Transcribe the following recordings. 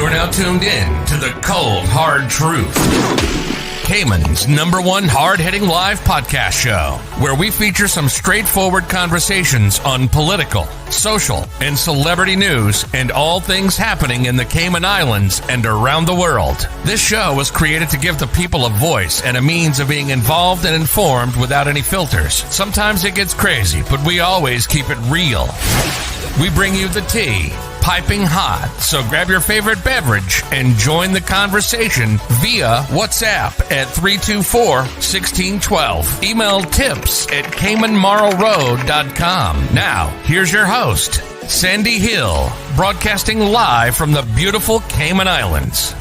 You're now tuned in to the Cold Hard Truth, Cayman's #1 hard-hitting live podcast show, where we feature some straightforward conversations on political, social, and celebrity news and all things happening in the Cayman Islands and around the world. This show was created to give the people a voice and a means of being involved and informed without any filters. Sometimes it gets crazy, but we always keep it real. We bring you the tea, piping hot, so grab your favorite beverage and join the conversation via WhatsApp at 324-1612. Email tips@CaymanMarlRoad.com. Now, here's your host, Sandy Hill, broadcasting live from the beautiful Cayman Islands.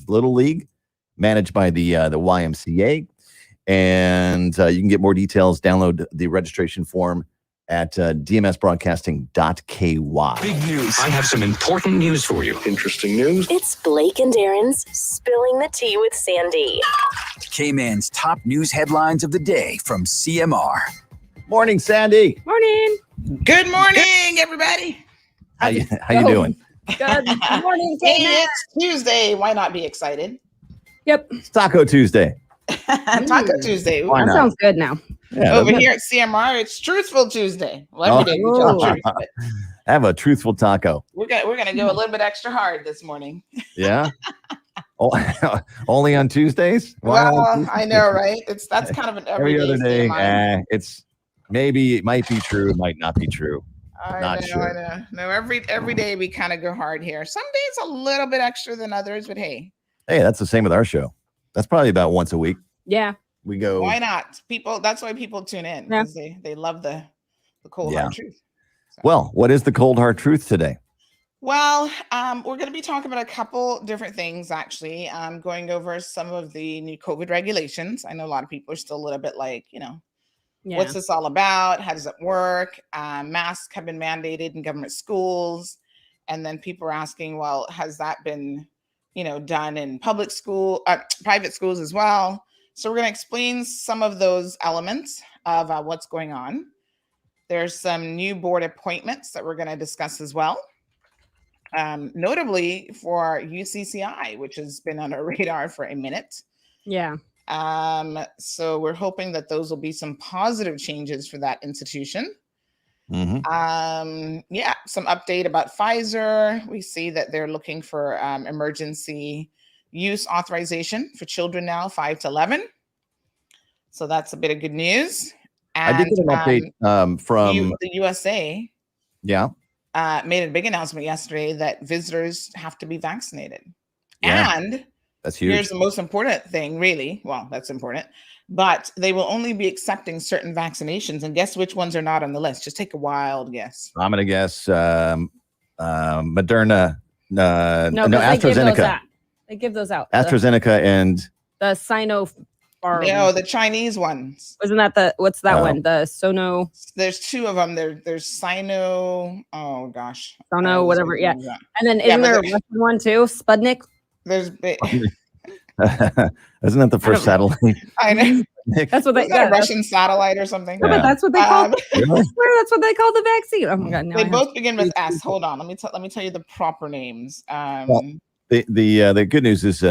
Little League, managed by the YMCA, and you can get more details. Download the registration form at dmsbroadcasting.ky. Big news! I have some important news for you. Interesting news. It's Blake and Darren's Spilling the Tea with Sandy. Cayman's top news headlines of the day from CMR. Morning, Sandy. Morning. Good morning, everybody. How you doing? Good morning, Hey, it's Tuesday. Why not be excited? Yep. It's Taco Tuesday. Taco Tuesday. Why That not? sounds good now. Yeah, Over doesn't it? here at CMR, it's Truthful Tuesday. Well, every day we tell the truth, but Have a truthful taco. we're gonna go a little bit extra hard this morning. Yeah. Only on Tuesdays? Why on Well, Tuesdays? I know, right? That's kind of an Every other day. CMI. It might be true, it might not be true. I not know, sure. I know. No, every day we kind of go hard here. Some days a little bit extra than others, but hey, That's the same with our show. That's probably about once a week. Yeah. We go. why not? That's why people tune in, Yeah. because they love the cold Yeah. hard truth. So. Well, what is the cold hard truth today? Well, we're going to be talking about a couple different things, actually. Going over some of the new COVID regulations. I know a lot of people are still a little bit like, Yeah. what's this all about? How does it work? Masks have been mandated in government schools. And then people are asking, well, has that been, done in private schools as well? So we're going to explain some of those elements of what's going on. There's some new board appointments that we're going to discuss as well. Notably for UCCI, which has been on our radar for a minute. Yeah. So we're hoping that those will be some positive changes for that institution. Mm-hmm. Some update about Pfizer. We see that they're looking for emergency, use authorization for children now 5 to 11. So that's a bit of good news. And I did get an update from the USA. Yeah. Made a big announcement yesterday that visitors have to be vaccinated. Yeah. And That's huge. here's the most important thing, really. Well, that's important. But they will only be accepting certain vaccinations. And guess which ones are not on the list? Just take a wild guess. I'm going to guess Moderna. No, AstraZeneca. They give those out. AstraZeneca and the Sinopharm. No, the Chinese ones. Wasn't that what's that one? The Sono. There's two of them. There's Sino. Oh gosh. Sono, whatever. Yeah. And then isn't there a Russian one too? Sputnik. There's. Isn't that the first satellite? I know. That's what they. A Russian satellite or something. Yeah. But that's what they call. I swear that's what they call the vaccine. Oh my god! They both begin with S. Hold on. Let me tell you the proper names. The good news is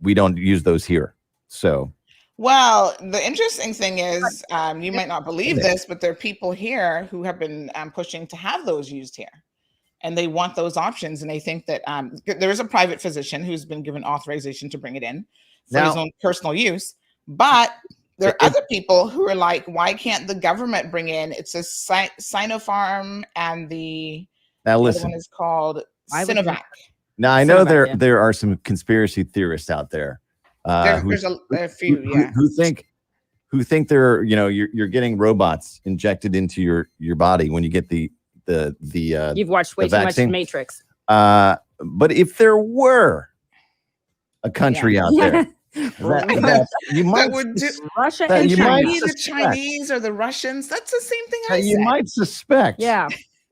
we don't use those here. So, well, the interesting thing is, you might not believe this, but there are people here who have been pushing to have those used here, and they want those options. And they think that there is a private physician who's been given authorization to bring it in for his own personal use. But there are other people who are like, why can't the government bring in? It's a Sinopharm, and the other one is called Sinovac. Now I know there are some conspiracy theorists out there. There's a few, who think they're you're getting robots injected into your body when you get the you've watched way too much Matrix. But if there were a country out there that would do Russia and the Chinese or the Russians, that's the same thing I said. You might suspect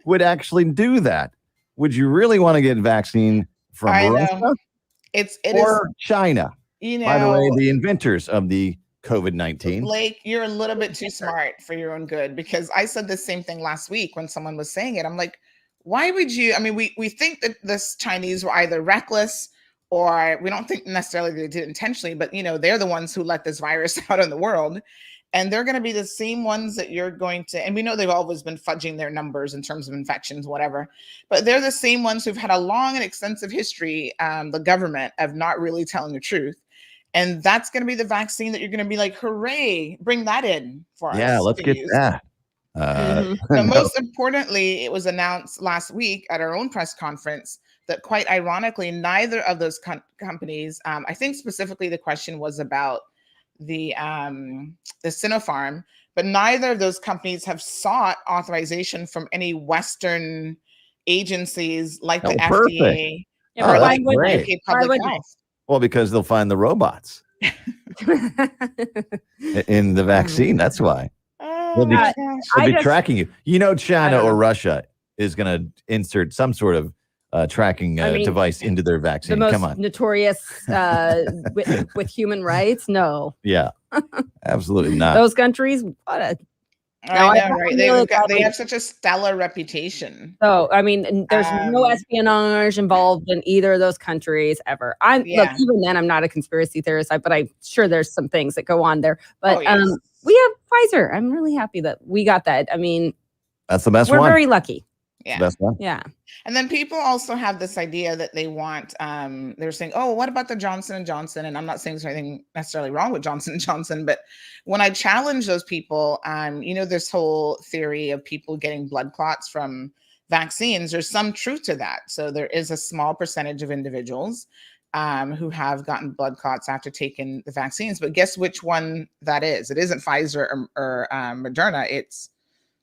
would actually do that. Would you really want to get vaccine from Russia or China? By the way, the inventors of the COVID-19. Blake, you're a little bit too smart for your own good, because I said the same thing last week when someone was saying it. I'm like, why would you? I mean, we think that this Chinese were either reckless, or we don't think necessarily they did it intentionally, but they're the ones who let this virus out in the world. And they're going to be the same ones that you're going to, and we know they've always been fudging their numbers in terms of infections, whatever, but they're the same ones who've had a long and extensive history, the government, of not really telling the truth. And that's going to be the vaccine that you're going to be like, hooray, bring that in for us. Yeah, let's get that. Most importantly, it was announced last week at our own press conference that, quite ironically, neither of those companies, I think specifically the question was about the Sinopharm, but neither of those companies have sought authorization from any Western agencies like the FDA or like UK Public Health. Well, because they'll find the robots in the vaccine. That's why. They'll be tracking you. China or Russia is going to insert some sort of tracking device into their vaccine. The most Come on. Notorious with human rights? No. Yeah, absolutely not. Those countries, what a... I know, right? They have such a stellar reputation. So, I mean, there's no espionage involved in either of those countries ever. Look, even then, I'm not a conspiracy theorist, but I'm sure there's some things that go on there. But we have Pfizer. I'm really happy that we got that. I mean, that's the best one. We're very lucky. Yeah. Best one. Yeah. And then people also have this idea that they want, they're saying, oh, what about the Johnson & Johnson? And I'm not saying there's anything necessarily wrong with Johnson & Johnson, but when I challenge those people, this whole theory of people getting blood clots from vaccines, there's some truth to that. So there is a small percentage of individuals who have gotten blood clots after taking the vaccines, but guess which one that is? It isn't Pfizer or Moderna, it's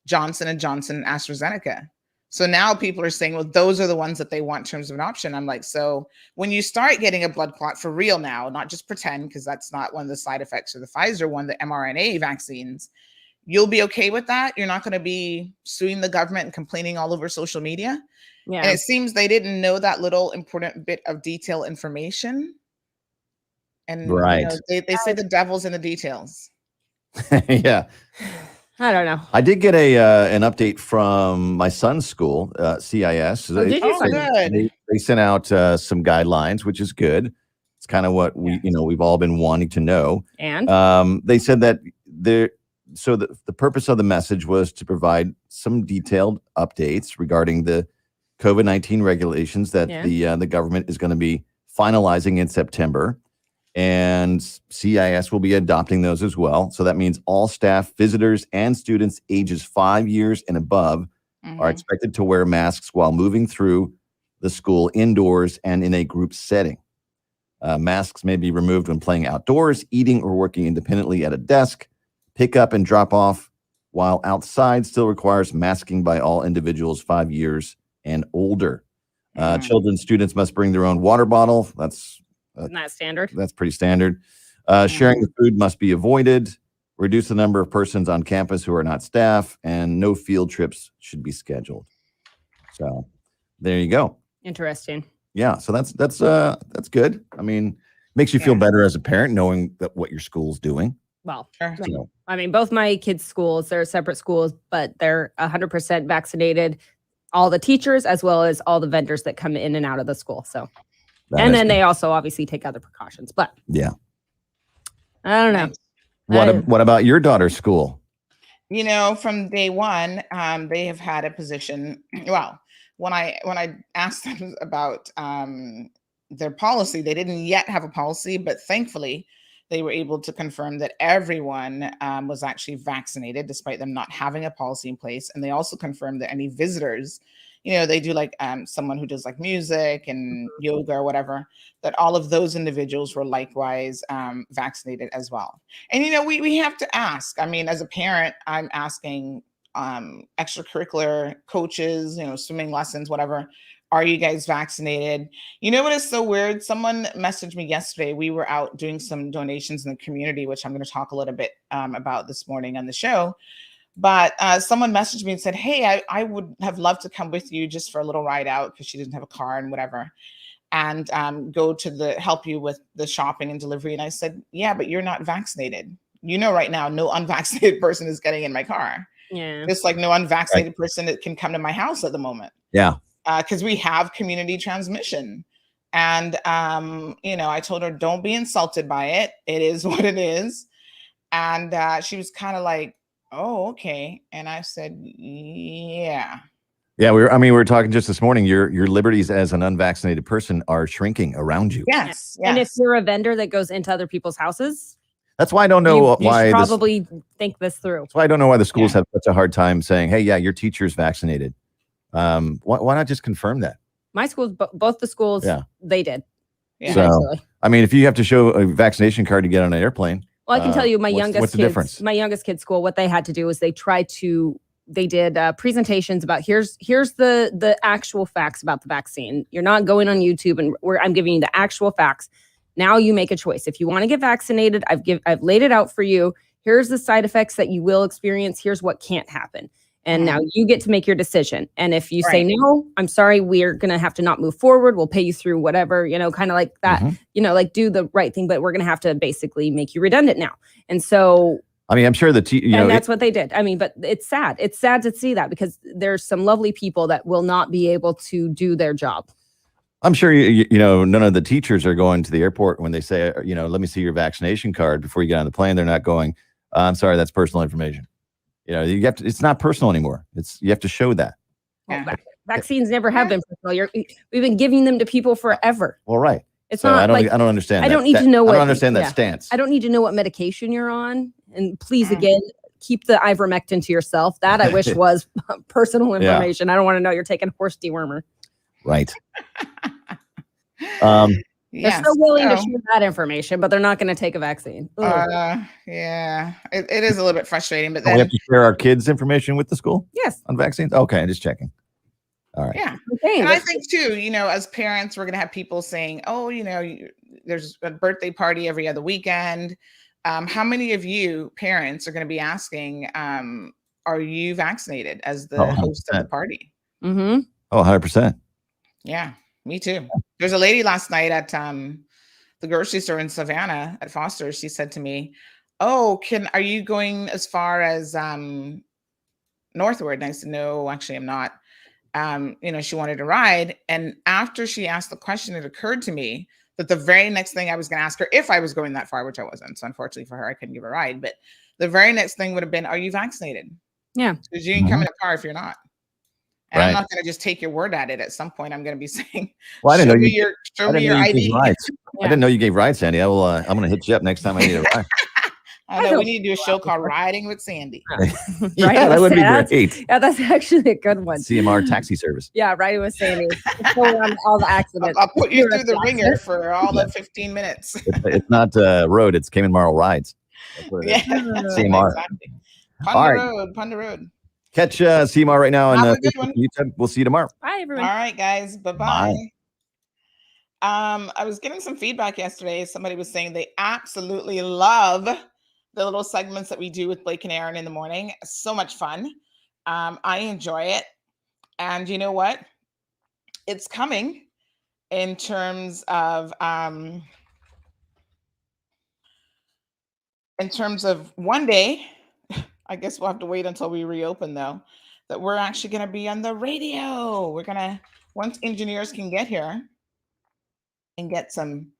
Johnson & Johnson, AstraZeneca. So now people are saying, well, those are the ones that they want in terms of an option. I'm like, so when you start getting a blood clot for real now, not just pretend, because that's not one of the side effects of the Pfizer one, the mRNA vaccines, you'll be okay with that. You're not going to be suing the government and complaining all over social media. Yeah. And it seems they didn't know that little important bit of detail information. And they say the devil's in the details. Yeah. I don't know. I did get an update from my son's school, CIS. They sent out some guidelines, which is good. It's kind of what we've all been wanting to know. And they said that the purpose of the message was to provide some detailed updates regarding the COVID-19 regulations that the government is going to be finalizing in September, and CIS will be adopting those as well. So that means all staff, visitors, and students ages 5 years and above are expected to wear masks while moving through the school indoors and in a group setting. Masks may be removed when playing outdoors, eating, or working independently at a desk. Pick up and drop off while outside still requires masking by all individuals 5 years and older. Children, students must bring their own water bottle. Isn't that standard? That's pretty standard. Sharing the food must be avoided. Reduce the number of persons on campus who are not staff, and no field trips should be scheduled. So there you go. Interesting. Yeah. So that's good. I mean, makes you feel better as a parent knowing that what your school's doing. Well, I mean, both my kids' schools, they're separate schools, but they're 100% vaccinated. All the teachers, as well as all the vendors that come in and out of the school. So, and then they also obviously take other precautions. But yeah, I don't know. What about your daughter's school? You know, from day one, they have had a position. Well, when I asked them about their policy, they didn't yet have a policy, but thankfully they were able to confirm that everyone was actually vaccinated, despite them not having a policy in place. And they also confirmed that any visitors, you know, they do like someone who does like music and yoga or whatever, that all of those individuals were likewise vaccinated as well. And, you know, we have to ask. I mean, as a parent, I'm asking extracurricular coaches, you know, swimming lessons, whatever. Are you guys vaccinated? You know what is so weird? Someone messaged me yesterday. We were out doing some donations in the community, which I'm going to talk a little bit about this morning on the show. But someone messaged me and said, hey, I would have loved to come with you just for a little ride out, because she doesn't have a car and whatever, and go to help you with the shopping and delivery. And I said, yeah, but you're not vaccinated. You know, right now, no unvaccinated person is getting in my car. Yeah. Just like no unvaccinated person that can come to my house at the moment. Yeah. Because we have community transmission. And, you know, I told her, don't be insulted by it. It is what it is. And she was kind of like, oh, okay. And I said, yeah. Yeah, we were talking just this morning. Your liberties as an unvaccinated person are shrinking around you. Yes. And if you're a vendor that goes into other people's houses, that's why I don't know why you should probably think this through. That's why I don't know why the schools have such a hard time saying, hey, yeah, your teacher's vaccinated. Why not just confirm that? My schools, both the schools, they did. Yeah. So, I mean, if you have to show a vaccination card to get on an airplane. Well, I can tell you my what's the difference? My youngest kid's school, what they had to do is they did presentations about here's the actual facts about the vaccine. You're not going on YouTube and I'm giving you the actual facts. Now you make a choice. If you want to get vaccinated, I've laid it out for you. Here's the side effects that you will experience. Here's what can't happen. And now you get to make your decision. And if you say, no, I'm sorry, we're going to have to not move forward. We'll pay you through whatever, you know, kind of like that, you know, like do the right thing, but we're going to have to basically make you redundant now. And so, I mean, I'm sure that's what they did. I mean, but it's sad. It's sad to see that because there's some lovely people that will not be able to do their job. I'm sure, you know, none of the teachers are going to the airport when they say, you know, let me see your vaccination card before you get on the plane. They're not going, I'm sorry, that's personal information. You know, you have to, it's not personal anymore. You have to show that. Well, vaccines never have been personal. We've been giving them to people forever. Well, right. It's not. I don't understand. I don't need to know what. I don't understand that stance. I don't need to know what medication you're on. And please, again, keep the ivermectin to yourself. That I wish was personal information. I don't want to know you're taking horse dewormer. Right. They're still willing to share that information, but they're not going to take a vaccine. Yeah, it is a little bit frustrating. But then we have to share our kids' information with the school. Yes, on vaccines. Okay, I'm just checking. All right. Yeah, and I think too, you know, as parents, we're going to have people saying, "Oh, you know, there's a birthday party every other weekend." How many of you parents are going to be asking, "Are you vaccinated?" as the host of the party? Mm-hmm. Oh, 100%. Yeah. Me too. There's a lady last night at the grocery store in Savannah at Foster's. She said to me, "Oh, are you going as far as northward?" And I said, "No, actually, I'm not." You know, she wanted to ride, and after she asked the question, it occurred to me that the very next thing I was going to ask her, if I was going that far, which I wasn't, so unfortunately for her, I couldn't give her a ride. But the very next thing would have been, "Are you vaccinated?" Yeah, because you can come in a car if you're not. And I'm not going to just take your word at it. At some point, I'm going to be saying, well, I didn't know show me your ID. I didn't know you gave rides, Sandy. I'm going to hit you up next time I need a ride. I know we need to do a show called Riding with Sandy. Yeah, that would be great. Yeah, that's actually a good one. CMR taxi service. Yeah, Riding with Sandy. All the accidents. I'll put you through the ringer for all the 15 minutes. It's not road. It's Cayman Marl Rides. That's what it is. CMR. Exactly. Pond the road. Catch CMR right now on YouTube. We'll see you tomorrow. Bye, everyone. All right, guys. Bye-bye. I was getting some feedback yesterday. Somebody was saying they absolutely love the little segments that we do with Blake and Aaron in the morning. So much fun. I enjoy it. And you know what? It's coming in terms of one day, I guess we'll have to wait until we reopen though, that we're actually going to be on the radio. We're going to, once engineers can get here and get some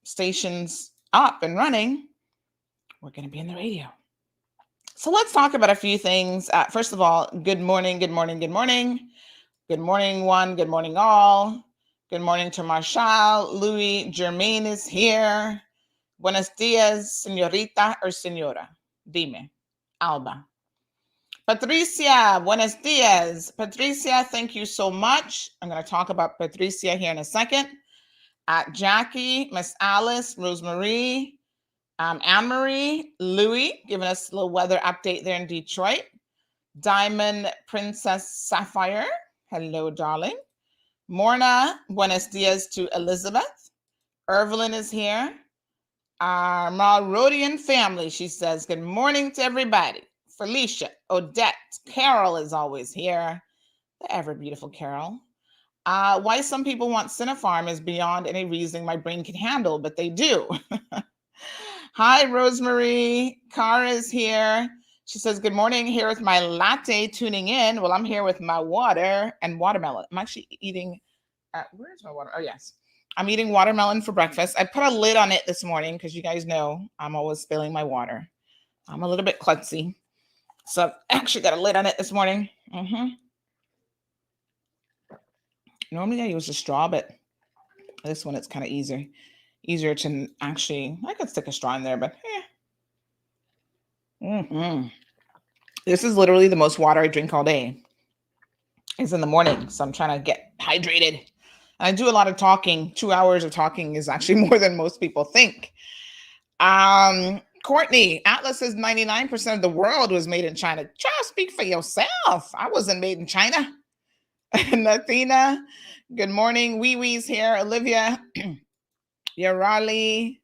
stations up and running, we're going to be in the radio. So let's talk about a few things. First of all, good morning, good morning, good morning. Good morning, one. Good morning, all. Good morning to Marshall. Louis Germain is here. Buenos dias, señorita or señora. Dime. Alba. Patricia, buenos dias. Patricia, thank you so much. I'm going to talk about Patricia here in a second. Jackie, Miss Alice, Rosemarie, Anne-Marie, Louis, giving us a little weather update there in Detroit. Diamond Princess Sapphire, hello, darling. Morna, buenos dias to Elizabeth. Evelyn is here. Our Malrodian family, she says, good morning to everybody. Felicia, Odette, Carol is always here. The ever beautiful Carol. Why some people want Cinefarm is beyond any reasoning my brain can handle, but they do. Hi, Rosemary. Cara is here. She says, good morning, here with my latte tuning in. Well, I'm here with my water and watermelon. I'm actually eating, where's my water? Oh, yes. I'm eating watermelon for breakfast. I put a lid on it this morning because you guys know I'm always spilling my water. I'm a little bit klutzy. So I've actually got a lid on it this morning. Normally I use a straw, but this one it's kind of easier to actually, I could stick a straw in there, but This is literally the most water I drink all day. It's in the morning, so I'm trying to get hydrated. And I do a lot of talking. 2 hours of talking is actually more than most people think. Courtney, Atlas says 99% of the world was made in China. Just speak for yourself. I wasn't made in China. Nathina, good morning. Wee Wee's here. Olivia, Yarali,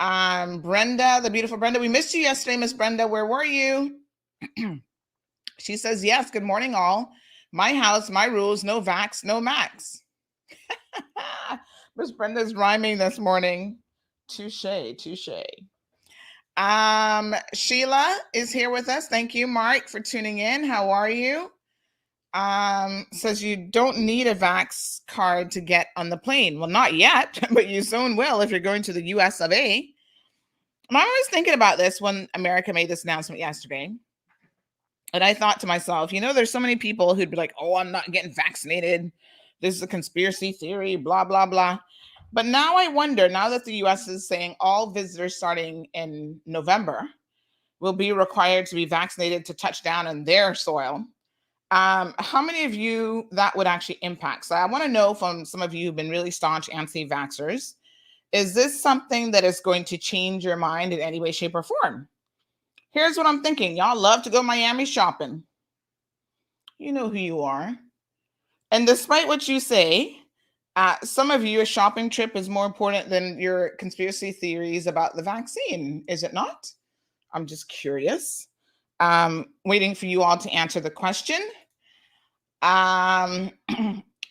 Brenda, the beautiful Brenda. We missed you yesterday, Miss Brenda. Where were you? She says, yes, good morning, all. My house, my rules, no vax, no max. Miss Brenda's rhyming this morning. Touche, touche. Sheila is here with us. Thank you, Mark, for tuning in. How are you? Says you don't need a vax card to get on the plane. Well, not yet, but you soon will if you're going to the US of A. I was thinking about this when America made this announcement yesterday. And I thought to myself, you know, there's so many people who'd be like, oh, I'm not getting vaccinated. This is a conspiracy theory, blah, blah, blah. But now I wonder, now that the US is saying all visitors starting in November will be required to be vaccinated to touch down on their soil, how many of you that would actually impact? So I want to know from some of you who've been really staunch anti-vaxxers, is this something that is going to change your mind in any way, shape, or form? Here's what I'm thinking. Y'all love to go Miami shopping. You know who you are. And despite what you say, some of you, a shopping trip is more important than your conspiracy theories about the vaccine. Is it not? I'm just curious. Waiting for you all to answer the question.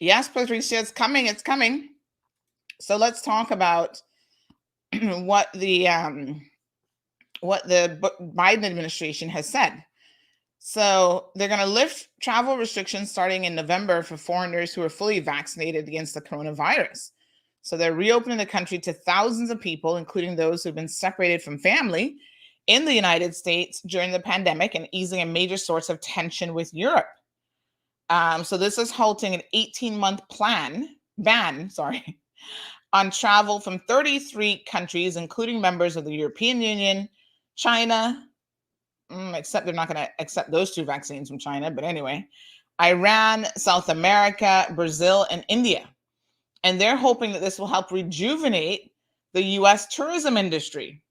Yes, Patricia, it's coming. It's coming. So let's talk about what the Biden administration has said. So they're going to lift travel restrictions starting in November for foreigners who are fully vaccinated against the coronavirus. So they're reopening the country to thousands of people, including those who've been separated from family in the United States during the pandemic and easing a major source of tension with Europe. So this is halting an 18-month ban on travel from 33 countries, including members of the European Union, China, except they're not going to accept those 2 vaccines from China, but anyway, Iran, South America, Brazil, and India. And they're hoping that this will help rejuvenate the U.S. tourism industry.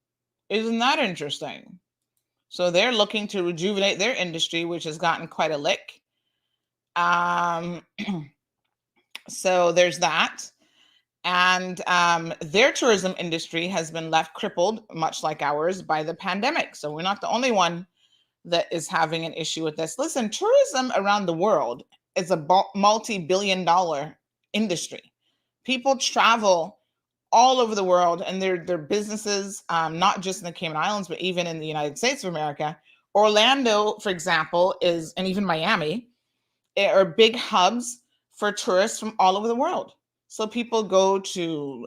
Isn't that interesting? So they're looking to rejuvenate their industry, which has gotten quite a lick. So there's that. And their tourism industry has been left crippled, much like ours, by the pandemic. So we're not the only one that is having an issue with this. Listen, tourism around the world is a multi-billion-dollar industry. People travel all over the world, and their businesses, not just in the Cayman Islands, but even in the United States of America. Orlando, for example, and even Miami, are big hubs for tourists from all over the world. So people go to,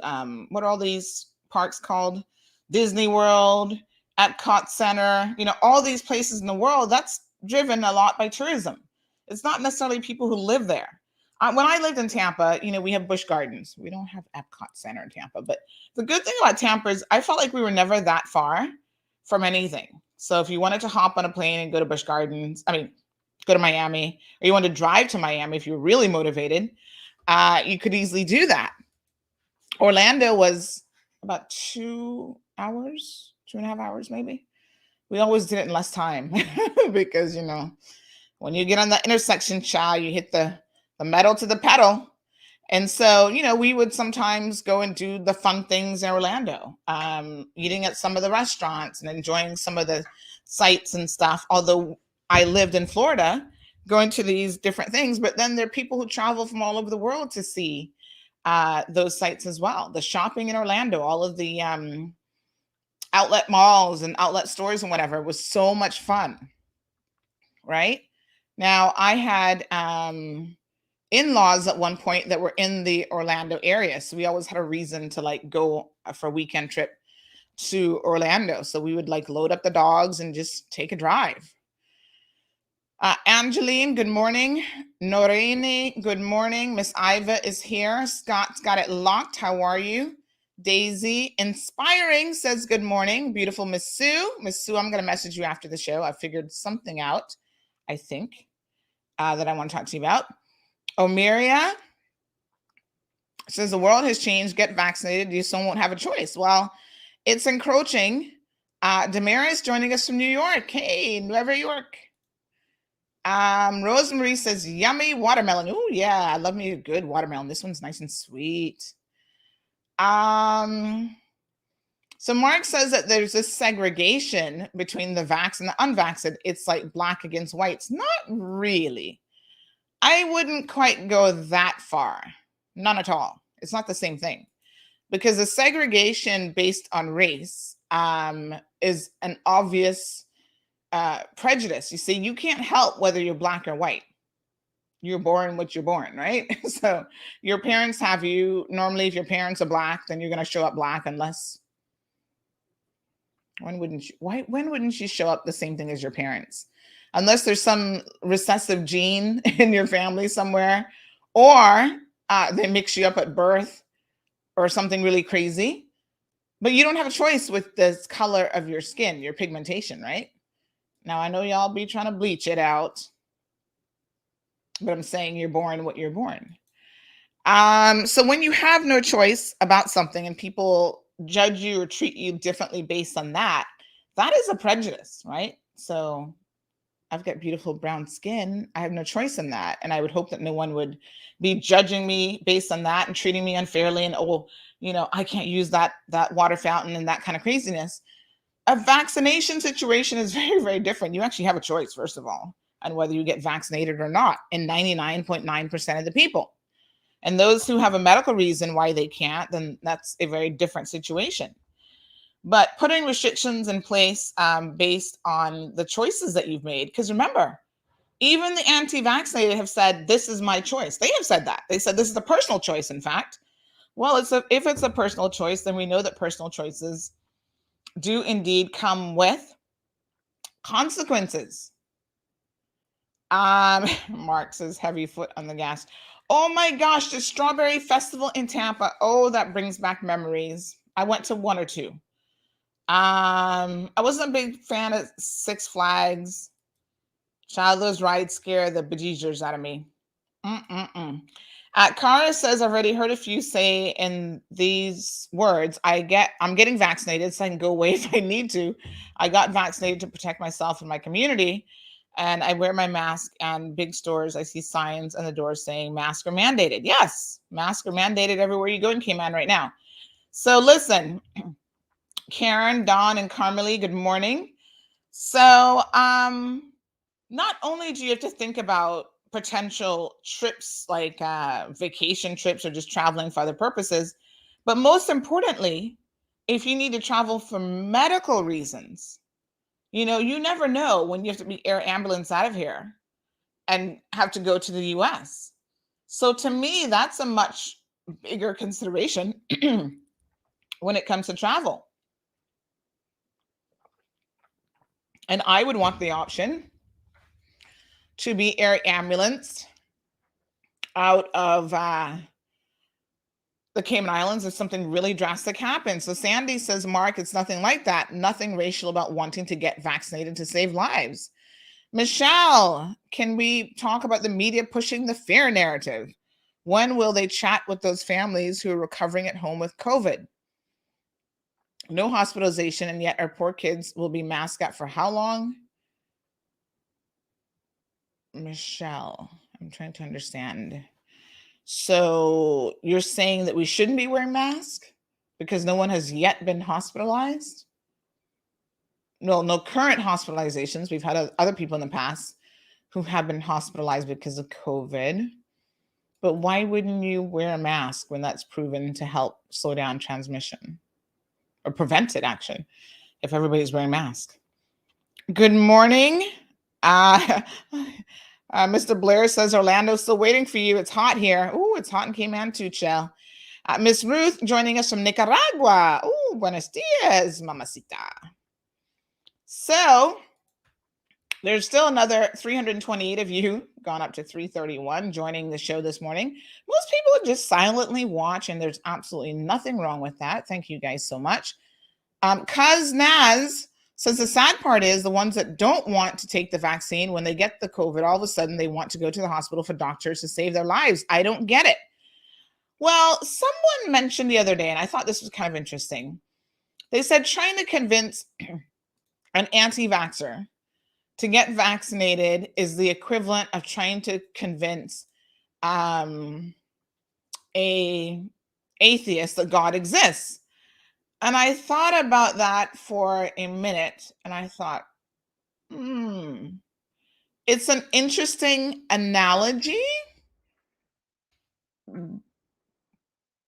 what are all these parks called? Disney World, Epcot Center, all these places in the world. That's driven a lot by tourism. It's not necessarily people who live there. When I lived in Tampa, we have Busch Gardens. We don't have Epcot Center in Tampa. But the good thing about Tampa is I felt like we were never that far from anything. So if you wanted to hop on a plane and go to Busch Gardens, go to Miami, or you wanted to drive to Miami if you were really motivated, you could easily do that. Orlando was about 2 hours, 2.5 hours maybe. We always did it in less time because, when you get on the intersection, child, you hit the metal to the pedal. And so, we would sometimes go and do the fun things in Orlando, eating at some of the restaurants and enjoying some of the sights and stuff. Although I lived in Florida, going to these different things, but then there are people who travel from all over the world to see those sites as well. The shopping in Orlando, all of the outlet malls and outlet stores and whatever was so much fun, right? Now, I had in-laws at one point that were in the Orlando area. So we always had a reason to go for a weekend trip to Orlando. So we would load up the dogs and just take a drive. Angeline, good morning. Norene, good morning. Miss Iva is here. Scott's got it locked. How are you? Daisy, inspiring, says good morning. Beautiful Miss Sue. Miss Sue, I'm going to message you after the show. I figured something out, I think, that I want to talk to you about. Omiria says the world has changed. Get vaccinated. You soon won't have a choice. Well, it's encroaching. Damaris joining us from New York. Hey, Nueva York. Rosemarie says yummy watermelon. Oh yeah, I love me a good watermelon. This one's nice and sweet. So Mark says that there's this segregation between the vax and the unvaxxed. It's like black against whites. Not really. I wouldn't quite go that far. None at all. It's not the same thing. Because the segregation based on race is an obvious prejudice. You see, you can't help whether you're black or white. You're born what you're born, right? So your parents have you. Normally, if your parents are black, then you're going to show up black unless... When wouldn't you show up the same thing as your parents? Unless there's some recessive gene in your family somewhere, or they mix you up at birth or something really crazy. But you don't have a choice with the color of your skin, your pigmentation, right? Now, I know y'all be trying to bleach it out, but I'm saying you're born what you're born. So when you have no choice about something and people judge you or treat you differently based on that, that is a prejudice, right? So I've got beautiful brown skin. I have no choice in that. And I would hope that no one would be judging me based on that and treating me unfairly and, I can't use that water fountain and that kind of craziness. A vaccination situation is very, very different. You actually have a choice, first of all, on whether you get vaccinated or not in 99.9% of the people. And those who have a medical reason why they can't, then that's a very different situation. But putting restrictions in place based on the choices that you've made, because remember, even the anti-vaccinated have said, this is my choice. They have said that. They said this is a personal choice, in fact. Well, if it's a personal choice, then we know that personal choices do indeed come with consequences. Mark says heavy foot on the gas. Oh my gosh, the Strawberry Festival in Tampa. Oh, that brings back memories. I went to one or two. I wasn't a big fan of Six Flags. Childless ride scare the bejesus out of me. Cara says, I've already heard a few say in these words, I'm getting vaccinated so I can go away if I need to. I got vaccinated to protect myself and my community, and I wear my mask, and big stores, I see signs on the doors saying masks are mandated. Yes, masks are mandated everywhere you go in Cayman right now. So listen, Karen, Dawn, and Carmelie, good morning. So not only do you have to think about potential trips like vacation trips or just traveling for other purposes, but most importantly, if you need to travel for medical reasons, you never know when you have to be air ambulance out of here and have to go to the US. So to me, that's a much bigger consideration when it comes to travel. And I would want the option to be air ambulanced out of the Cayman Islands if something really drastic happens. So Sandy says, Mark, it's nothing like that. Nothing racial about wanting to get vaccinated to save lives. Michelle, can we talk about the media pushing the fear narrative? When will they chat with those families who are recovering at home with COVID? No hospitalization, and yet our poor kids will be masked up for how long? Michelle, I'm trying to understand. So you're saying that we shouldn't be wearing masks because no one has yet been hospitalized? No current hospitalizations. We've had other people in the past who have been hospitalized because of COVID. But why wouldn't you wear a mask when that's proven to help slow down transmission or prevent it, actually, if everybody's wearing masks? Good morning. Mr. Blair says, Orlando's still waiting for you. It's hot here. Oh, it's hot in Cayman too, Chell. Miss Ruth joining us from Nicaragua. Oh, buenos dias, mamacita. So there's still another 328 of you, gone up to 331, joining the show this morning. Most people just silently watch, and there's absolutely nothing wrong with that. Thank you guys so much. Cuz Naz says the sad part is the ones that don't want to take the vaccine, when they get the COVID, all of a sudden they want to go to the hospital for doctors to save their lives. I don't get it. Well, someone mentioned the other day, and I thought this was kind of interesting. They said trying to convince an anti-vaxxer to get vaccinated is the equivalent of trying to convince a atheist that God exists. And I thought about that for a minute, and I thought, it's an interesting analogy.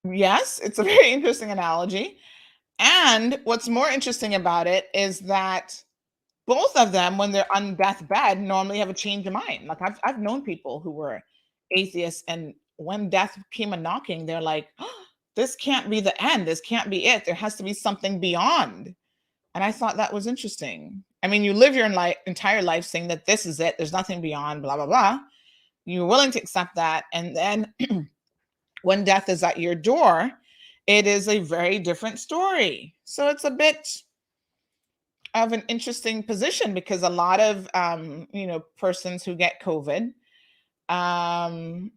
Yes, it's a very interesting analogy. And what's more interesting about it is that both of them, when they're on deathbed, normally have a change of mind. Like I've known people who were atheists, and when death came a knocking, they're like, oh, this can't be the end. This can't be it. There has to be something beyond. And I thought that was interesting. I mean, you live your entire life saying that this is it. There's nothing beyond, blah, blah, blah. You're willing to accept that. And then when death is at your door, it is a very different story. So it's a bit of an interesting position, because a lot of, persons who get COVID, and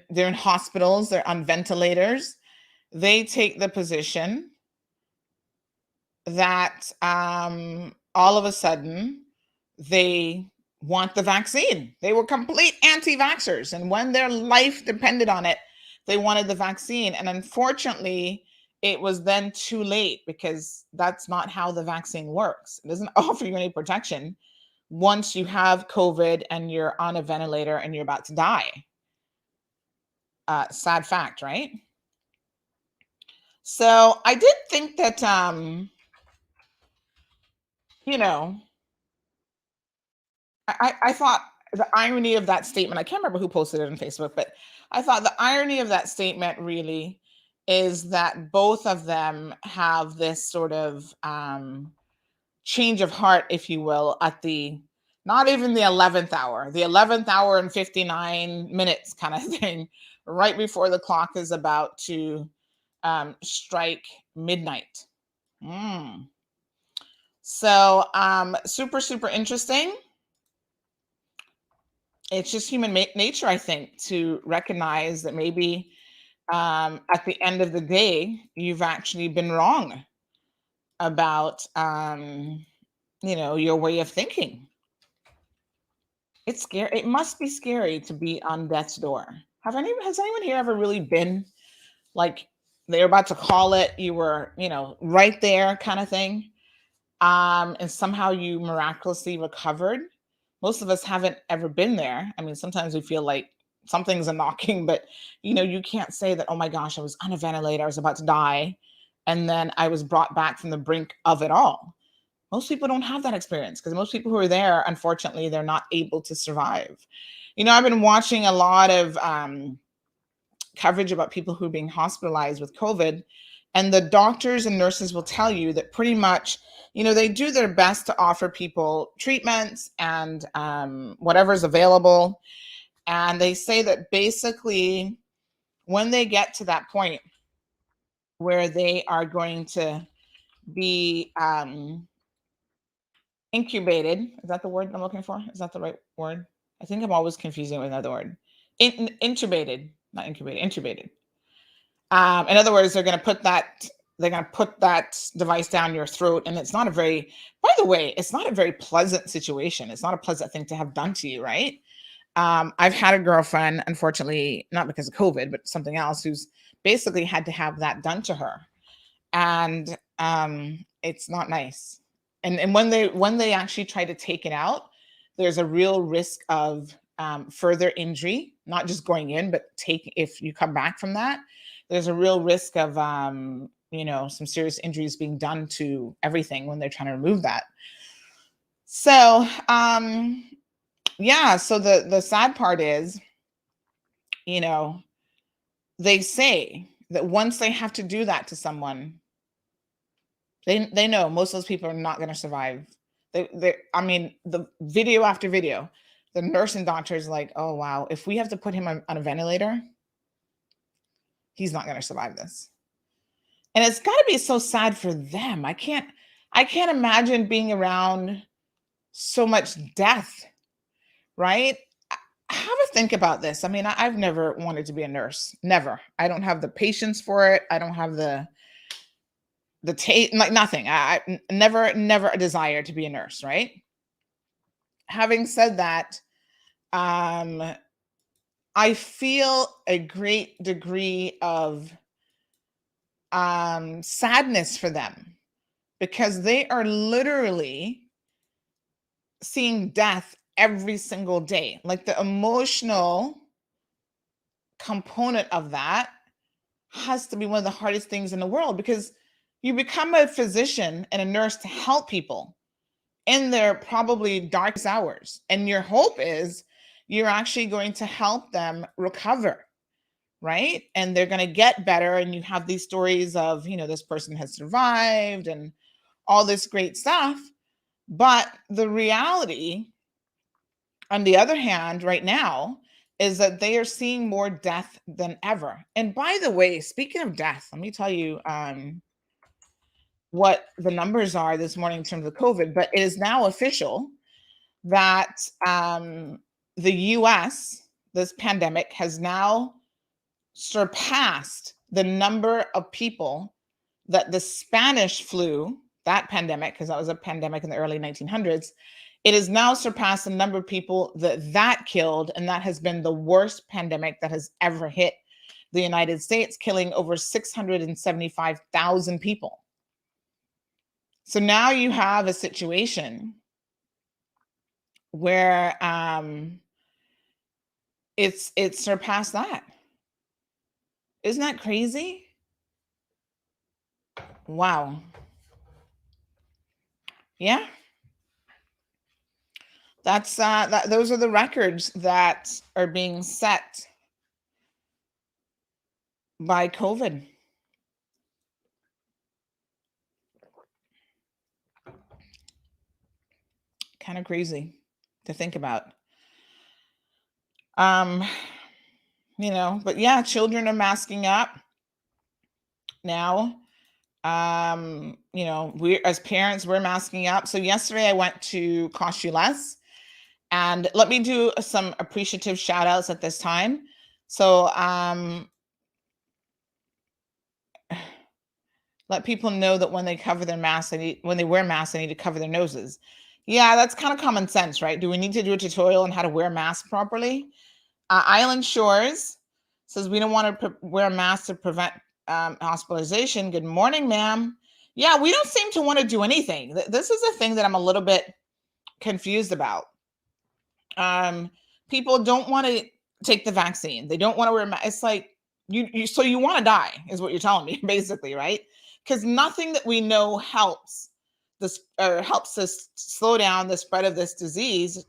they're in hospitals, they're on ventilators, they take the position that all of a sudden they want the vaccine. They were complete anti-vaxxers, and when their life depended on it, they wanted the vaccine. And unfortunately, it was then too late, because that's not how the vaccine works. It doesn't offer you any protection once you have COVID and you're on a ventilator and you're about to die. Sad fact, right? So I did think that, I thought the irony of that statement, I can't remember who posted it on Facebook, but I thought the irony of that statement really is that both of them have this sort of change of heart, if you will, at not even the 11th hour, the 11th hour and 59 minutes kind of thing, right before the clock is about to strike midnight. So super, super interesting. It's just human nature, I think, to recognize that maybe at the end of the day, you've actually been wrong about, your way of thinking. It's scary. It must be scary to be on death's door. Has anyone here ever really been like they're about to call it, you were, right there kind of thing? And somehow you miraculously recovered. Most of us haven't ever been there. I mean, sometimes we feel like something's a knocking, but you can't say that, oh my gosh, I was on a ventilator, I was about to die, and then I was brought back from the brink of it all. Most people don't have that experience because most people who are there, unfortunately, they're not able to survive. I've been watching a lot of coverage about people who are being hospitalized with COVID, and the doctors and nurses will tell you that pretty much, they do their best to offer people treatments and whatever's available. And they say that basically when they get to that point where they are going to be incubated, is that the word I'm looking for? Is that the right word? I think I'm always confusing with another word. Intubated, not incubated, intubated. In other words, they're going to put that device down your throat, and it's not by the way, it's not a very pleasant situation. It's not a pleasant thing to have done to you, right? I've had a girlfriend, unfortunately, not because of COVID, but something else, who's basically had to have that done to her. And it's not nice. And when they actually try to take it out, there's a real risk of further injury, not just going in, but if you come back from that, there's a real risk of some serious injuries being done to everything when they're trying to remove that. So so the sad part is, they say that once they have to do that to someone, they know most of those people are not going to survive. I mean, the video after video, the nurse and doctor is like, oh wow, if we have to put him on a ventilator, he's not going to survive this. And it's got to be so sad for them. I can't imagine being around so much death, right? Have a think about this. I mean, I've never wanted to be a nurse. Never. I don't have the patience for it. I don't have the taste, like nothing. I never a desire to be a nurse, right? Having said that, I feel a great degree of sadness for them because they are literally seeing death every single day. Like the emotional component of that has to be one of the hardest things in the world, because you become a physician and a nurse to help people in their probably darkest hours. And your hope is you're actually going to help them recover, right? And they're going to get better. And you have these stories of, this person has survived and all this great stuff. But the reality, on the other hand, right now, is that they are seeing more death than ever. And by the way, speaking of death, let me tell you what the numbers are this morning in terms of COVID. But it is now official that the US, this pandemic, has now surpassed the number of people that the Spanish flu, that pandemic, because that was a pandemic in the early 1900s, it has now surpassed the number of people that killed, and that has been the worst pandemic that has ever hit the United States, killing over 675,000 people. So now you have a situation where it's surpassed that. Isn't that crazy? Wow. Yeah. That's those are the records that are being set by COVID. Kind of crazy to think about. But yeah, children are masking up now. We as parents, we're masking up. So yesterday I went to Cost You Less, and let me do some appreciative shout outs at this time. So let people know that when they cover their masks, when they wear masks, they need to cover their noses. Yeah, that's kind of common sense, right? Do we need to do a tutorial on how to wear masks properly? Island Shores says we don't want to wear masks to prevent hospitalization. Good morning, ma'am. Yeah, we don't seem to want to do anything. This is a thing that I'm a little bit confused about. People don't want to take the vaccine. They don't want to wear masks. It's like so you want to die is what you're telling me, basically, right? Because nothing that we know helps us slow down the spread of this disease.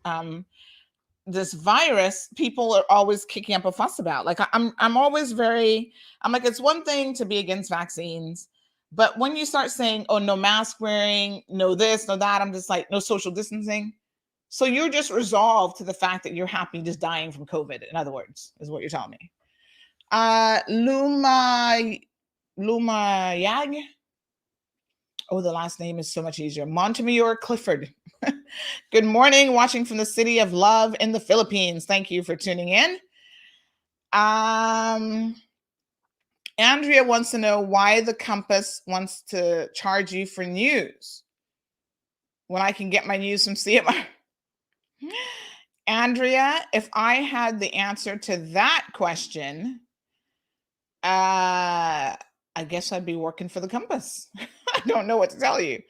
This virus, people are always kicking up a fuss about. Like I'm always I'm like, it's one thing to be against vaccines, but when you start saying, oh, no mask wearing, no this, no that, I'm just like, no social distancing. So you're just resolved to the fact that you're happy just dying from COVID, in other words, is what you're telling me. Luma Yag. Oh, the last name is so much easier. Montemayor Clifford. Good morning, watching from the city of love in the Philippines. Thank you for tuning in. Andrea wants to know why the Compass wants to charge you for news when I can get my news from CMR. Andrea, if I had the answer to that question, I guess I'd be working for the Compass. I don't know what to tell you.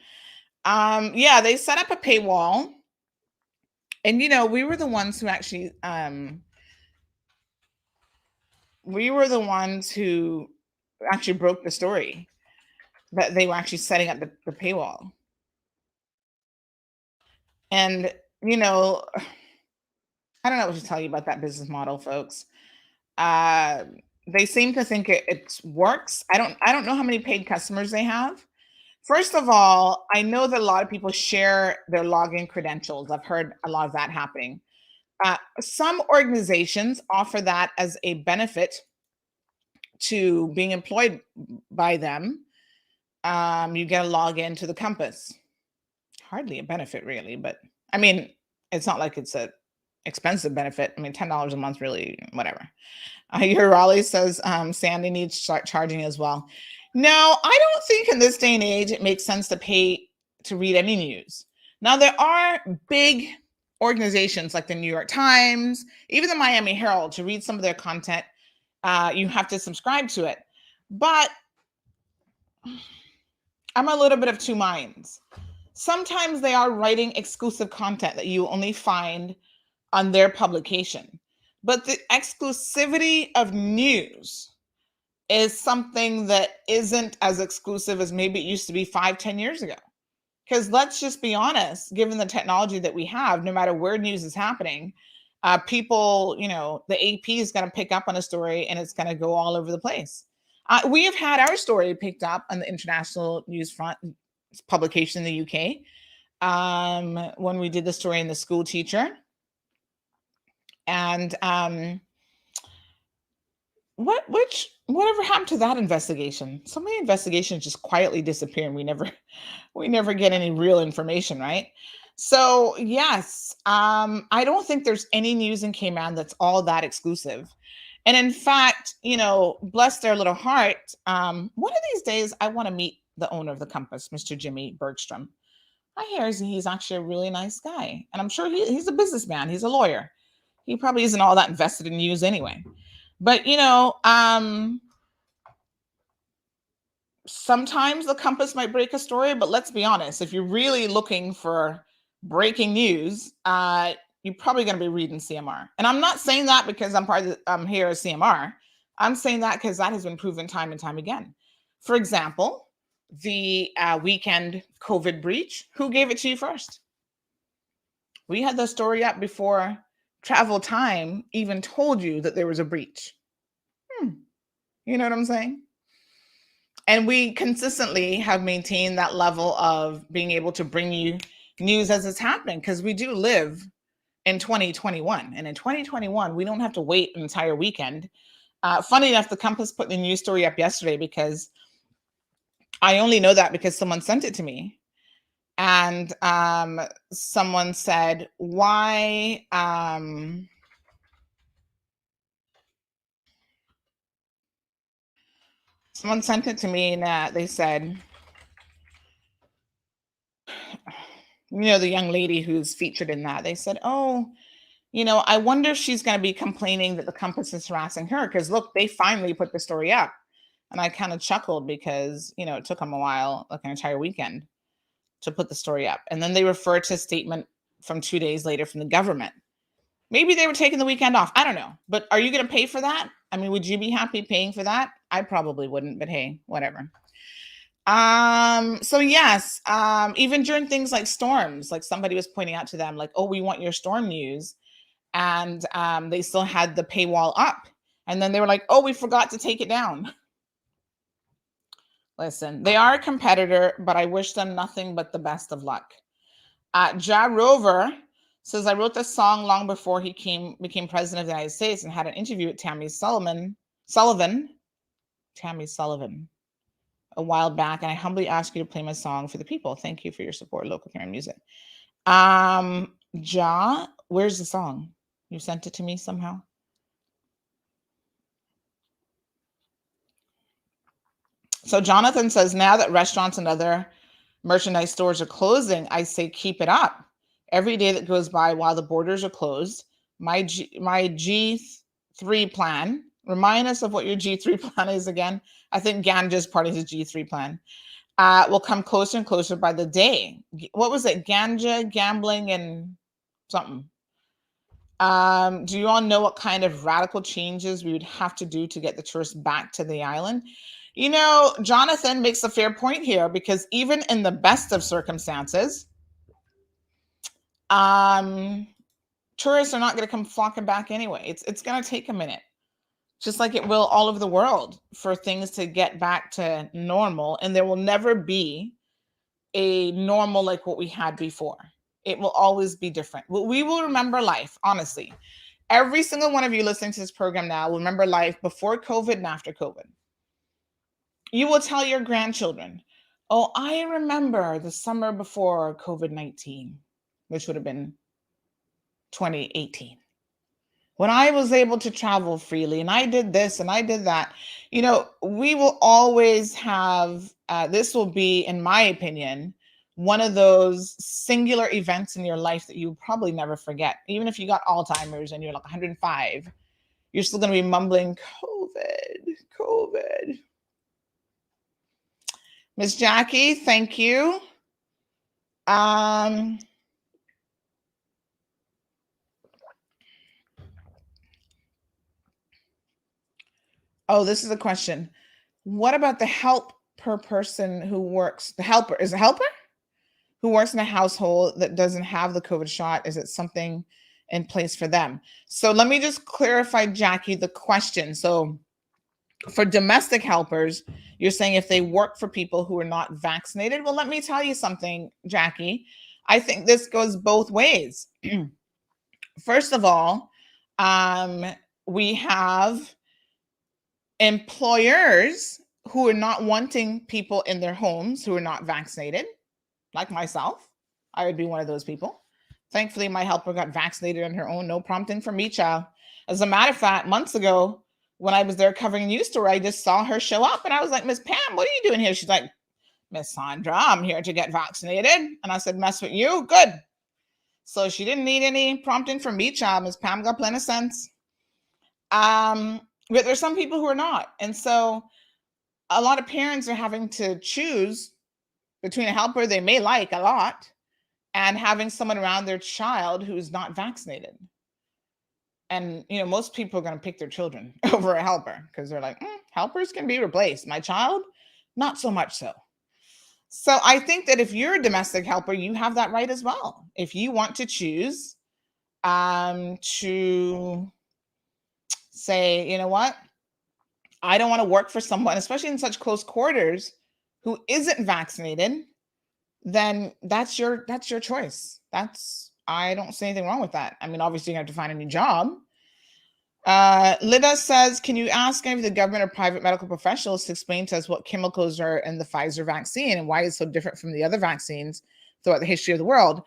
Yeah, they set up a paywall. And, we were the ones who actually, broke the story that they were actually setting up the paywall. And, I don't know what to tell you about that business model, folks. They seem to think it works. I don't know how many paid customers they have. First of all, I know that a lot of people share their login credentials. I've heard a lot of that happening. Some organizations offer that as a benefit to being employed by them. You get a login to the Compass. Hardly a benefit, really, but I mean, it's not like it's a expensive benefit. I mean, $10 a month, really, whatever. Your Raleigh says Sandy needs to start charging as well. No, I don't think in this day and age it makes sense to pay to read any news. Now, there are big organizations like the New York Times, even the Miami Herald. To read some of their content, you have to subscribe to it. But I'm a little bit of two minds. Sometimes they are writing exclusive content that you only find on their publication. But the exclusivity of news is something that isn't as exclusive as maybe it used to be 5-10 years ago. Because let's just be honest, given the technology that we have, no matter where news is happening, people, the AP is going to pick up on a story and it's going to go all over the place. We have had our story picked up on the international news front publication in the UK when we did the story in The School Teacher. And whatever happened to that investigation? So many investigations just quietly disappear and we never get any real information, right? So yes, I don't think there's any news in Cayman that's all that exclusive. And in fact, bless their little heart, one of these days I want to meet the owner of the Compass, Mr. Jimmy Bergstrom. I hear he's actually a really nice guy. And I'm sure he's a businessman. He's a lawyer. He probably isn't all that invested in news anyway. But, sometimes the Compass might break a story, but let's be honest. If you're really looking for breaking news, you're probably going to be reading CMR. And I'm not saying that because I'm here at CMR. I'm saying that because that has been proven time and time again. For example, the weekend COVID breach, who gave it to you first? We had the story up before Travel Time even told you that there was a breach. You know what I'm saying? And we consistently have maintained that level of being able to bring you news as it's happening, because we do live in 2021. And in 2021, we don't have to wait an entire weekend. Funny enough, the Compass put the news story up yesterday, because I only know that because someone sent it to me. And someone said, why... someone sent it to me, and they said, the young lady who's featured in that, they said, oh, I wonder if she's going to be complaining that the Compass is harassing her, because look, they finally put the story up. And I kind of chuckled because, it took them a while, like an entire weekend, to put the story up. And then they referred to a statement from 2 days later from the government. Maybe they were taking the weekend off. I don't know. But are you going to pay for that? I mean, would you be happy paying for that? I probably wouldn't, but hey, whatever. So yes, even during things like storms, like somebody was pointing out to them, like, oh, we want your storm news. And they still had the paywall up. And then they were like, oh, we forgot to take it down. Listen, they are a competitor, but I wish them nothing but the best of luck. Ja Rover says, I wrote this song long before he became president of the United States, and had an interview with Tammy Sullivan, a while back, and I humbly ask you to play my song for the people. Thank you for your support, local Karen music. Ja, where's the song? You sent it to me somehow? So Jonathan says, now that restaurants and other merchandise stores are closing, I say keep it up. Every day that goes by while the borders are closed, my G3 plan, remind us of what your G3 plan is again. I think Ganja is part of his G3 plan. Will come closer and closer by the day. What was it? Ganja, gambling, and something. Do you all know what kind of radical changes we would have to do to get the tourists back to the island? Jonathan makes a fair point here, because even in the best of circumstances, tourists are not going to come flocking back anyway. It's going to take a minute, just like it will all over the world, for things to get back to normal. And there will never be a normal like what we had before. It will always be different. We will remember life, honestly. Every single one of you listening to this program now will remember life before COVID and after COVID. You will tell your grandchildren, oh, I remember the summer before COVID-19, which would have been 2018, when I was able to travel freely and I did this and I did that. We will always have, this will be, in my opinion, one of those singular events in your life that you probably never forget. Even if you got Alzheimer's and you're like 105, you're still going to be mumbling, COVID. Miss Jackie, thank you. Oh, this is a question. What about the help per person who works? The helper, is a helper who works in a household that doesn't have the COVID shot? Is it something in place for them? So let me just clarify, Jackie, the question. So for domestic helpers, you're saying if they work for people who are not vaccinated. Well, let me tell you something, Jackie. I think this goes both ways. First of all, we have employers who are not wanting people in their homes who are not vaccinated, like myself. I would be one of those people. Thankfully, my helper got vaccinated on her own, no prompting from me, child. As a matter of fact, months ago, when I was there covering a news story, I just saw her show up and I was like, Miss Pam, what are you doing here? She's like, Miss Sandra, I'm here to get vaccinated. And I said, mess with you? Good. So she didn't need any prompting from me, child. Miss Pam got plenty of sense. But there's some people who are not. And so a lot of parents are having to choose between a helper they may like a lot and having someone around their child who's not vaccinated. And, most people are going to pick their children over a helper because they're like, helpers can be replaced. My child, not so much so. So I think that if you're a domestic helper, you have that right as well. If you want to choose to say, you know what, I don't want to work for someone, especially in such close quarters, who isn't vaccinated, then that's your choice. I don't see anything wrong with that. I mean, obviously you have to find a new job. Lida says, can you ask any of the government or private medical professionals to explain to us what chemicals are in the Pfizer vaccine and why it's so different from the other vaccines throughout the history of the world?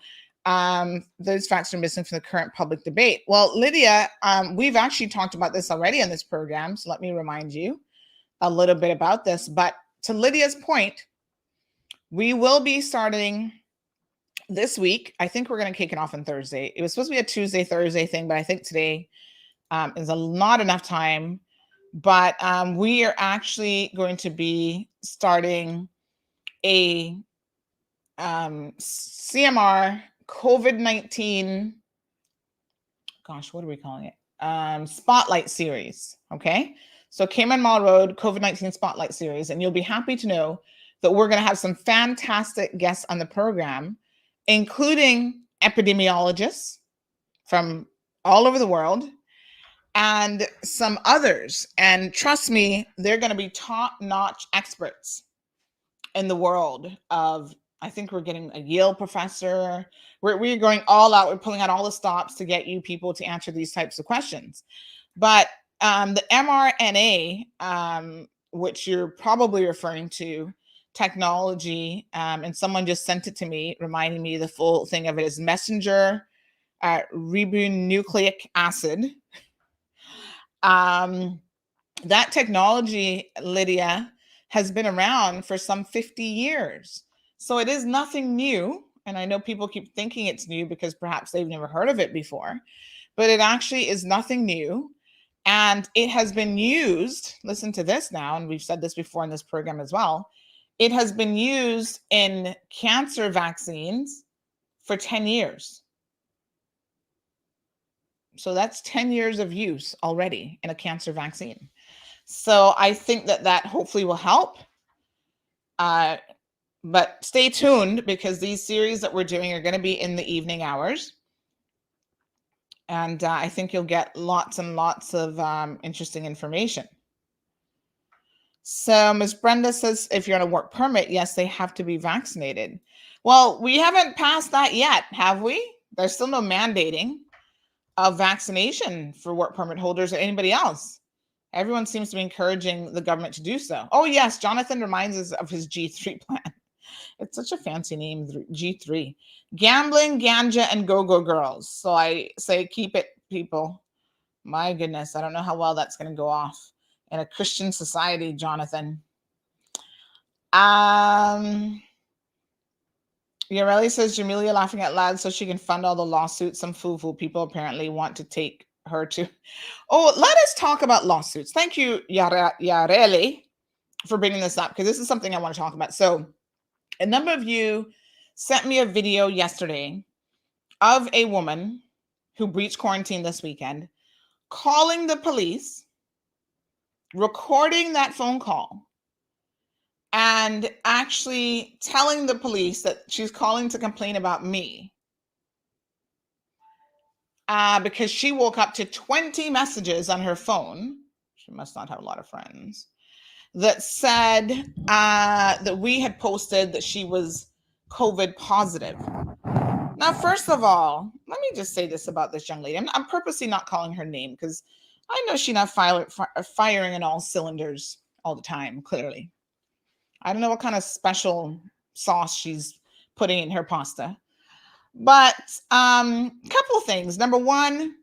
Those facts are missing from the current public debate. Well, Lydia, we've actually talked about this already on this program, so let me remind you a little bit about this. But to Lydia's point, we will be starting this week. I think we're going to kick it off on Thursday. It was supposed to be a Tuesday, Thursday thing, but I think today is not enough time. But we are actually going to be starting a CMR COVID-19, gosh, what are we calling it? Spotlight series. Okay. So Cayman Mall Road COVID-19 Spotlight series. And you'll be happy to know that we're going to have some fantastic guests on the program, including epidemiologists from all over the world and some others. And trust me, they're going to be top-notch experts in the world of, I think we're getting a Yale professor. We're going all out. We're pulling out all the stops to get you people to answer these types of questions. But the mRNA, which you're probably referring to, technology, and someone just sent it to me, reminding me the full thing of it is messenger ribonucleic acid. That technology, Lydia, has been around for some 50 years. So it is nothing new. And I know people keep thinking it's new because perhaps they've never heard of it before, but it actually is nothing new. And it has been used, listen to this now, and we've said this before in this program as well, it has been used in cancer vaccines for 10 years. So that's 10 years of use already in a cancer vaccine. So I think that hopefully will help. But stay tuned because these series that we're doing are going to be in the evening hours. And I think you'll get lots and lots of interesting information. So Ms. Brenda says, if you're on a work permit, yes, they have to be vaccinated. Well, we haven't passed that yet, have we? There's still no mandating of vaccination for work permit holders or anybody else. Everyone seems to be encouraging the government to do so. Oh, yes, Jonathan reminds us of his G3 plan. It's such a fancy name, G3. Gambling, ganja, and go-go girls. So I say keep it, people. My goodness, I don't know how well that's going to go off in a Christian society, Jonathan. Yareli says, Jamelia laughing out loud so she can fund all the lawsuits. Some foo-foo people apparently want to take her to. Oh, let us talk about lawsuits. Thank you, Yareli, for bringing this up because this is something I want to talk about. So a number of you sent me a video yesterday of a woman who breached quarantine this weekend, calling the police, recording that phone call, and actually telling the police that she's calling to complain about me. Because she woke up to 20 messages on her phone. She must not have a lot of friends. That said that we had posted that she was COVID positive. Now, first of all, let me just say this about this young lady. I'm purposely not calling her name because I know she's not firing in all cylinders all the time, clearly. I don't know what kind of special sauce she's putting in her pasta. But a couple of things. Number one,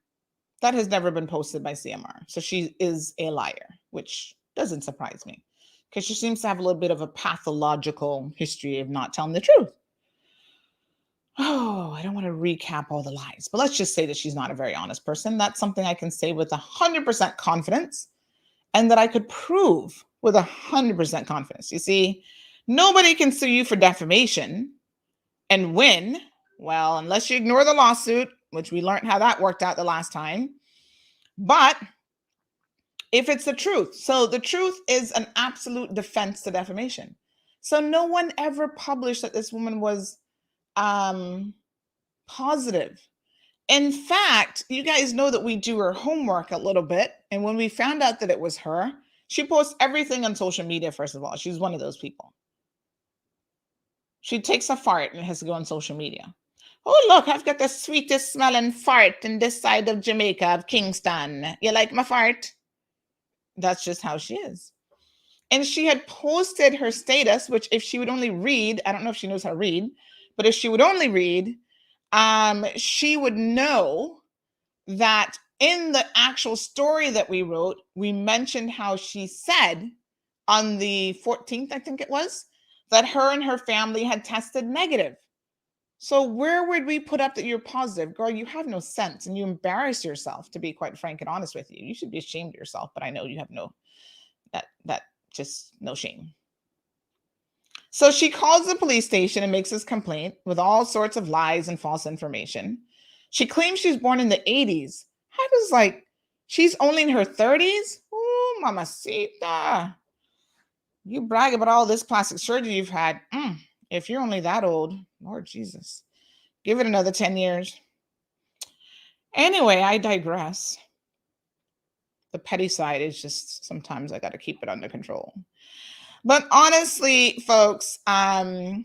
that has never been posted by CMR. So she is a liar, which doesn't surprise me because she seems to have a little bit of a pathological history of not telling the truth. Oh, I don't want to recap all the lies, but let's just say that she's not a very honest person. That's something I can say with 100% confidence and that I could prove with 100% confidence. You see, nobody can sue you for defamation and win. Well, unless you ignore the lawsuit, which we learned how that worked out the last time. But if it's the truth, so the truth is an absolute defense to defamation. So no one ever published that this woman was positive. In fact, you guys know that we do her homework a little bit. And when we found out that it was her, she posts everything on social media, first of all. She's one of those people. She takes a fart and has to go on social media. Oh, look, I've got the sweetest smelling fart in this side of Jamaica, of Kingston. You like my fart? That's just how she is. And she had posted her status, which if she would only read, I don't know if she knows how to read, but if she would only read, she would know that in the actual story that we wrote, we mentioned how she said on the 14th, I think it was, that her and her family had tested negative. So where would we put up that you're positive? Girl, you have no sense and you embarrass yourself, to be quite frank and honest with you. You should be ashamed of yourself, but I know you have just no shame. So she calls the police station and makes this complaint with all sorts of lies and false information. She claims she's born in the 80s. I was like, she's only in her 30s? Oh, mamacita. You brag about all this plastic surgery you've had. If you're only that old, Lord Jesus, give it another 10 years. Anyway, I digress. The petty side is just sometimes I got to keep it under control. But honestly, folks, that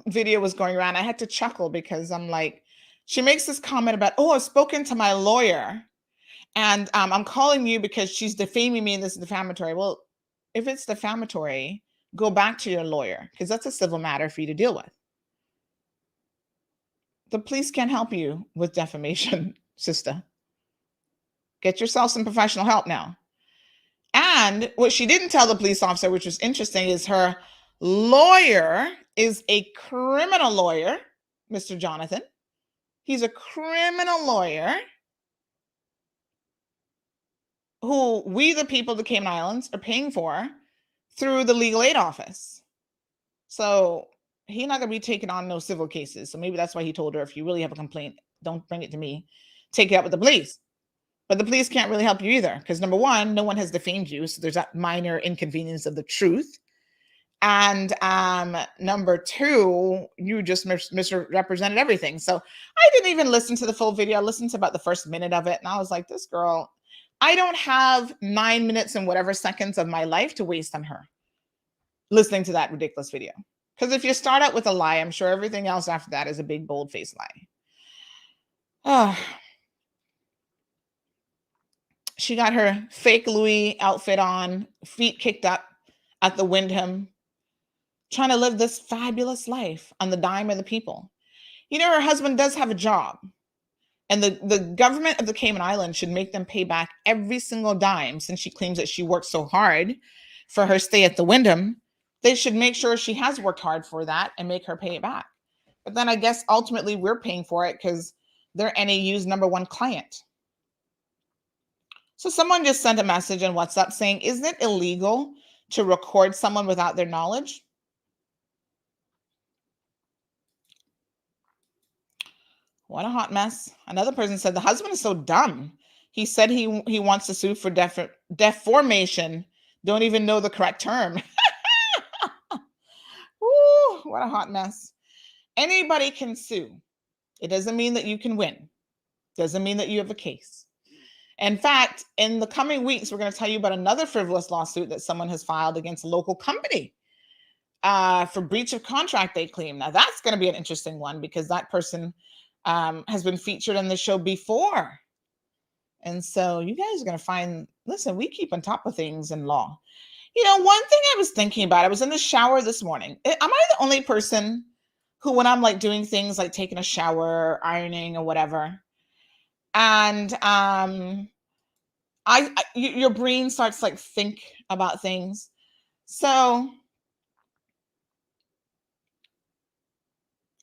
video was going around. I had to chuckle because I'm like, she makes this comment about, oh, I've spoken to my lawyer and I'm calling you because she's defaming me and this is defamatory. Well, if it's defamatory, go back to your lawyer because that's a civil matter for you to deal with. The police can't help you with defamation, sister. Get yourself some professional help now. And what she didn't tell the police officer, which was interesting, is her lawyer is a criminal lawyer, Mr. Jonathan. He's a criminal lawyer who we, the people of the Cayman Islands, are paying for through the legal aid office. So he's not going to be taking on no civil cases. So maybe that's why he told her, if you really have a complaint, don't bring it to me. Take it up with the police. But the police can't really help you either. Because number one, no one has defamed you. So there's that minor inconvenience of the truth. And number two, you just misrepresented everything. So I didn't even listen to the full video. I listened to about the first minute of it. And I was like, this girl, I don't have 9 minutes and whatever seconds of my life to waste on her listening to that ridiculous video. Because if you start out with a lie, I'm sure everything else after that is a big, bold-faced lie. Oh. She got her fake Louis outfit on, feet kicked up at the Wyndham, trying to live this fabulous life on the dime of the people. Her husband does have a job. And the government of the Cayman Islands should make them pay back every single dime, since she claims that she worked so hard for her stay at the Wyndham. They should make sure she has worked hard for that and make her pay it back. But then I guess ultimately we're paying for it because they're NAU's number one client. So someone just sent a message on WhatsApp saying, isn't it illegal to record someone without their knowledge? What a hot mess. Another person said, the husband is so dumb. He said he wants to sue for deformation. Don't even know the correct term. Ooh, what a hot mess. Anybody can sue. It doesn't mean that you can win. Doesn't mean that you have a case. In fact, in the coming weeks, we're going to tell you about another frivolous lawsuit that someone has filed against a local company for breach of contract, they claim. Now, that's going to be an interesting one because that person has been featured on the show before. And so you guys are going to find, listen, we keep on top of things in law. One thing I was thinking about, I was in the shower this morning. Am I the only person who, when I'm like doing things like taking a shower, ironing or whatever, and your brain starts like think about things. So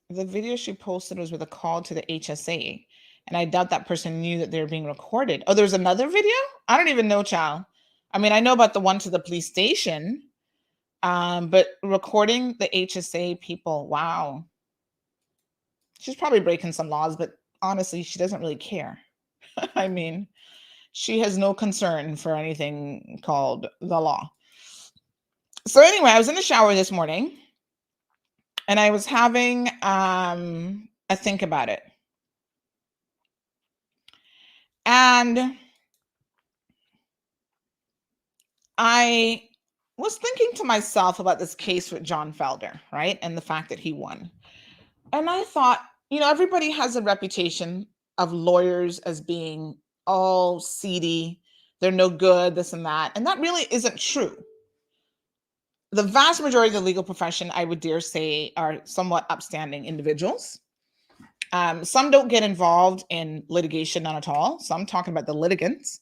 the video she posted was with a call to the HSA, and I doubt that person knew that they were being recorded. Oh, there's another video? I don't even know, child. I mean, I know about the one to the police station, but recording the HSA people, wow. She's probably breaking some laws, but honestly, she doesn't really care. I mean, she has no concern for anything called the law. So anyway, I was in the shower this morning and I was having a think about it. And I was thinking to myself about this case with John Felder, right? And the fact that he won. And I thought, everybody has a reputation of lawyers as being all seedy. They're no good, this and that. And that really isn't true. The vast majority of the legal profession, I would dare say, are somewhat upstanding individuals. Some don't get involved in litigation, none at all. So I'm talking about the litigants,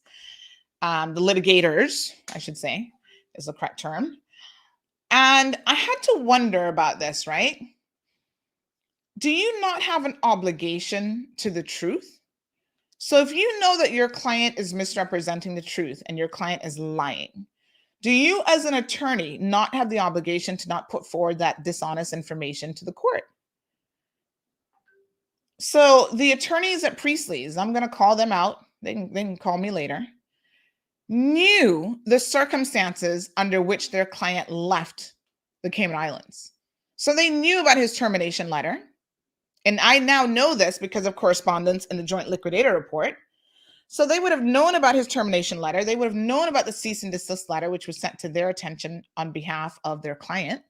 the litigators, I should say, is the correct term. And I had to wonder about this, right? Do you not have an obligation to the truth? So if you know that your client is misrepresenting the truth and your client is lying, do you as an attorney not have the obligation to not put forward that dishonest information to the court? So the attorneys at Priestley's, I'm going to call them out. They can call me later. Knew the circumstances under which their client left the Cayman Islands. So they knew about his termination letter. And I now know this because of correspondence in the Joint Liquidator Report. So they would have known about his termination letter. They would have known about the cease and desist letter, which was sent to their attention on behalf of their client.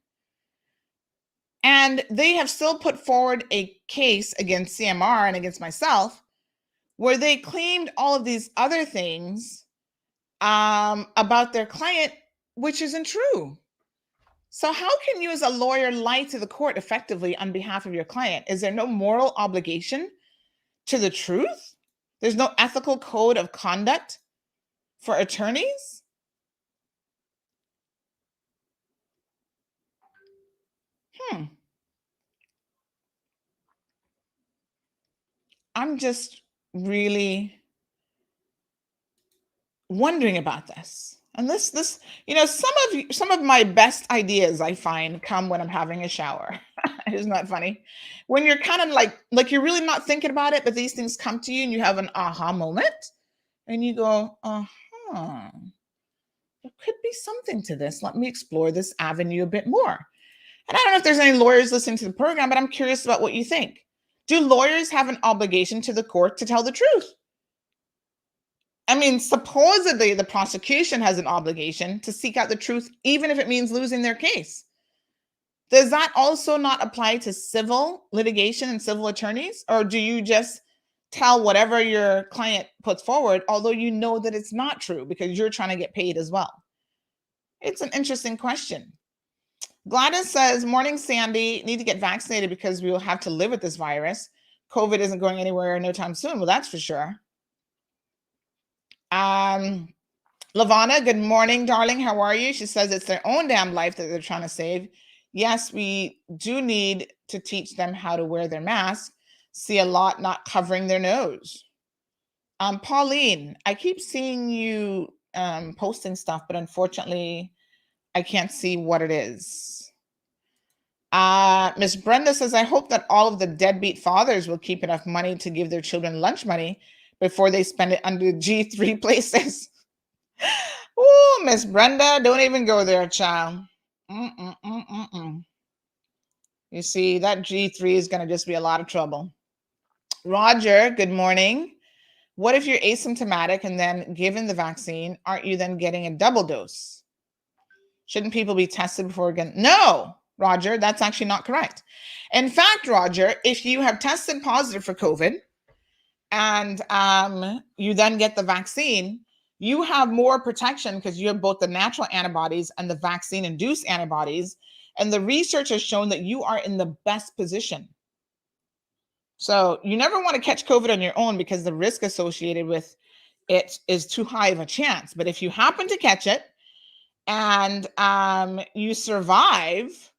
And they have still put forward a case against CMR and against myself where they claimed all of these other things about their client, which isn't true. So how can you as a lawyer lie to the court effectively on behalf of your client? Is there no moral obligation to the truth? There's no ethical code of conduct for attorneys? I'm just really wondering about this. And this, some of my best ideas I find come when I'm having a shower. Isn't that funny? When you're kind of like you're really not thinking about it, but these things come to you and you have an aha moment and you go, there could be something to this. Let me explore this avenue a bit more. And I don't know if there's any lawyers listening to the program, but I'm curious about what you think. Do lawyers have an obligation to the court to tell the truth? I mean, supposedly the prosecution has an obligation to seek out the truth, even if it means losing their case. Does that also not apply to civil litigation and civil attorneys? Or do you just tell whatever your client puts forward, although you know that it's not true because you're trying to get paid as well? It's an interesting question. Gladys says, morning, Sandy, need to get vaccinated because we will have to live with this virus. COVID isn't going anywhere no time soon. Well, that's for sure. Lavana, good morning, darling. How are you? She says it's their own damn life that they're trying to save. Yes, we do need to teach them how to wear their mask. See a lot not covering their nose. Pauline, I keep seeing you posting stuff, but unfortunately, I can't see what it is. Miss Brenda says, I hope that all of the deadbeat fathers will keep enough money to give their children lunch money before they spend it under G3 places. Oh, Miss Brenda, don't even go there, child. You see, that G3 is going to just be a lot of trouble. Roger, good morning. What if you're asymptomatic and then given the vaccine, aren't you then getting a double dose? Shouldn't people be tested before again? No, Roger, that's actually not correct. In fact, Roger, if you have tested positive for COVID and you then get the vaccine, you have more protection because you have both the natural antibodies and the vaccine-induced antibodies. And the research has shown that you are in the best position. So you never want to catch COVID on your own because the risk associated with it is too high of a chance. But if you happen to catch it and you survive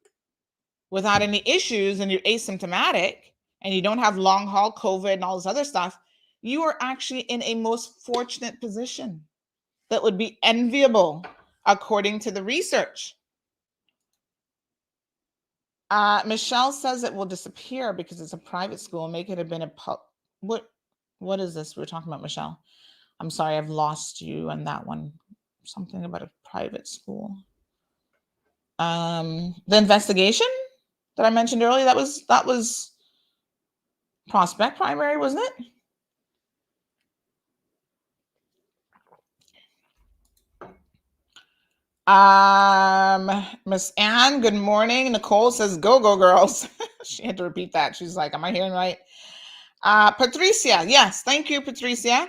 without any issues and you're asymptomatic and you don't have long haul COVID and all this other stuff, you are actually in a most fortunate position that would be enviable according to the research. Michelle says it will disappear because it's a private school. Make it have been a what is this we're talking about, Michelle? I'm sorry, I've lost you on that one. Something about a private school. The investigation that I mentioned earlier, that was Prospect Primary, wasn't it? Miss Ann, good morning. Nicole says, go, go, girls. She had to repeat that. She's like, am I hearing right? Patricia, yes, thank you, Patricia.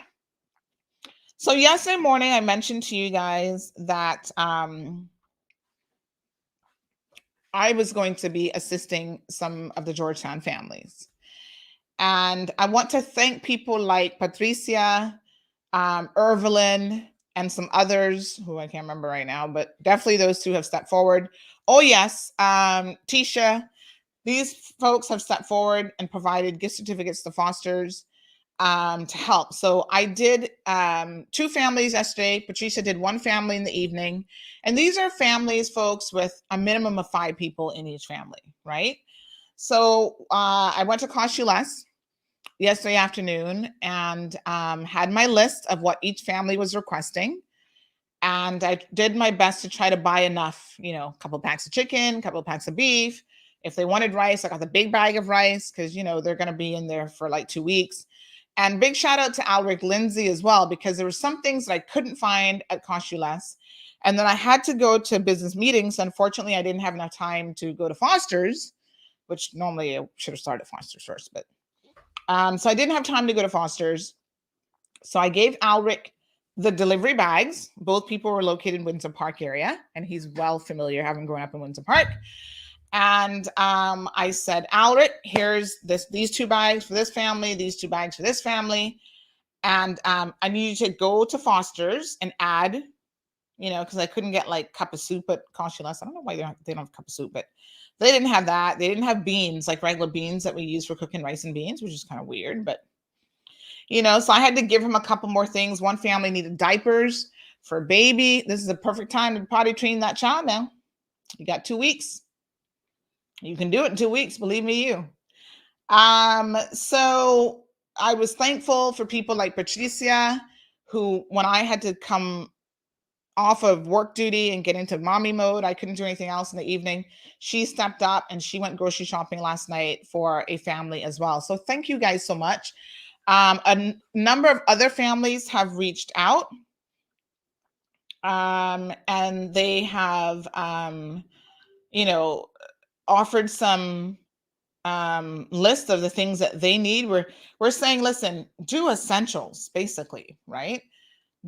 So yesterday morning, I mentioned to you guys that I was going to be assisting some of the Georgetown families. And I want to thank people like Patricia, Irvelyn, and some others who I can't remember right now, but definitely those two have stepped forward. Oh, yes, Tisha. These folks have stepped forward and provided gift certificates to fosters to help. So I did 2 families yesterday. Patricia did 1 family in the evening. And these are families, folks, with a minimum of 5 people in each family, right? So I went to Cost You Less yesterday afternoon and had my list of what each family was requesting. And I did my best to try to buy enough, a couple packs of chicken, a couple of packs of beef. If they wanted rice, I got the big bag of rice because, they're going to be in there for like 2 weeks. And big shout out to Alric Lindsay as well, because there were some things that I couldn't find at Cost You Less. And then I had to go to business meetings. Unfortunately, I didn't have enough time to go to Foster's, which normally I should have started at Foster's first. But so I didn't have time to go to Foster's. So I gave Alric the delivery bags. Both people were located in Windsor Park area, and he's well familiar, having grown up in Windsor Park. And I said, Alric, here's these 2 bags for this family, these 2 bags for this family. And I need you to go to Foster's and add, because I couldn't get like cup of soup at Cost You Less. I don't know why they don't have cup of soup, but they didn't have that. They didn't have beans, like regular beans that we use for cooking rice and beans, which is kind of weird, but so I had to give him a couple more things. One family needed diapers for a baby. This is a perfect time to potty train that child now. You got 2 weeks. You can do it in 2 weeks, believe me, you. So I was thankful for people like Patricia, who, when I had to come off of work duty and get into mommy mode, I couldn't do anything else in the evening. She stepped up and she went grocery shopping last night for a family as well. So thank you guys so much. A number of other families have reached out, and they have, offered some list of the things that they need. We're saying, listen, do essentials, basically, right?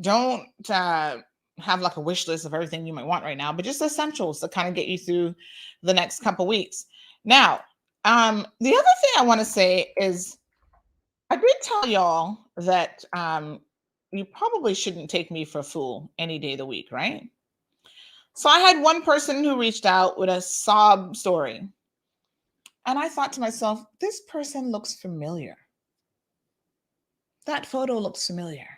Don't have like a wish list of everything you might want right now, but just essentials to kind of get you through the next couple weeks. Now, the other thing I want to say is, I did tell y'all that you probably shouldn't take me for a fool any day of the week, right? So I had one person who reached out with a sob story. And I thought to myself, this person looks familiar. That photo looks familiar.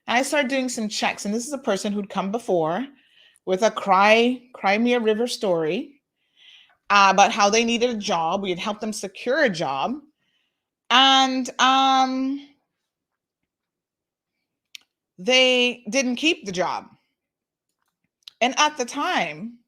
And I started doing some checks. And this is a person who'd come before with a Crimea River story about how they needed a job. We had helped them secure a job. And they didn't keep the job. And at the time,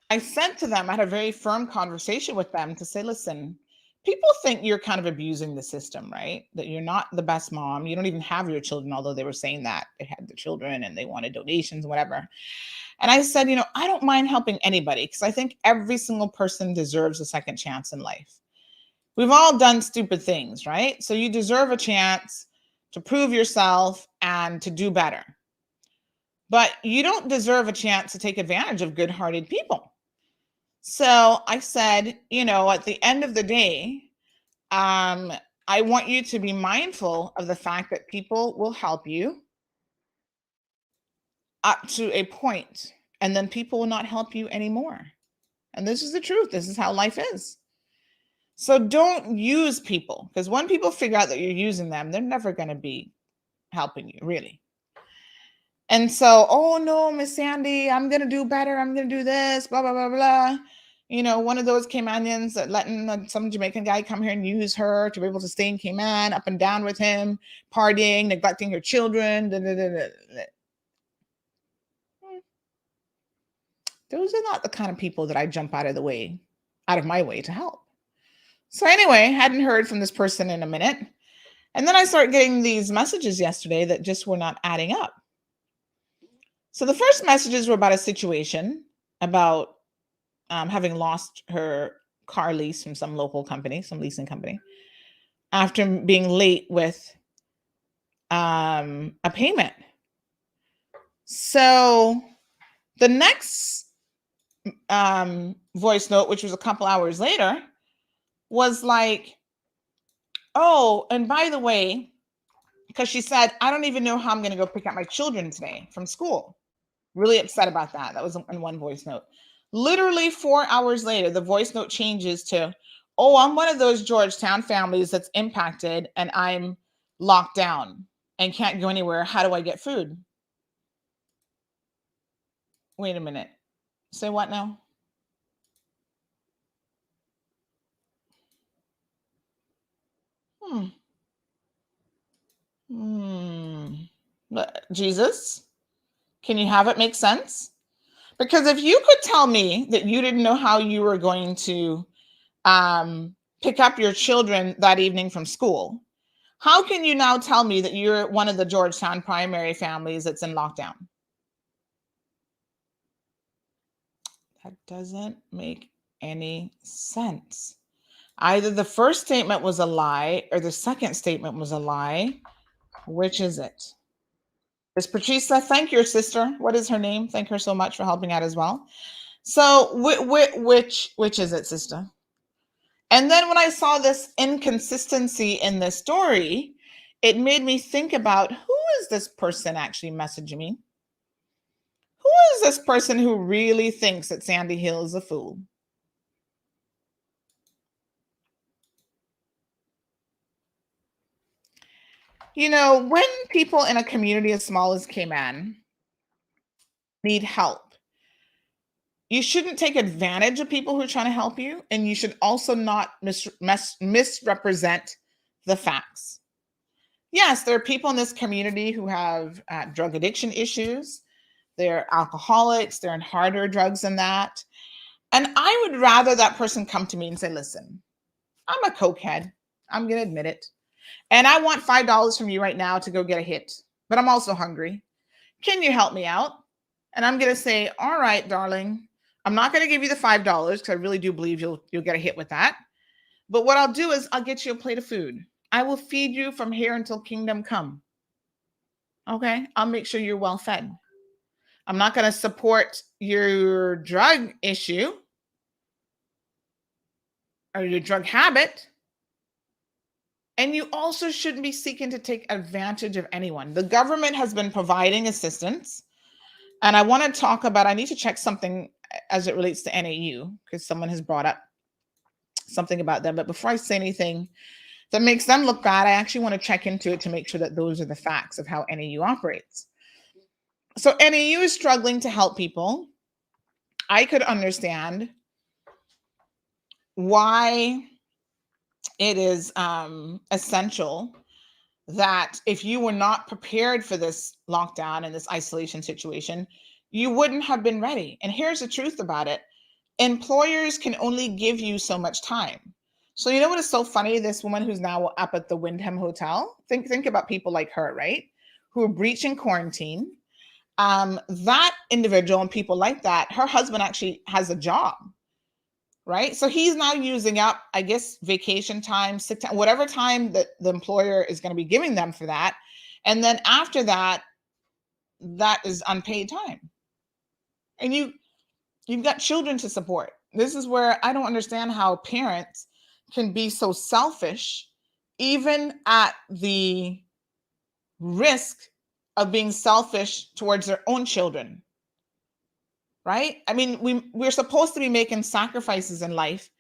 I sent to them, I had a very firm conversation with them to say, listen, people think you're kind of abusing the system, right? That you're not the best mom. You don't even have your children, although they were saying that they had the children and they wanted donations, whatever. And I said, I don't mind helping anybody because I think every single person deserves a second chance in life. We've all done stupid things, right? So you deserve a chance to prove yourself and to do better. But you don't deserve a chance to take advantage of good-hearted people. So I said, at the end of the day, I want you to be mindful of the fact that people will help you up to a point, and then people will not help you anymore. And this is the truth. This is how life is. So don't use people, because when people figure out that you're using them, they're never going to be helping you, really. And so, oh no, Miss Sandy, I'm going to do better. I'm going to do this, blah, blah, blah, blah. One of those Caymanians that letting some Jamaican guy come here and use her to be able to stay in Cayman, up and down with him, partying, neglecting her children. Those are not the kind of people that I jump out of the way. out of my way to help. So anyway, hadn't heard from this person in a minute. And then I started getting these messages yesterday that just were not adding up. So the first messages were about a situation about having lost her car lease from some local company, some leasing company, after being late with a payment. So the next voice note, which was a couple hours later, was like, oh, and by the way, because she said, I don't even know how I'm going to go pick up my children today from school. Really upset about that. That was in one voice note. Literally 4 hours later, the voice note changes to, oh, I'm one of those Georgetown families that's impacted and I'm locked down and can't go anywhere. How do I get food? Wait a minute. Say what now? Jesus, can you have it make sense? Because if you could tell me that you didn't know how you were going to pick up your children that evening from school, how can you now tell me that you're one of the Georgetown primary families that's in lockdown? That doesn't make any sense. Either the first statement was a lie or the second statement was a lie. Which is it? Is Patricia? Thank your sister. What is her name? Thank her so much for helping out as well. So which is it, sister? And then when I saw this inconsistency in this story, it made me think about, who is this person actually messaging me? Who is this person who really thinks that Sandy Hill is a fool? You know, when people in a community as small as Cayman need help, you shouldn't take advantage of people who are trying to help you, and you should also not misrepresent the facts. Yes, there are people in this community who have drug addiction issues. They're alcoholics. They're on harder drugs than that. And I would rather that person come to me and say, listen, I'm a cokehead. I'm going to admit it. And I want $5 from you right now to go get a hit, but I'm also hungry. Can you help me out? And I'm going to say, all right, darling, I'm not going to give you the $5 because I really do believe you'll get a hit with that. But what I'll do is I'll get you a plate of food. I will feed you from here until kingdom come. Okay? I'll make sure you're well fed. I'm not going to support your drug issue or your drug habit. And you also shouldn't be seeking to take advantage of anyone. The government has been providing assistance. And I want to talk about, I need to check something as it relates to NAU, because someone has brought up something about them. But before I say anything that makes them look bad, I actually want to check into it to make sure that those are the facts of how NAU operates. So NAU is struggling to help people. I could understand why it is essential that if you were not prepared for this lockdown and this isolation situation, you wouldn't have been ready. And here's the truth about it. Employers can only give you so much time. So you know what is so funny? This woman who's now up at the Wyndham Hotel, think about people like her, right? Who are breaching quarantine. That individual and people like that, her husband actually has a job, right? So he's now using up, I guess, vacation time, sick time, whatever time that the employer is going to be giving them for that. And then after that, that is unpaid time. And you've got children to support. This is where I don't understand how parents can be so selfish, even at the risk of being selfish towards their own children. Right? I mean, we're supposed to be making sacrifices in life,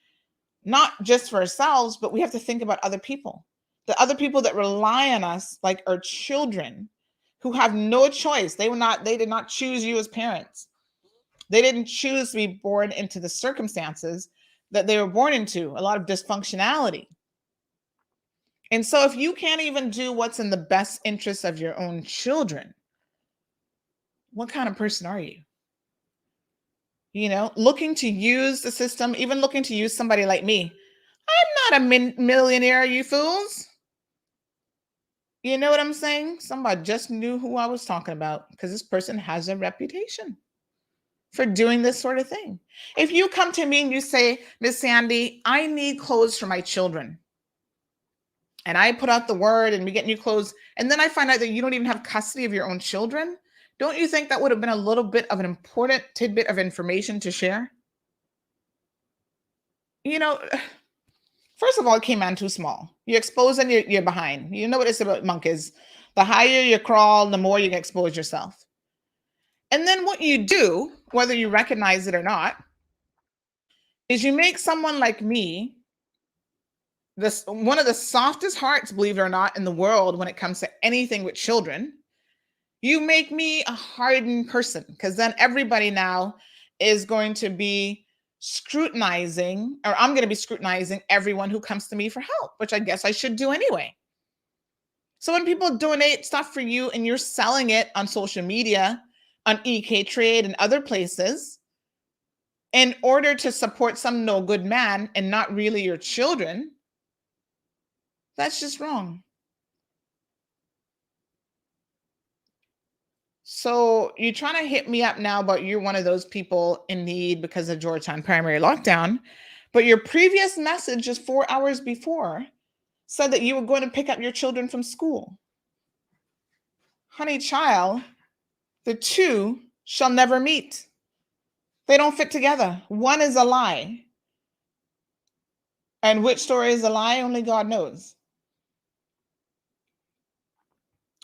not just for ourselves, but we have to think about other people, the other people that rely on us, like our children, who have no choice. They did not choose you as parents. They didn't choose to be born into the circumstances that they were born into, a lot of dysfunctionality. And so if you can't even do what's in the best interest of your own children, what kind of person are you? looking to use the system, even looking to use somebody like me. I'm not a millionaire, you fools. You know what I'm saying? Somebody just knew who I was talking about because this person has a reputation for doing this sort of thing. If you come to me and you say, Miss Sandy, I need clothes for my children, and I put out the word and we get new clothes, and then I find out that you don't even have custody of your own children, don't you think that would have been a little bit of an important tidbit of information to share? First of all, it came on too small. You expose and you're behind. You know what it's about monkeys. The higher you crawl, the more you can expose yourself. And then what you do, whether you recognize it or not, is you make someone like me one of the softest hearts, believe it or not, in the world when it comes to anything with children. You make me a hardened person, because then everybody now is going to be scrutinizing, or I'm going to be scrutinizing everyone who comes to me for help, which I guess I should do anyway. So when people donate stuff for you and you're selling it on social media, on EK Trade and other places, in order to support some no good man and not really your children, that's just wrong. So you're trying to hit me up now, but you're one of those people in need because of Georgetown primary lockdown. But your previous message just 4 hours before said that you were going to pick up your children from school. Honey child, the two shall never meet. They don't fit together. One is a lie. And which story is a lie? Only God knows.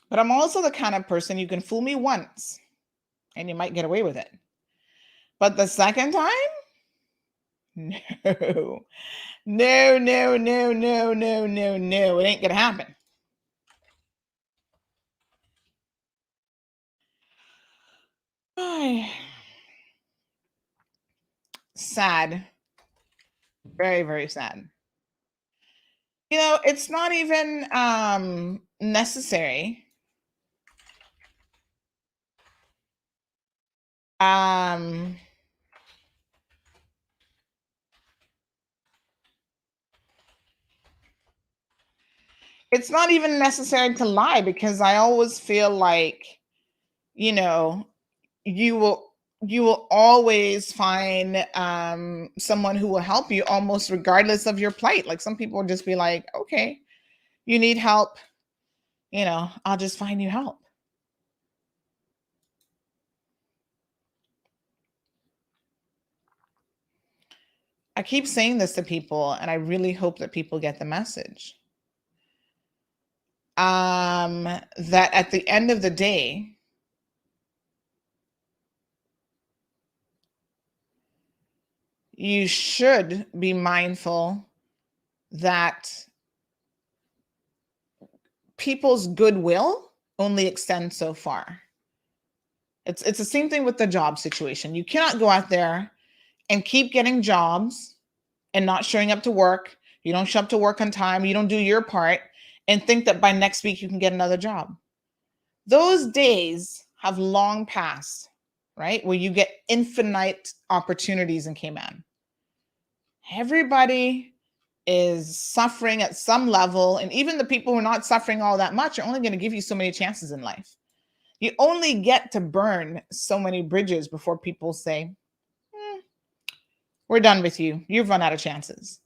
But I'm also the kind of person you can fool me once and you might get away with it. But the second time? No. No, no, no, no, no, no, no. It ain't gonna happen. Sad. Very, very sad. It's not even necessary. It's not even necessary to lie, because I always feel like, you will always find someone who will help you almost regardless of your plight. Like some people will just be like, okay, you need help, I'll just find you help. I keep saying this to people, and I really hope that people get the message. That at the end of the day, you should be mindful that people's goodwill only extends so far. It's the same thing with the job situation. You cannot go out there and keep getting jobs and not showing up to work. You don't show up to work on time. You don't do your part and think that by next week you can get another job. Those days have long passed, right? Where you get infinite opportunities in Cayman. Everybody is suffering at some level. And even the people who are not suffering all that much are only going to give you so many chances in life. You only get to burn so many bridges before people say, we're done with you. You've run out of chances.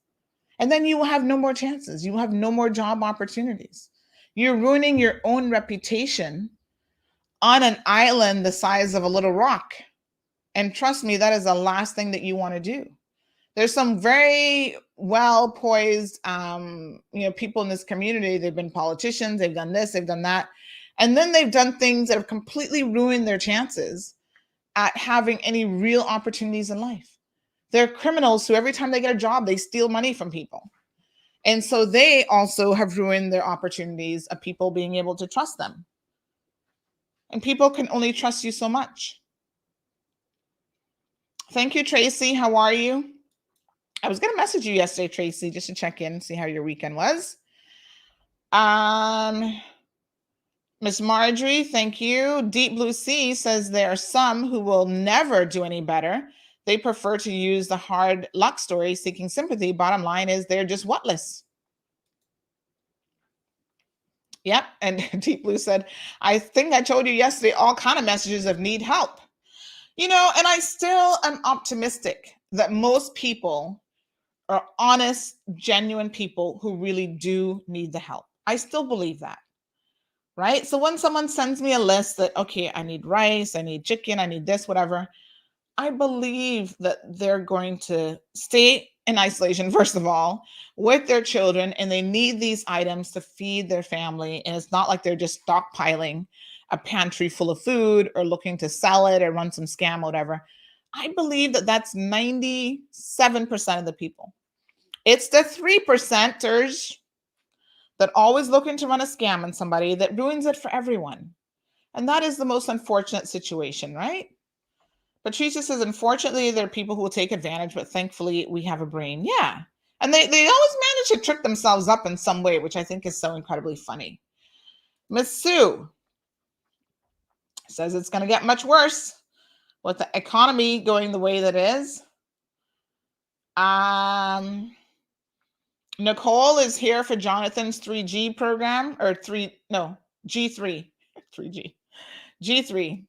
And then you will have no more chances. You will have no more job opportunities. You're ruining your own reputation on an island the size of a little rock. And trust me, that is the last thing that you want to do. There's some very well-poised, people in this community. They've been politicians. They've done this. They've done that. And then they've done things that have completely ruined their chances at having any real opportunities in life. They're criminals who every time they get a job, they steal money from people. And so they also have ruined their opportunities of people being able to trust them. And people can only trust you so much. Thank you, Tracy. How are you? I was going to message you yesterday, Tracy, just to check in and see how your weekend was. Miss Marjorie, thank you. Deep Blue Sea says there are some who will never do any better They prefer to use the hard luck story seeking sympathy. Bottom line is they're just whatless. Yep. And Deep Blue said, I think I told you yesterday, all kind of messages of need help. And I still am optimistic that most people are honest, genuine people who really do need the help. I still believe that. Right? So when someone sends me a list that, okay, I need rice, I need chicken, I need this, whatever, I believe that they're going to stay in isolation, first of all, with their children, and they need these items to feed their family. And it's not like they're just stockpiling a pantry full of food or looking to sell it or run some scam or whatever. I believe that that's 97% of the people. It's the 3%ers that always looking to run a scam on somebody that ruins it for everyone. And that is the most unfortunate situation, right? Patricia says, unfortunately, there are people who will take advantage, but thankfully we have a brain. Yeah. And they always manage to trick themselves up in some way, which I think is so incredibly funny. Miss Sue says it's going to get much worse with the economy going the way that it is. Nicole is here for Jonathan's 3G program, or G3. 3G. G3.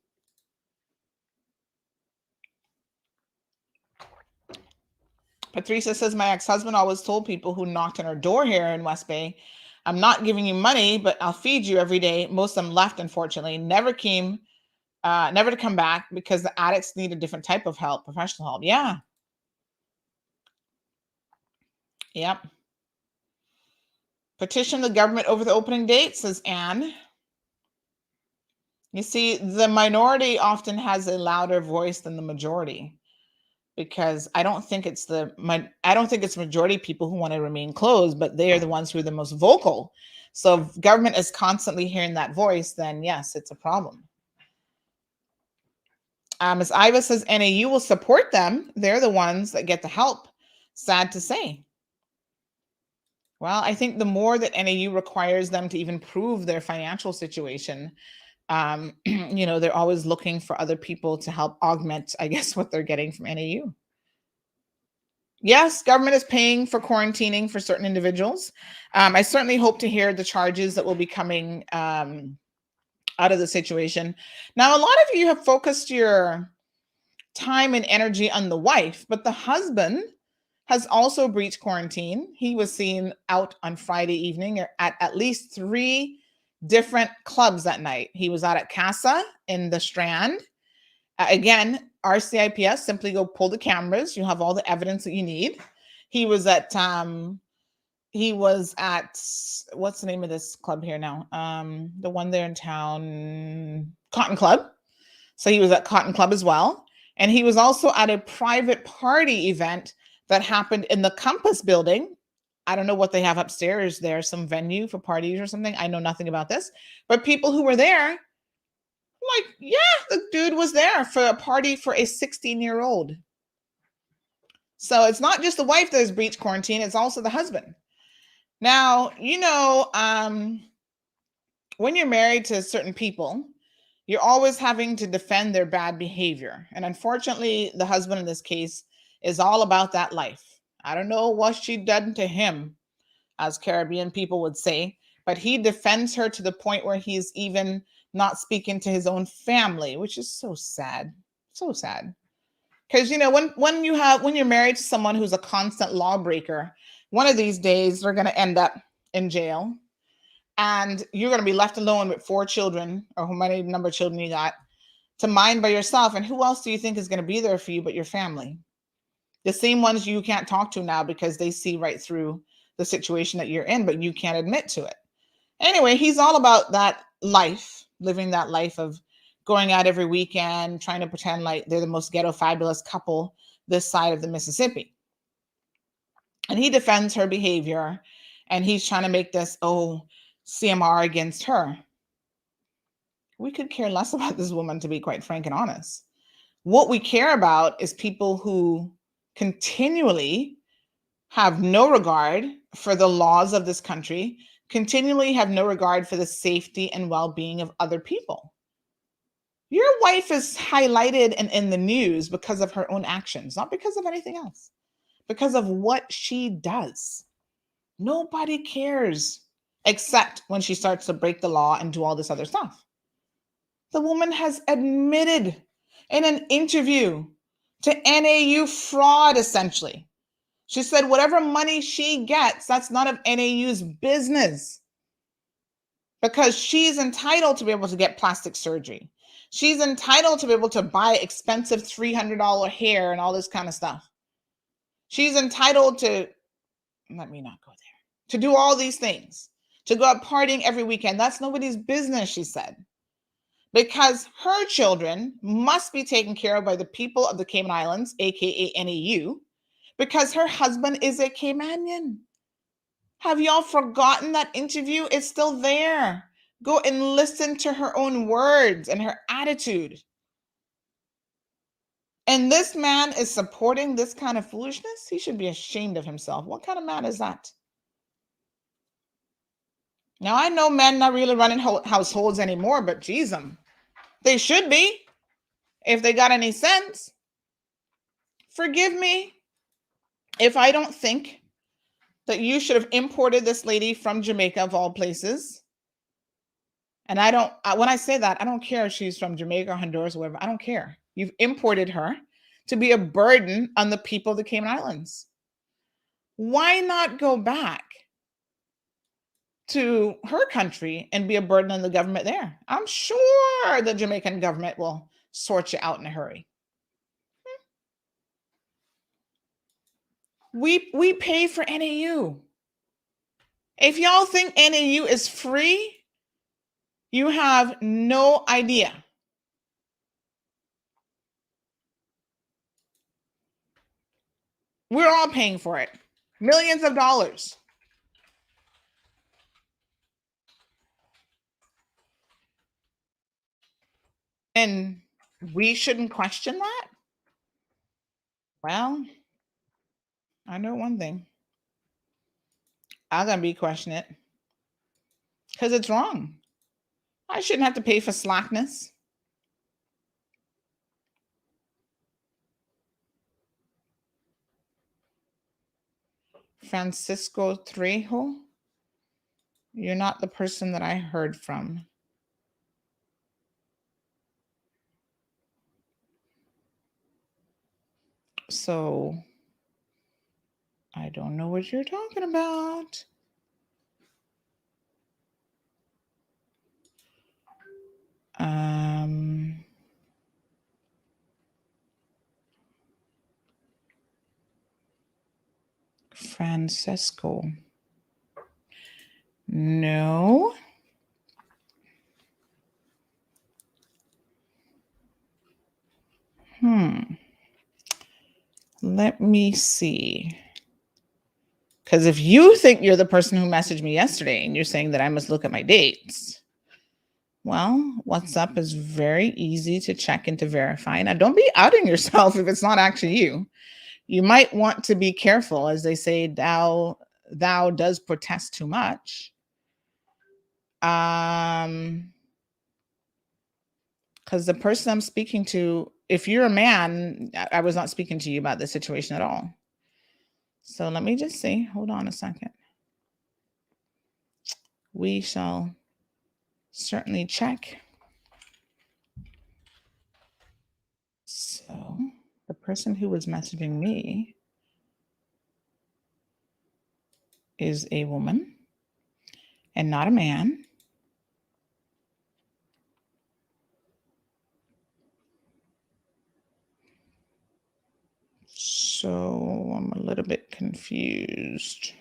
Patricia says, my ex-husband always told people who knocked on her door here in West Bay, I'm not giving you money, but I'll feed you every day. Most of them left, unfortunately, never to come back because the addicts need a different type of help, professional help. Yeah. Yep. Petition the government over the opening date, says Anne. You see, the minority often has a louder voice than the majority. Because I don't think it's majority people who want to remain closed, but they are the ones who are the most vocal. So if government is constantly hearing that voice, then yes, it's a problem. As Iva says, NAU will support them. They're the ones that get the help. Sad to say. Well, I think the more that NAU requires them to even prove their financial situation, they're always looking for other people to help augment, I guess, what they're getting from NAU. Yes, government is paying for quarantining for certain individuals. I certainly hope to hear the charges that will be coming out of the situation. Now, a lot of you have focused your time and energy on the wife, but the husband has also breached quarantine. He was seen out on Friday evening at least 3 different clubs that night. He was out at Casa in the Strand. Again, RCIPS, simply go pull the cameras. You have all the evidence that you need. He was at, what's the name of this club here now? The one there in town, Cotton Club. So he was at Cotton Club as well. And he was also at a private party event that happened in the Compass building. I don't know what they have upstairs there, some venue for parties or something. I know nothing about this, but people who were there, like, yeah, the dude was there for a party for a 16-year-old. So it's not just the wife that has breached quarantine, it's also the husband. Now, when you're married to certain people, you're always having to defend their bad behavior. And unfortunately, the husband in this case is all about that life. I don't know what she done to him, as Caribbean people would say, but he defends her to the point where he's even not speaking to his own family, which is so sad. So sad. Because, when you're married to someone who's a constant lawbreaker, one of these days they're going to end up in jail. And you're going to be left alone with 4 children, or how many number of children you got, to mind by yourself. And who else do you think is going to be there for you but your family? The same ones you can't talk to now because they see right through the situation that you're in, but you can't admit to it. Anyway, he's all about that life, living that life of going out every weekend, trying to pretend like they're the most ghetto fabulous couple this side of the Mississippi. And he defends her behavior, and he's trying to make this, CMR against her. We could care less about this woman, to be quite frank and honest. What we care about is people who continually have no regard for the laws of this country, continually have no regard for the safety and well-being of other people. Your wife is highlighted and in the news because of her own actions, not because of anything else, because of what she does. Nobody cares except when she starts to break the law and do all this other stuff. The woman has admitted in an interview to NAU fraud, essentially. She said whatever money she gets, that's none of NAU's business, because she's entitled to be able to get plastic surgery. She's entitled to be able to buy expensive $300 hair and all this kind of stuff. She's entitled to, let me not go there, to do all these things, to go out partying every weekend. That's nobody's business, she said, because her children must be taken care of by the people of the Cayman Islands, aka NAU, because her husband is a Caymanian. Have y'all forgotten that interview? It's still there. Go and listen to her own words and her attitude. And this man is supporting this kind of foolishness? He should be ashamed of himself. What kind of man is that? Now, I know men not really running households anymore, but geez, they should be if they got any sense. Forgive me if I don't think that you should have imported this lady from Jamaica, of all places. And when I say that, I don't care if she's from Jamaica or Honduras or wherever. I don't care. You've imported her to be a burden on the people of the Cayman Islands. Why not go back to her country and be a burden on the government there? I'm sure the Jamaican government will sort you out in a hurry. We pay for NAU. If y'all think NAU is free, you have no idea. We're all paying for it. Millions of dollars. And we shouldn't question that? Well, I know one thing. I'm going to be questioning it because it's wrong. I shouldn't have to pay for slackness. Francisco Trejo, you're not the person that I heard from. So I don't know what you're talking about. Francesco. No. Let me see. Because if you think you're the person who messaged me yesterday and you're saying that I must look at my dates, well, WhatsApp is very easy to check and to verify. Now, don't be outing yourself if it's not actually you. You might want to be careful, as they say, thou does protest too much. Because the person I'm speaking to, if you're a man, I was not speaking to you about this situation at all. So let me just see. Hold on a second. We shall certainly check. So the person who was messaging me is a woman and not a man. So I'm a little bit confused.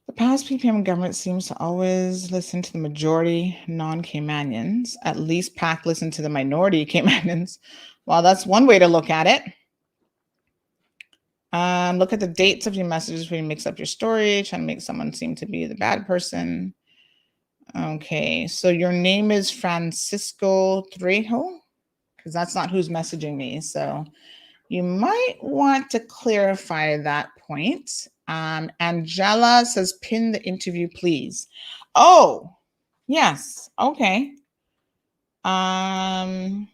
The past PPM government seems to always listen to the majority non-Caymanians. At least PAC listened to the minority Caymanians. Well, that's one way to look at it. Look at the dates of your messages when you mix up your story, trying to make someone seem to be the bad person. Okay, so your name is Francisco Trejo? Because that's not who's messaging me. So You might want to clarify that point. Angela says, pin the interview, please. Oh, yes. Okay. Oh,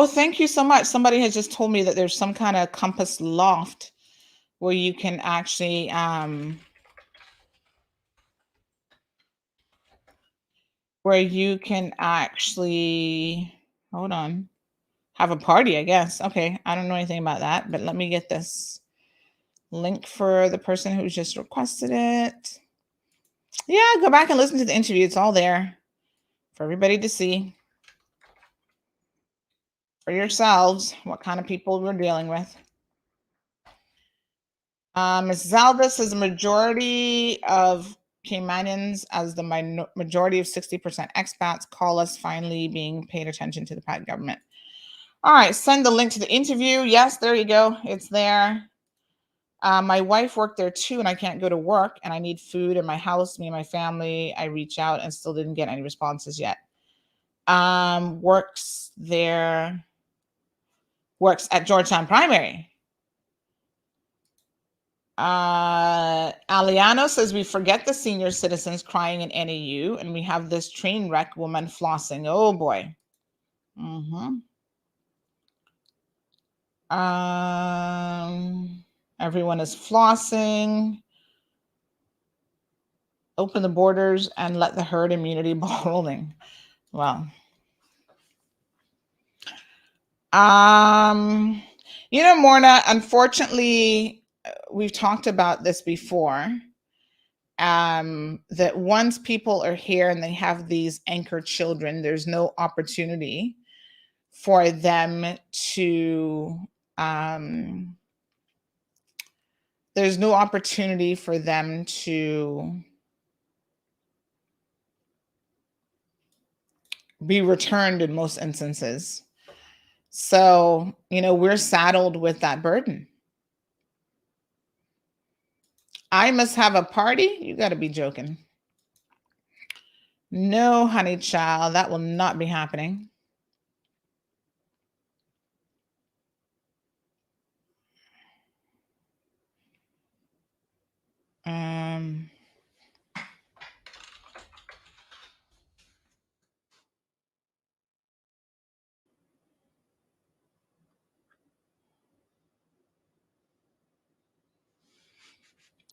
thank you so much. Somebody has just told me that there's some kind of compass loft where you can actually hold on, have a party, I guess. Okay, I don't know anything about that, but let me get this link for the person who's just requested it. Yeah, go back and listen to the interview. It's all there for everybody to see for yourselves what kind of people we're dealing with. Ms. Zalda says the majority of Caymanians, as the majority of 60% expats, call us finally being paid attention to the PAC government. All right, send the link to the interview. Yes, there you go. It's there. My wife worked there too, and I can't go to work, and I need food in my house, me and my family. I reach out and still didn't get any responses yet. Works at Georgetown Primary. Aliano says we forget the senior citizens crying in NAU, and we have this train wreck woman flossing. Oh boy. Everyone is flossing. Open the borders and let the herd immunity ball rolling. Well, Morna, unfortunately, we've talked about this before. That once people are here and they have these anchor children, there's no opportunity for them to be returned in most instances. So, we're saddled with that burden. I must have a party? You got to be joking. No, honey child, that will not be happening.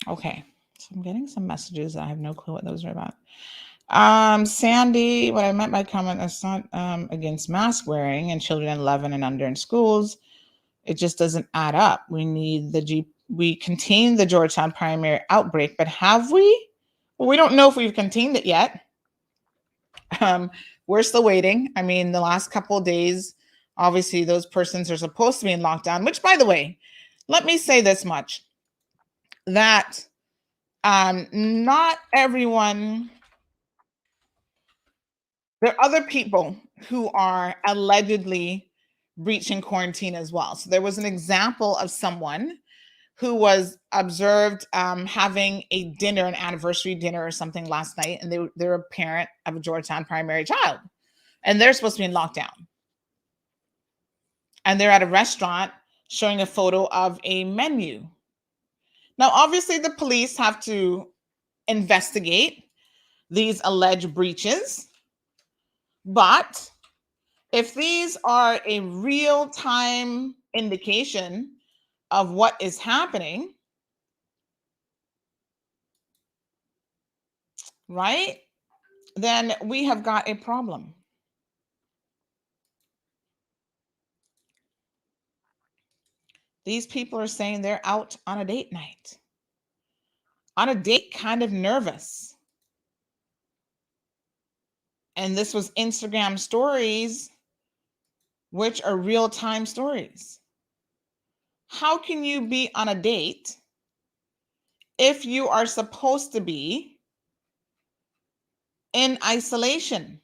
Okay, so I'm getting some messages. I have no clue what those are about. Sandy, what I meant by comment, that's not against mask wearing and children 11 and under in schools. It just doesn't add up. We contained the Georgetown primary outbreak, but have we? Well, we don't know if we've contained it yet. We're still waiting. I mean, the last couple of days, obviously those persons are supposed to be in lockdown, which, by the way, let me say this much, that not everyone, there are other people who are allegedly breaching quarantine as well. So there was an example of someone who was observed having a dinner, an anniversary dinner or something last night, and they're a parent of a Georgetown primary child, and they're supposed to be in lockdown. And they're at a restaurant showing a photo of a menu. Now, obviously, the police have to investigate these alleged breaches, but if these are a real-time indication of what is happening, right, then we have got a problem. These people are saying they're out on a date night. On a date, kind of nervous. And this was Instagram stories, which are real-time stories. How can you be on a date if you are supposed to be in isolation?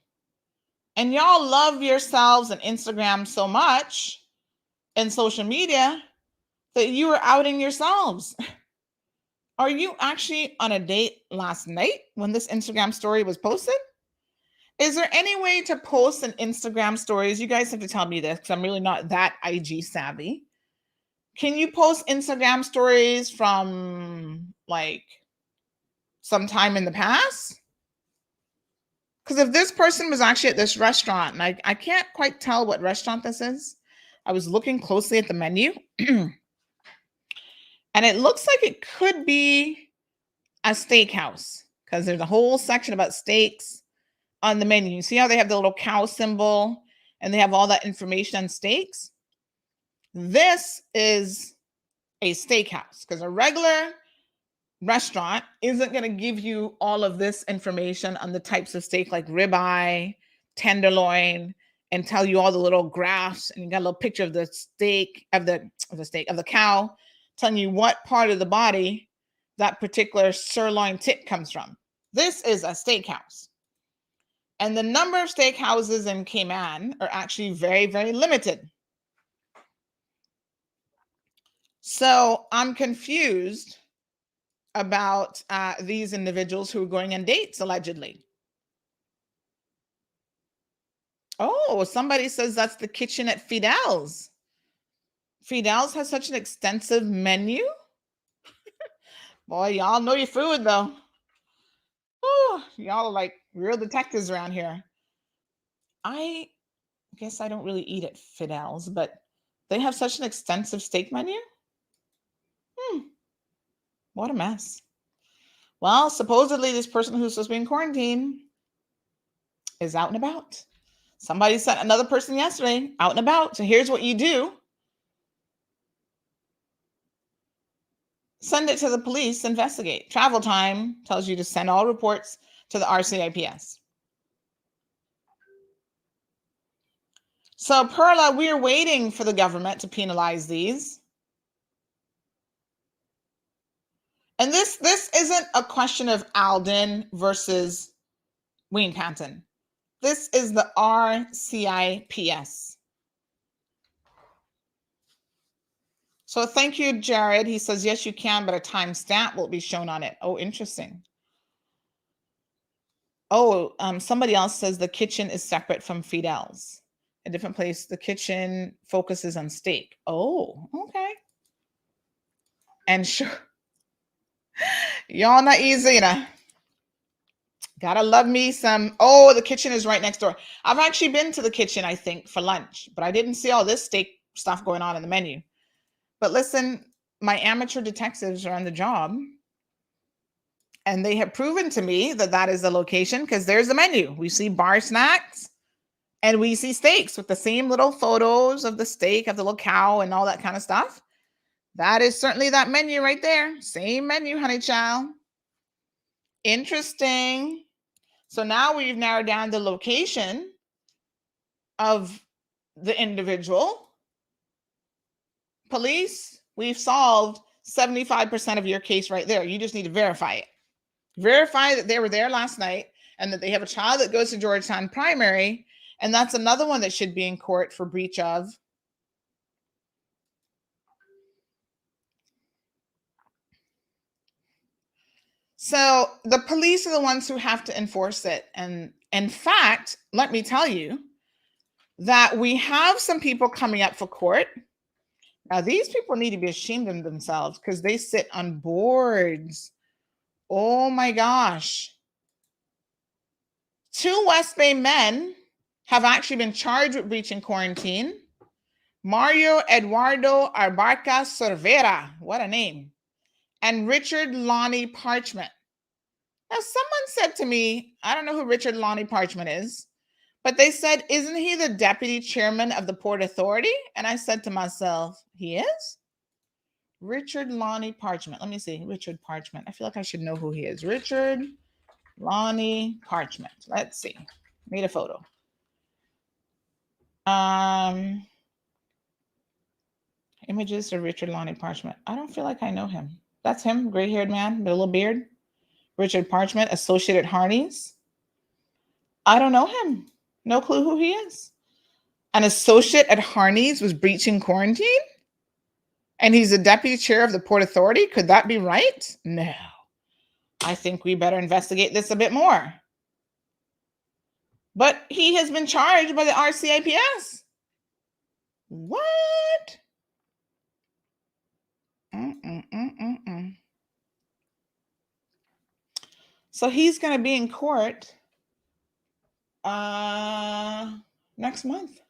And y'all love yourselves and Instagram so much and social media that you are outing yourselves. Are you actually on a date last night when this Instagram story was posted? Is there any way to post an Instagram stories? You guys have to tell me this because I'm really not that IG savvy. Can you post Instagram stories from like sometime in the past? Because if this person was actually at this restaurant, and I can't quite tell what restaurant this is. I was looking closely at the menu. And it looks like it could be a steakhouse because there's a whole section about steaks on the menu. You see how they have the little cow symbol and they have all that information on steaks? This is a steakhouse because a regular restaurant isn't going to give you all of this information on the types of steak like ribeye, tenderloin, and tell you all the little graphs, and you got a little picture of the steak of the cow, telling you what part of the body that particular sirloin tip comes from. This is a steakhouse. And the number of steakhouses in Cayman are actually very, very limited. So I'm confused about these individuals who are going on dates, allegedly. Oh, somebody says that's the kitchen at Fidel's. Fidel's has such an extensive menu. Boy, y'all know your food, though. Oh, y'all are like real detectives around here. I guess I don't really eat at Fidel's, but they have such an extensive steak menu. What a mess. Well, supposedly this person who's supposed to be in quarantine is out and about. Somebody sent another person yesterday out and about. So here's what you do. Send it to the police, investigate. Travel time tells you to send all reports to the RCIPS. So Perla, we are waiting for the government to penalize these. And this isn't a question of Alden versus Wayne Panton. This is the RCIPS. So thank you, Jared. He says, yes, you can, but a timestamp will be shown on it. Oh, interesting. Oh, somebody else says the kitchen is separate from Fidel's. A different place. The kitchen focuses on steak. Oh, okay. And sure. Y'all not easy, you know. Gotta love me some. Oh, the kitchen is right next door. I've actually been to the kitchen, I think, for lunch, but I didn't see all this steak stuff going on in the menu. But listen, my amateur detectives are on the job, and they have proven to me that that is the location because there's the menu. We see bar snacks, and we see steaks with the same little photos of the steak, of the little cow, and all that kind of stuff. That is certainly that menu right there. Same menu, honey child. Interesting. So now we've narrowed down the location of the individual. Police, we've solved 75% of your case right there. You just need to verify it. Verify that they were there last night and that they have a child that goes to Georgetown Primary. And that's another one that should be in court for breach of. So the police are the ones who have to enforce it. And in fact, let me tell you that we have some people coming up for court. Now, these people need to be ashamed of themselves because they sit on boards. Oh my gosh. 2 West Bay men have actually been charged with breaching quarantine. Mario Eduardo Arbarca Cervera, what a name. And Richard Lonnie Parchment. Now, someone said to me, I don't know who Richard Lonnie Parchment is, but they said, isn't he the deputy chairman of the Port Authority? And I said to myself, he is? Richard Lonnie Parchment. Let me see. Richard Parchment. I feel like I should know who he is. Richard Lonnie Parchment. Let's see. Need a photo. Images of Richard Lonnie Parchment. I don't feel like I know him. That's him, gray-haired man with a little beard. Richard Parchment, associate at Harney's. I don't know him. No clue who he is. An associate at Harney's was breaching quarantine? And he's the deputy chair of the Port Authority? Could that be right? No. I think we better investigate this a bit more. But he has been charged by the RCIPS. What? So he's going to be in court next month.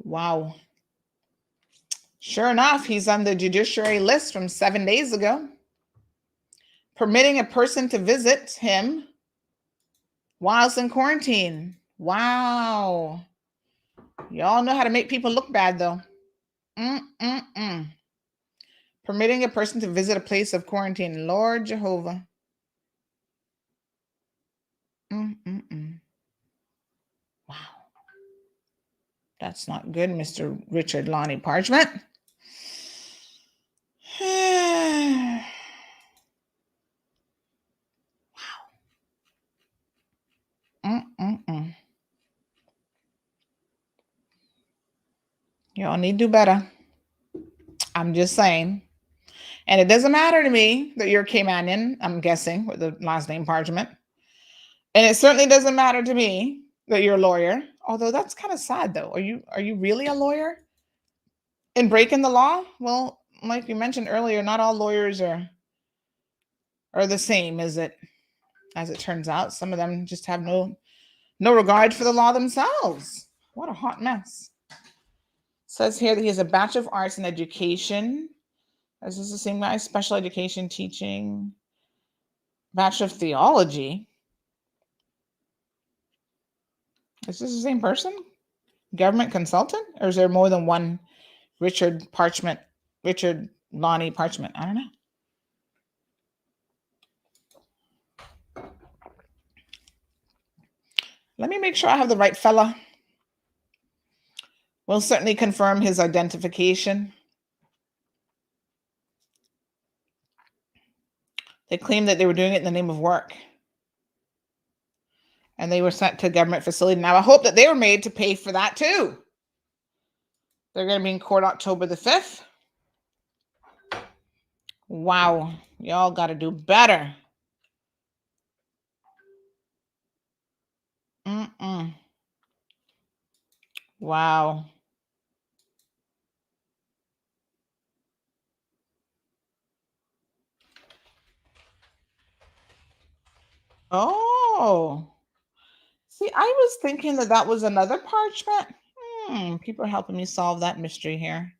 Wow. Sure enough, he's on the judiciary list from 7 days ago, permitting a person to visit him whilst in quarantine. Wow. Y'all know how to make people look bad, though. Permitting a person to visit a place of quarantine. Lord Jehovah. Wow. That's not good, Mr. Richard Lonnie Parchment. Wow. Y'all need to do better. I'm just saying. And it doesn't matter to me that you're Caymanian, I'm guessing, with the last name Parchment. And it certainly doesn't matter to me that you're a lawyer. Although that's kind of sad, though. Are you really a lawyer? In breaking the law? Well, like you mentioned earlier, not all lawyers are the same, is it? As it turns out, some of them just have no regard for the law themselves. What a hot mess. Says here that he has a Bachelor of Arts in Education. Is this the same guy? Special Education Teaching. Bachelor of Theology. Is this the same person? Government consultant? Or is there more than one Richard Lonnie Parchment? I don't know. Let me make sure I have the right fella. We'll certainly confirm his identification. They claimed that they were doing it in the name of work. And they were sent to a government facility. Now, I hope that they were made to pay for that too. They're going to be in court October the 5th. Wow. Y'all got to do better. Wow. Oh. See, I was thinking that was another Parchment. People are helping me solve that mystery here.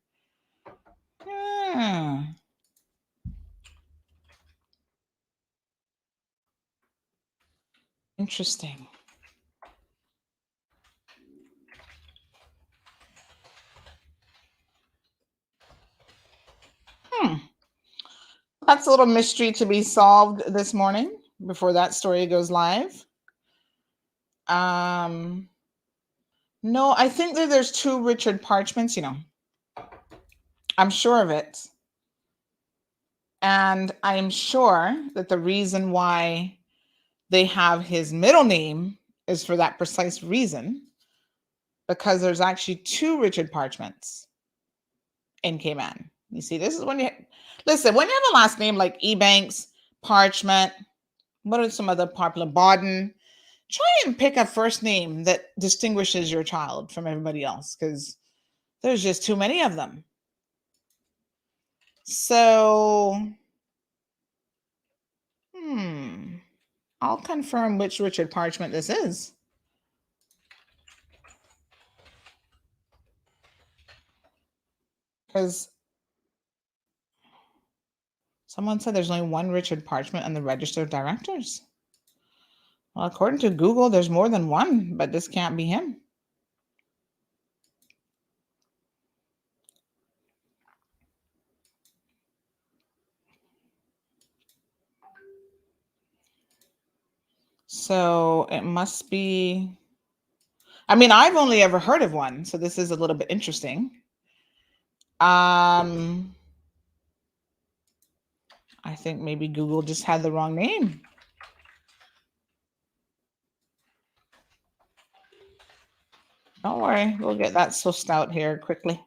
Interesting. That's a little mystery to be solved this morning before that story goes live. No, I think that there's two Richard Parchments, I'm sure of it. And I'm sure that the reason why they have his middle name is for that precise reason, because there's actually two Richard Parchments in Cayman. You see, this is when you listen, when you have a last name like Ebanks, Parchment, what are some other popular, Bodden, try and pick a first name that distinguishes your child from everybody else, because there's just too many of them. So, I'll confirm which Richard Parchment this is. Because someone said there's only one Richard Parchment on the register of directors. Well, according to Google, there's more than one, but this can't be him. So it must be, I mean, I've only ever heard of one, so this is a little bit interesting. I think maybe Google just had the wrong name. Don't worry, we'll get that sussed out here quickly.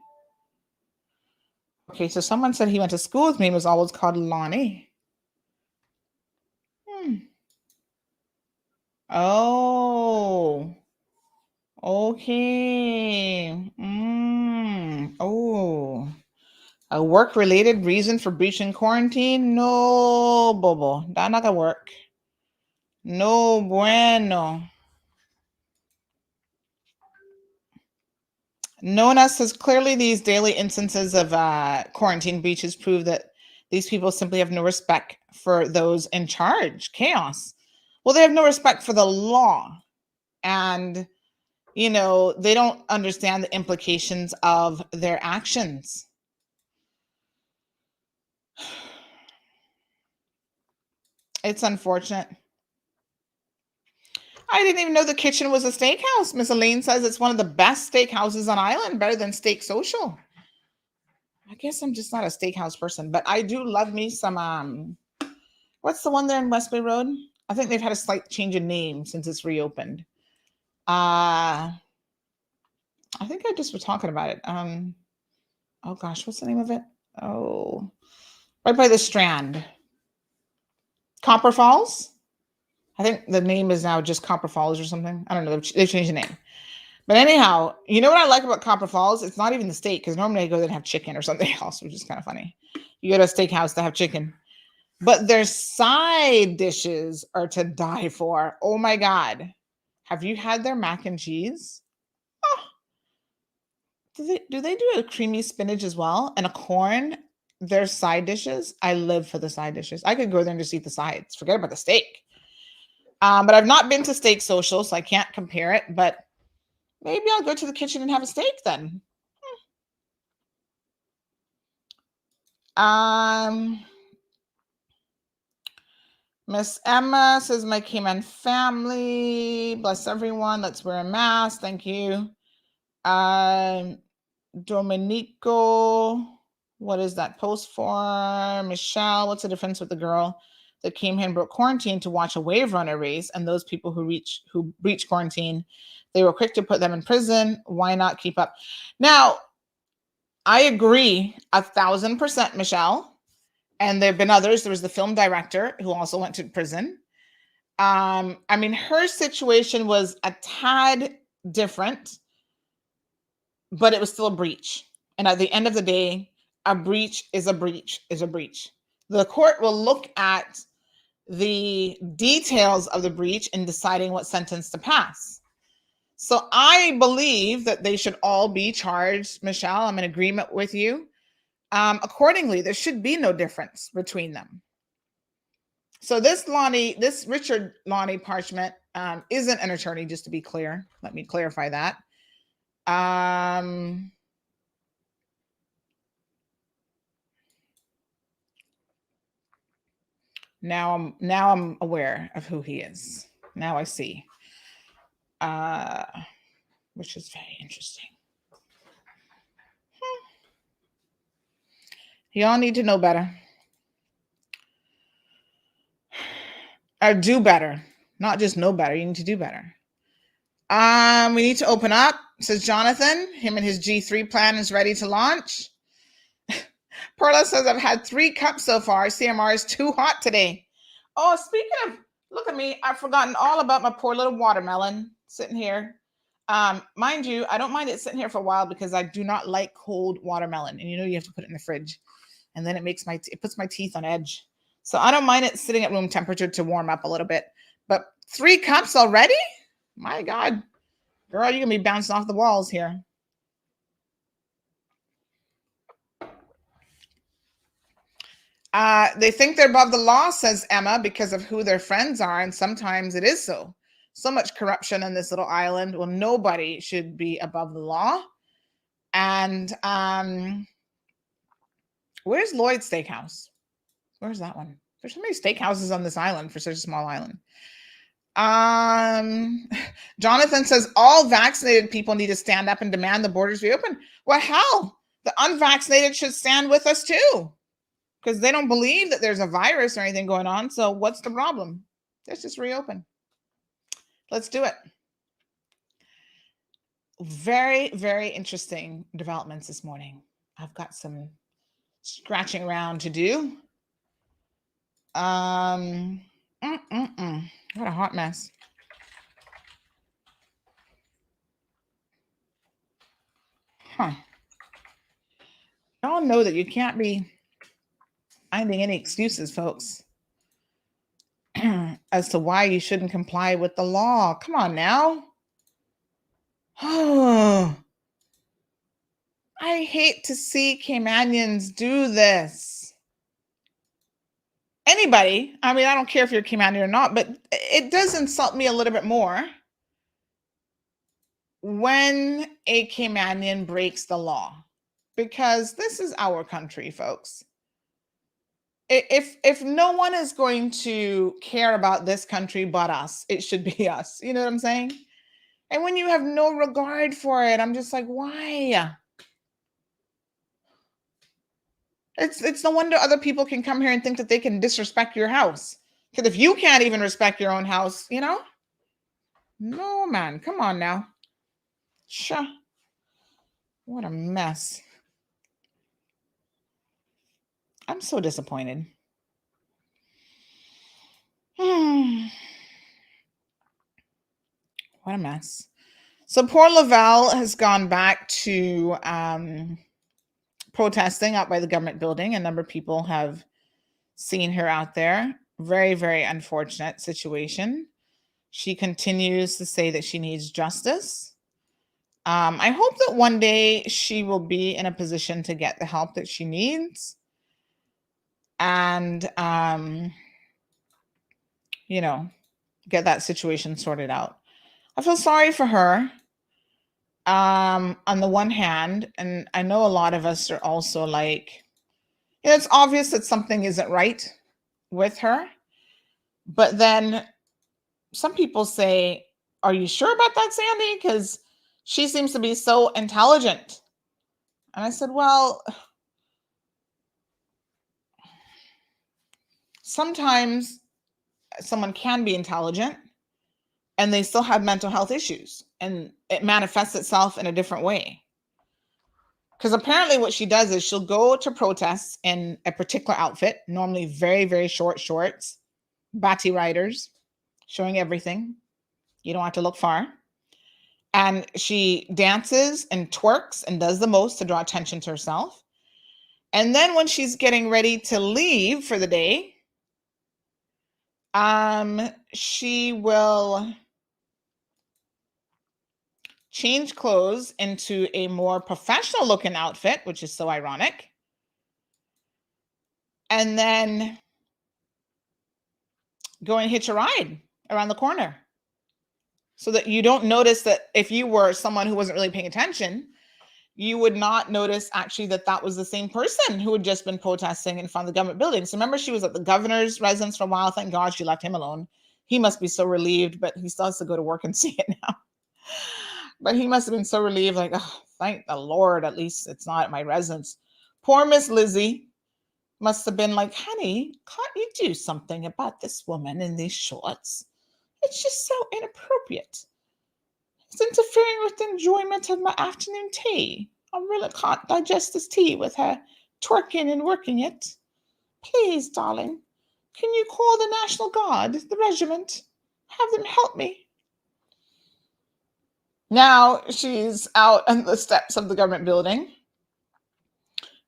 Okay, so someone said he went to school with me and was always called Lonnie. Oh, okay. Oh, a work-related reason for breaching quarantine? No, Bobo. That's not gonna work. No bueno. Nona says clearly these daily instances of quarantine breaches prove that these people simply have no respect for those in charge. Chaos. Well, they have no respect for the law. And, you know, they don't understand the implications of their actions. It's unfortunate. I didn't even know the kitchen was a steakhouse. Miss Elaine says it's one of the best steakhouses on island, better than Steak Social. I guess I'm just not a steakhouse person, but I do love me some, what's the one there in West Bay Road? I think they've had a slight change in name since it's reopened. I think I just was talking about it. Oh gosh, what's the name of it? Oh, right by the Strand. Copper Falls? I think the name is now just Copper Falls or something. I don't know. They've changed the name. But anyhow, you know what I like about Copper Falls? It's not even the steak, because normally I go there and have chicken or something else, which is kind of funny. You go to a steakhouse to have chicken. But their side dishes are to die for. Oh my God. Have you had their mac and cheese? Oh. Do they do a creamy spinach as well? And a corn? Their side dishes? I live for the side dishes. I could go there and just eat the sides. Forget about the steak. But I've not been to Steak Social, so I can't compare it. But maybe I'll go to the kitchen and have a steak then. Miss Emma says, my Cayman family, bless everyone. Let's wear a mask. Thank you. Domenico, what is that post for? Michelle, what's the difference with the girl that came here and broke quarantine to watch a wave runner race, and those people who breached quarantine, they were quick to put them in prison. Why not keep up? Now, I agree 1,000%, Michelle. And there have been others. There was the film director who also went to prison. I mean, her situation was a tad different, but it was still a breach. And at the end of the day, a breach is a breach is a breach. The court will look at the details of the breach in deciding what sentence to pass. So I believe that they should all be charged. Michelle, I'm in agreement with you. Accordingly, there should be no difference between them. So this Richard Lonnie Parchment isn't an attorney, just to be clear. Let me clarify that. Now I'm aware of who he is. Now I see, which is very interesting. Y'all need to know better. Or do better. Not just know better. You need to do better. We need to open up, says Jonathan. Him and his G3 plan is ready to launch. Perla says, I've had 3 cups so far. CMR is too hot today. Oh, speaking of, look at me. I've forgotten all about my poor little watermelon sitting here. Mind you, I don't mind it sitting here for a while because I do not like cold watermelon. And you know, you have to put it in the fridge. And then it puts my teeth on edge. So I don't mind it sitting at room temperature to warm up a little bit. But 3 cups already? My God. Girl, you're going to be bouncing off the walls here. They think they're above the law, says Emma, because of who their friends are. And sometimes it is so. So much corruption in this little island. Well, nobody should be above the law. And where's Lloyd's Steakhouse? Where's that one? There's so many steakhouses on this island for such a small island. Jonathan says all vaccinated people need to stand up and demand the borders reopen. Well, hell, the unvaccinated should stand with us too, because they don't believe that there's a virus or anything going on. So what's the problem? Let's just reopen. Let's do it. Very, very interesting developments this morning. I've got some scratching around to do. What a hot mess. Y'all know that you can't be finding any excuses, folks, as to why you shouldn't comply with the law. Come on now. Oh, I hate to see Caymanians do this. Anybody, I mean, I don't care if you're Caymanian or not, but it does insult me a little bit more when a Caymanian breaks the law, because this is our country, folks. If no one is going to care about this country but us, it should be us. You know what I'm saying? And when you have no regard for it, I'm just like, why? It's no wonder other people can come here and think that they can disrespect your house. Because if you can't even respect your own house, you know? No, man, come on now. Sure. What a mess. I'm so disappointed. What a mess. So poor Lavelle has gone back to protesting out by the government building. A number of people have seen her out there. Very, very unfortunate situation. She continues to say that she needs justice. I hope that one day she will be in a position to get the help that she needs. And, you know, get that situation sorted out. I feel sorry for her. On the one hand, and I know a lot of us are also like, you know, it's obvious that something isn't right with her. But then some people say, are you sure about that, Sandy? Because she seems to be so intelligent. And I said, well, sometimes someone can be intelligent and they still have mental health issues, and it manifests itself in a different way. Because apparently what she does is she'll go to protests in a particular outfit, normally very, very short shorts, batty riders, showing everything. You don't have to look far. And she dances and twerks and does the most to draw attention to herself. And then when she's getting ready to leave for the day, she will change clothes into a more professional looking outfit, which is so ironic. And then go and hitch a ride around the corner so that you don't notice that if you were someone who wasn't really paying attention, you would not notice actually that that was the same person who had just been protesting in front of the government building. So remember, she was at the governor's residence for a while. Thank God she left him alone. He must be so relieved, but he still has to go to work and see it now. But he must have been so relieved, like, oh, thank the Lord, at least it's not at my residence. Poor Miss Lizzie must have been like, honey, can't you do something about this woman in these shorts? It's just so inappropriate. It's interfering with the enjoyment of my afternoon tea. I really can't digest this tea with her twerking and working it. Please, darling, can you call the National Guard, the regiment? Have them help me. Now she's out on the steps of the government building.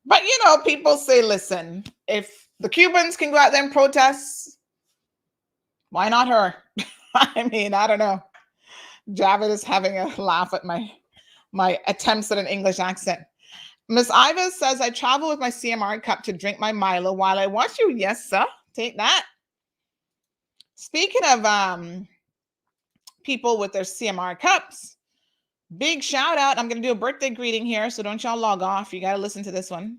But, you know, people say, listen, if the Cubans can go out there and protest, why not her? I mean, I don't know. Javid is having a laugh at my attempts at an English accent. Miss Iva says, I travel with my CMR cup to drink my Milo while I watch you. Yes, sir. Take that. Speaking of people with their CMR cups, big shout out. I'm going to do a birthday greeting here, so don't y'all log off. You got to listen to this one.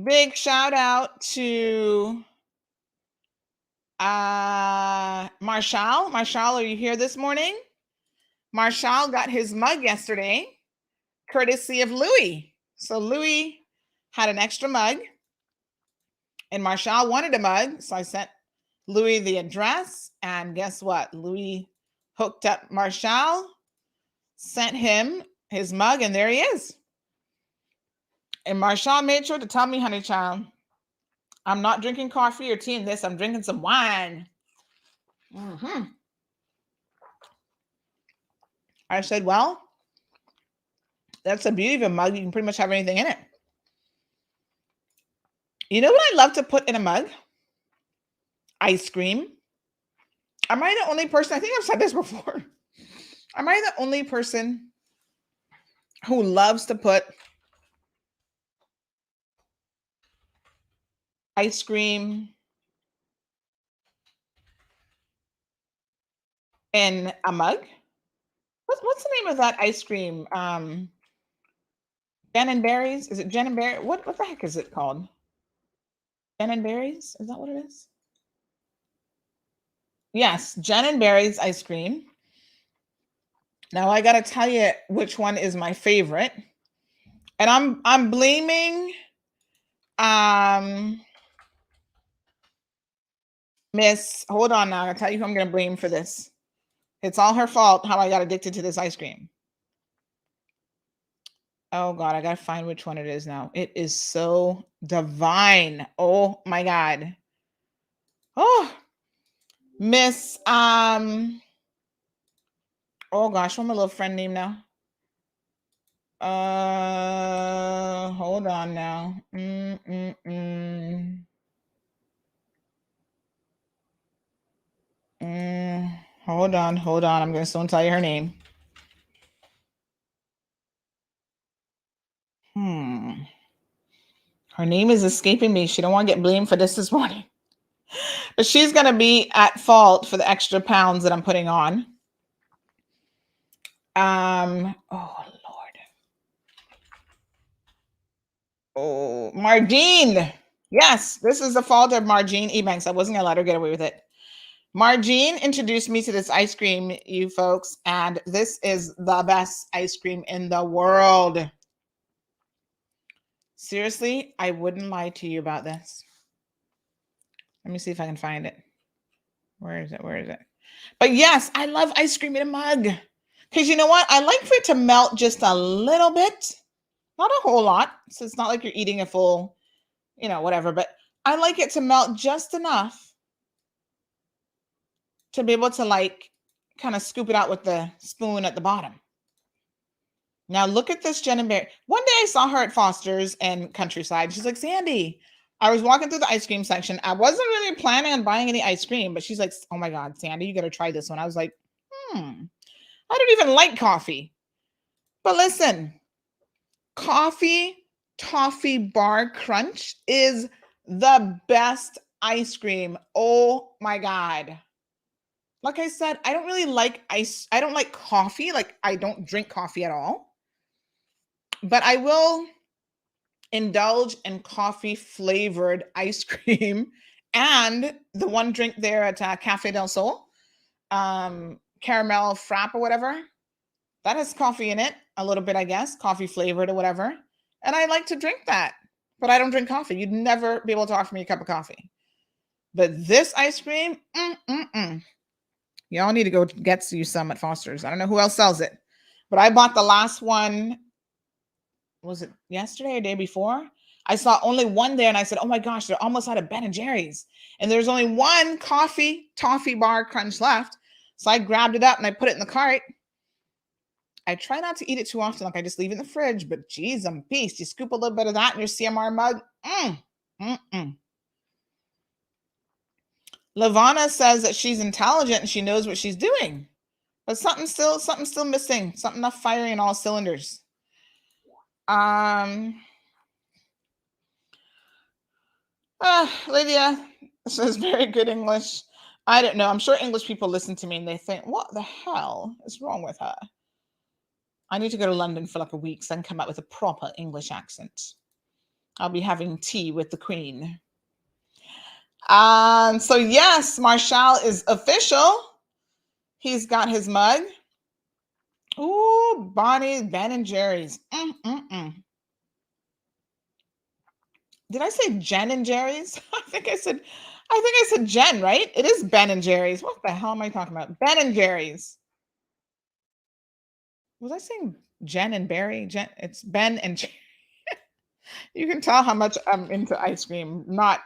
Big shout out to Marshall. Marshall, are you here this morning? Marshall got his mug yesterday, courtesy of Louis. So Louis had an extra mug, and Marshall wanted a mug, so I sent Louis the address, and guess what? Louis hooked up Marshall, sent him his mug, and there he is. And Marshall made sure to tell me, honey child, I'm not drinking coffee or tea in this. I'm drinking some wine. Mm-hmm. I said, well, that's the beauty of a mug. You can pretty much have anything in it. You know what I love to put in a mug? Ice cream. Am I the only person? I think I've said this before. Am I the only person who loves to put ice cream in a mug? What's the name of that ice cream? Jen and Berries? Is it Jen and Berry? What the heck is it called? Jen and Berries? Is that what it is? Yes, Jen and Berries ice cream. Now I gotta tell you which one is my favorite. And I'm blaming Miss, hold on now. I'll tell you who I'm gonna blame for this. It's all her fault how I got addicted to this ice cream. Oh God, I gotta find which one it is now. It is so divine. Oh my God. Oh, Miss, oh gosh, what's my little friend name now? Hold on now. Hold on. I'm gonna soon tell you her name. Her name is escaping me. She don't want to get blamed for this morning. But she's gonna be at fault for the extra pounds that I'm putting on. Oh Lord. Oh, Margene. Yes, this is the fault of Margene Ebanks. I wasn't gonna let her get away with it. Margene introduced me to this ice cream, you folks, and this is the best ice cream in the world. Seriously, I wouldn't lie to you about this. Let me see if I can find it. Where is it? But yes, I love ice cream in a mug. Because you know what? I like for it to melt just a little bit. Not a whole lot. So it's not like you're eating a full, whatever. But I like it to melt just enough to be able to kind of scoop it out with the spoon at the bottom. Now look at this Jen and Berry. One day I saw her at Foster's and Countryside. She's like, Sandy, I was walking through the ice cream section. I wasn't really planning on buying any ice cream, but she's like, oh my God, Sandy, you got to try this one. I was like, I don't even like coffee. But listen, coffee toffee bar crunch is the best ice cream. Oh my God. Like I said, I don't really like ice. I don't like coffee. I don't drink coffee at all. But I will indulge in coffee flavored ice cream and the one drink there at Cafe del Sol, caramel frap or whatever. That has coffee in it, a little bit, I guess, coffee flavored or whatever. And I like to drink that, but I don't drink coffee. You'd never be able to offer me a cup of coffee. But this ice cream, y'all need to go get you some at Foster's. I don't know who else sells it, but I bought the last one. Was it yesterday or day before? I saw only one there and I said, oh my gosh, they're almost out of Ben and Jerry's. And there's only one coffee toffee bar crunch left. So I grabbed it up and I put it in the cart. I try not to eat it too often. I just leave it in the fridge, but geez, I'm beast. You scoop a little bit of that in your CMR mug. Lavana says that she's intelligent and she knows what she's doing, but something's still missing. Something not firing in all cylinders. Lydia says very good English. I don't know. I'm sure English people listen to me and they think, what the hell is wrong with her? I need to go to London for a week so I can come out with a proper English accent. I'll be having tea with the Queen. So yes, Marshall is official. He's got his mug. Ooh, Bonnie, Ben and Jerry's. Did I say Jen and Jerry's? I think I said Jen, right? It is Ben and Jerry's. What the hell am I talking about? Ben and Jerry's. Was I saying Jen and Barry? It's Ben and Jerry. You can tell how much I'm into ice cream. Not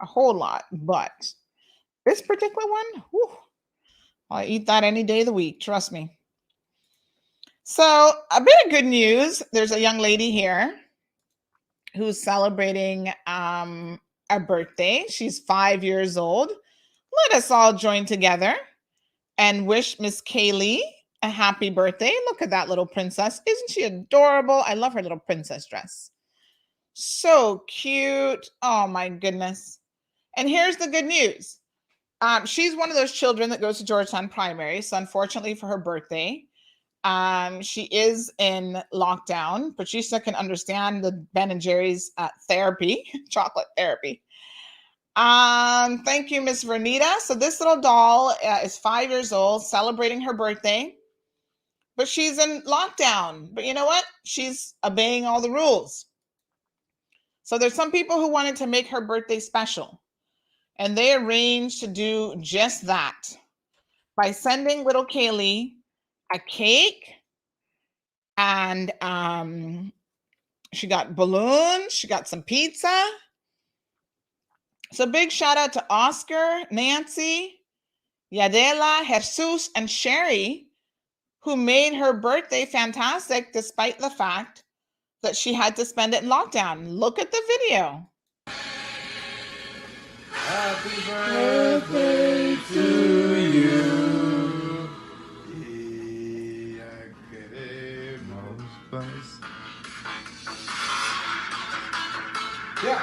a whole lot, but this particular one, whew, I'll eat that any day of the week. Trust me. So a bit of good news. There's a young lady here who's celebrating a birthday. She's 5 years old. Let us all join together and wish Miss Kaylee a happy birthday. Look at that little princess. Isn't she adorable? I love her little princess dress. So cute. Oh my goodness. And here's the good news. She's one of those children that goes to Georgetown Primary. So unfortunately for her birthday, she is in lockdown. Patricia can understand the Ben and Jerry's therapy, chocolate therapy. Thank you, Miss Vernita. So this little doll is 5 years old, celebrating her birthday, but she's in lockdown. But you know what? She's obeying all the rules. So there's some people who wanted to make her birthday special, and they arranged to do just that by sending little Kaylee a cake, and she got balloons, she got some pizza. So big shout out to Oscar, Nancy, Yadela, Jesus, and Sherry, who made her birthday fantastic despite the fact that she had to spend it in lockdown. Look at the video. Happy birthday to you. Yeah.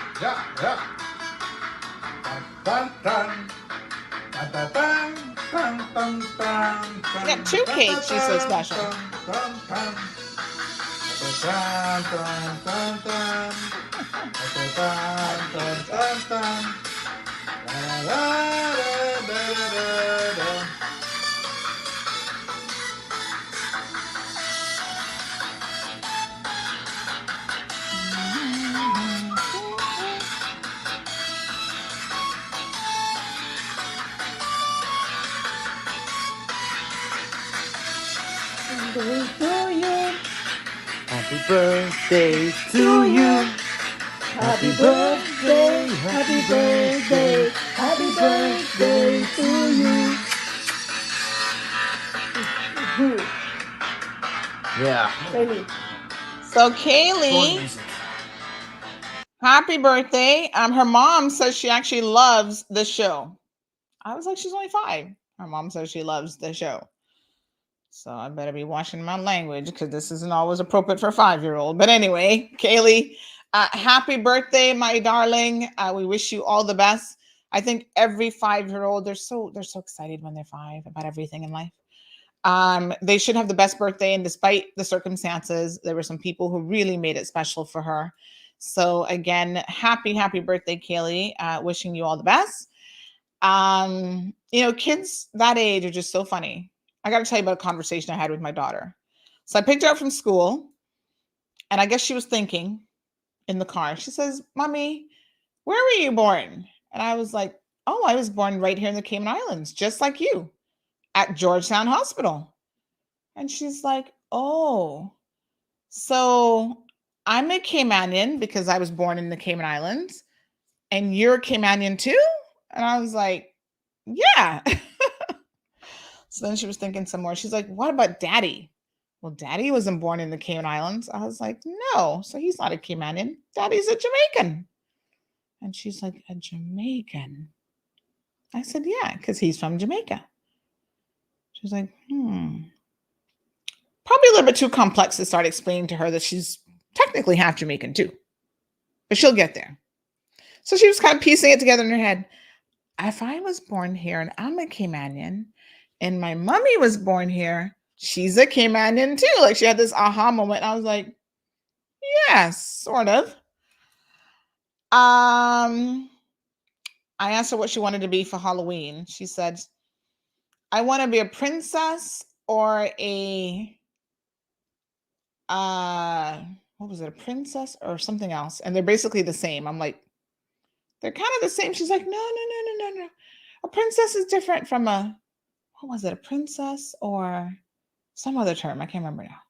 Yeah, 2 cakes. She's so special. Happy birthday to you. Happy birthday, happy birthday, happy birthday to you. Yeah. So Kaylee, happy birthday. Her mom says she actually loves the show. I was like, she's only 5. Her mom says she loves the show. So I better be watching my language because this isn't always appropriate for a 5-year-old. But anyway, Kaylee, happy birthday, my darling. We wish you all the best. I think every 5-year-old, they're so excited when they're 5 about everything in life. They should have the best birthday, and despite the circumstances, there were some people who really made it special for her. So again, happy birthday, Kaylee. Wishing you all the best. Kids that age are just so funny. I got to tell you about a conversation I had with my daughter. So I picked her up from school, and I guess she was thinking in the car. She says, "Mommy, where were you born?" And I was like, "Oh, I was born right here in the Cayman Islands, just like you, at Georgetown Hospital." And she's like, "Oh, so I'm a Caymanian because I was born in the Cayman Islands, and you're a Caymanian too?" And I was like, "Yeah." So then she was thinking some more. She's like, "What about Daddy?" "Well, Daddy wasn't born in the Cayman Islands." I was like, "No, so he's not a Caymanian. Daddy's a Jamaican." And she's like, "A Jamaican?" I said, "Yeah, because he's from Jamaica." She's like, Probably a little bit too complex to start explaining to her that she's technically half Jamaican too. But she'll get there. So she was kind of piecing it together in her head. If I was born here and I'm a Caymanian, and my mommy was born here, she's a Caymanian too. Like she had this aha moment. I was like, yes, sort of. I asked her what she wanted to be for Halloween. She said, "I want to be a princess or a, what was it? A princess or something else." And they're basically the same. I'm like, they're kind of the same. She's like, no. A princess is different from what was it? A princess or some other term. I can't remember now.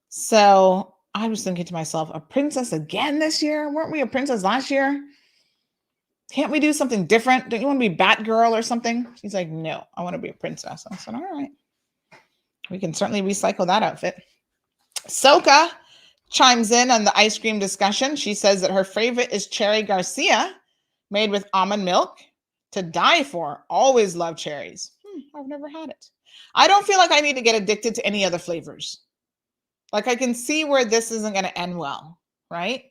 So I was thinking to myself, a princess again this year? Weren't we a princess last year? Can't we do something different? Don't you want to be Batgirl or something? She's like, no, I want to be a princess. I said, all right. We can certainly recycle that outfit. Soka chimes in on the ice cream discussion. She says that her favorite is Cherry Garcia, made with almond milk. To die for. Always love cherries. I've never had it. I don't feel like I need to get addicted to any other flavors. Like, I can see where this isn't going to end well, right?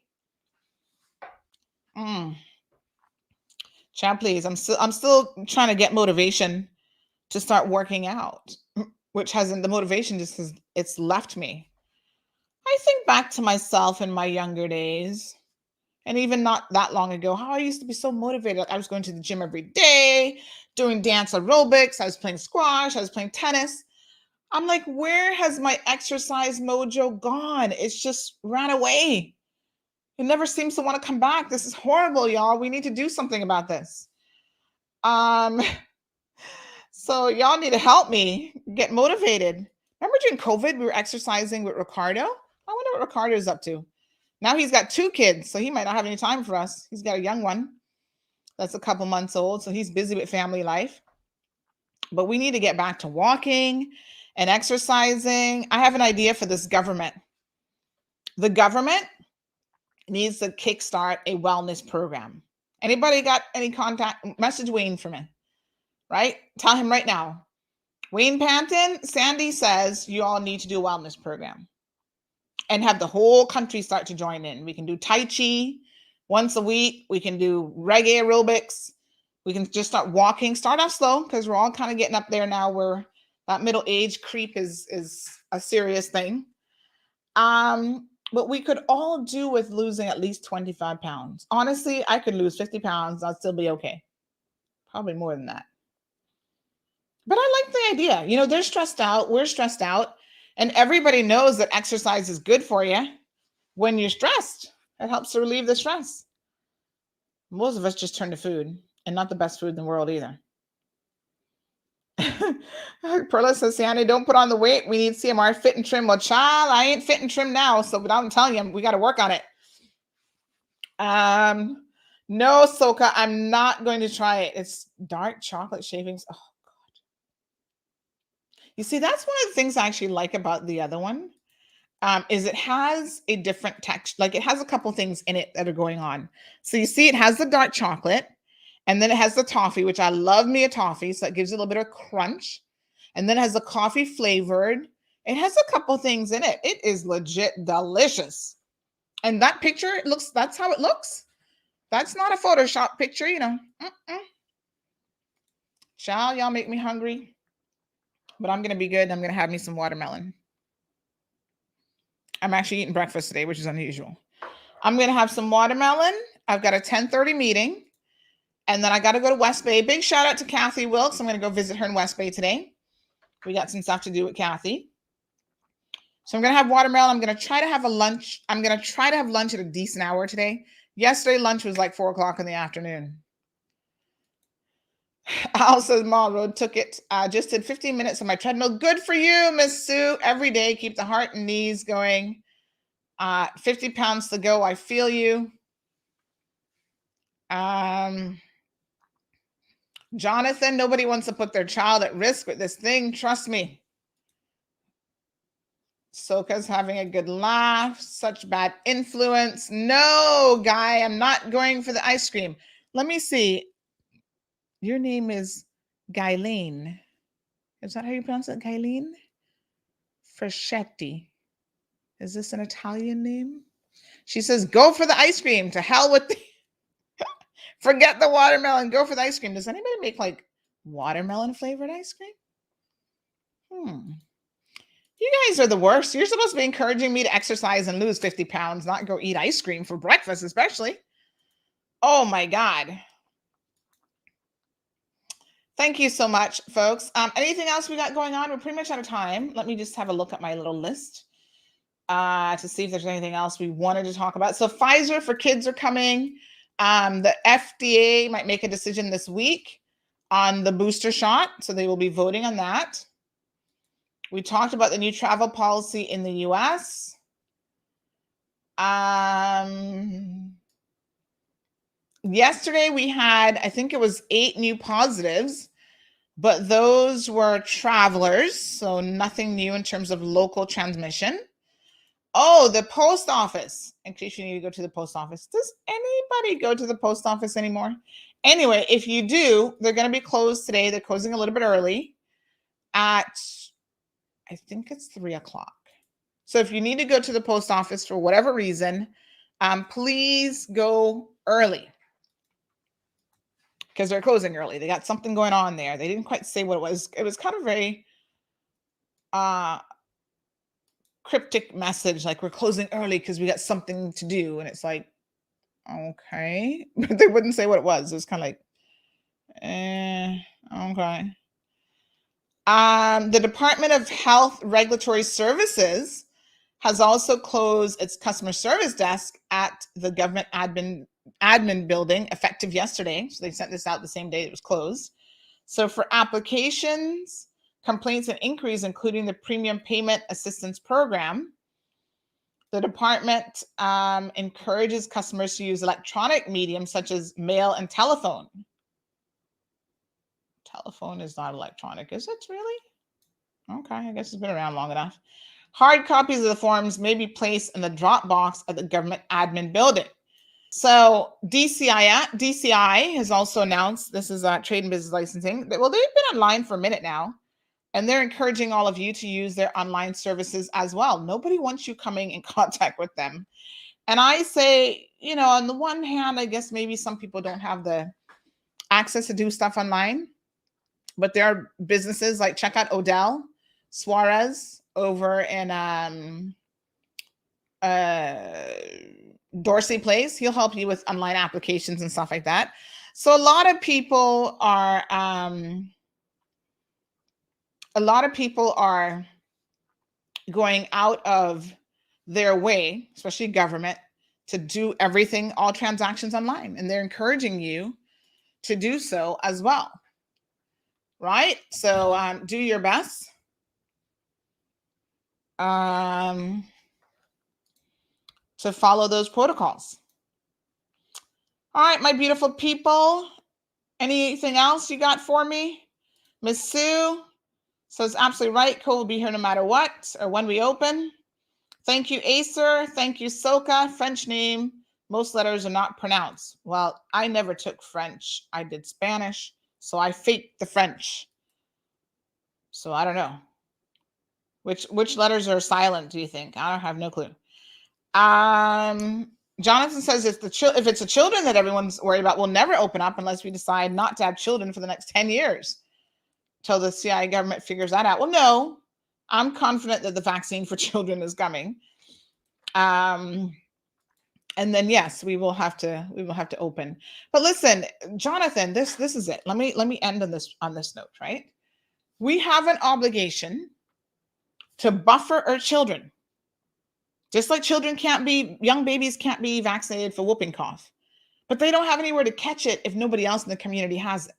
Chat, please. I'm still trying to get motivation to start working out, which hasn't, the motivation just has, it's left me. I think back to myself in my younger days, and even not that long ago, how I used to be so motivated. Like, I was going to the gym every day, doing dance aerobics. I was playing squash. I was playing tennis. I'm like, where has my exercise mojo gone? It's just ran away. It never seems to want to come back. This is horrible, y'all. We need to do something about this. So y'all need to help me get motivated. Remember during COVID, we were exercising with Ricardo? I wonder what Ricardo's up to. Now he's got 2 kids, so he might not have any time for us. He's got a young one that's a couple months old, so he's busy with family life. But we need to get back to walking and exercising. I have an idea for this government. The government needs to kickstart a wellness program. Anybody got any contact? Message Wayne for me, right? Tell him right now. Wayne Panton, Sandy says you all need to do a wellness program and have the whole country start to join in. We can do Tai Chi once a week. We can do reggae aerobics. We can just start walking. Start off slow because we're all kind of getting up there now where that middle age creep is a serious thing. But we could all do with losing at least 25 pounds. Honestly, I could lose 50 pounds. I'll still be okay. Probably more than that. But I like the idea. You know, they're stressed out. We're stressed out. And everybody knows that exercise is good for you when you're stressed. It helps to relieve the stress. Most of us just turn to food, and not the best food in the world either. Perla says, Sandy, don't put on the weight. We need CMR fit and trim. Well, child, I ain't fit and trim now. So, but I'm telling you, we got to work on it. No, Soka, I'm not going to try it. It's dark chocolate shavings. Oh, God. You see, that's one of the things I actually like about the other one. Is it has a different texture. Like, it has a couple things in it that are going on. So you see, it has the dark chocolate. And then it has the toffee, which I love me a toffee. So it gives you a little bit of crunch. And then it has the coffee flavored. It has a couple things in it. It is legit delicious. And that picture, that's how it looks. That's not a Photoshop picture, you know. Child, y'all make me hungry. But I'm going to be good. I'm going to have me some watermelon. I'm actually eating breakfast today, which is unusual. I'm going to have some watermelon. I've got a 10:30 meeting. And then I got to go to West Bay. Big shout out to Kathy Wilkes. I'm going to go visit her in West Bay today. We got some stuff to do with Kathy. So I'm going to have watermelon. I'm going to try to have a lunch. I'm going to try to have lunch at a decent hour today. Yesterday, lunch was like 4 o'clock in the afternoon. Al says, Ma Road took it. Just did 15 minutes on my treadmill. Good for you, Miss Sue. Every day, keep the heart and knees going. 50 pounds to go. I feel you. Jonathan, nobody wants to put their child at risk with this thing. Trust me. Soka's having a good laugh. Such bad influence. No, Guy, I'm not going for the ice cream. Let me see. Your name is Guyleen. Is that how you pronounce it? Guyleen? Freschetti. Is this an Italian name? She says, go for the ice cream. To hell with the... Forget the watermelon. Go for the ice cream. Does anybody make like watermelon flavored ice cream? You guys are the worst. You're supposed to be encouraging me to exercise and lose 50 pounds, not go eat ice cream for breakfast, especially. Oh my God. Thank you so much, folks. Anything else we got going on? We're pretty much out of time. Let me just have a look at my little list to see if there's anything else we wanted to talk about. So Pfizer for kids are coming. The FDA might make a decision this week on the booster shot. So they will be voting on that. We talked about the new travel policy in the US. Yesterday we had, I think it was 8 new positives but those were travelers, so nothing new in terms of local transmission. Oh, the post office. In case you need to go to the post office. Does anybody go to the post office anymore? Anyway, if you do, they're going to be closed today. They're closing a little bit early at, I think it's 3 o'clock. So if you need to go to the post office for whatever reason, please go early, because they're closing early. They got something going on there. They didn't quite say what it was. It was kind of very cryptic message, like we're closing early because we got something to do. And it's like, okay. But they wouldn't say what it was. It was kind of like, okay. The Department of Health Regulatory Services has also closed its customer service desk at the government admin building effective yesterday. So they sent this out the same day it was closed. So for applications, complaints, and inquiries, including the Premium Payment Assistance Program, the department encourages customers to use electronic mediums such as mail and telephone. Telephone is not electronic, is it really? Okay, I guess it's been around long enough. Hard copies of the forms may be placed in the drop box at the government admin building. So DCI has also announced, this is Trade and Business Licensing, that, well, they've been online for a minute now, and they're encouraging all of you to use their online services as well. Nobody wants you coming in contact with them. And I say, you know, on the one hand, I guess maybe some people don't have the access to do stuff online, but there are businesses like, check out Odell Suarez over in Dorsey Place. He'll help you with online applications and stuff like that. So a lot of people are going out of their way, especially government, to do everything, all transactions online, and they're encouraging you to do so as well, right? So do your best. To follow those protocols. All right, my beautiful people. Anything else you got for me? Miss Sue says, absolutely right. Cole will be here no matter what or when we open. Thank you, Acer. Thank you, Soka. French name. Most letters are not pronounced. Well, I never took French. I did Spanish, so I faked the French. So I don't know. Which letters are silent, do you think? I have no clue. Jonathan says if it's the children that everyone's worried about, we'll never open up unless we decide not to have children for the next 10 years till the CIA government figures that out. Well, no, I'm confident that the vaccine for children is coming. And then yes, we will have to open. But listen, Jonathan, this is it. Let me end on this note, right? We have an obligation to buffer our children. Just like young babies can't be vaccinated for whooping cough, but they don't have anywhere to catch it if nobody else in the community has it.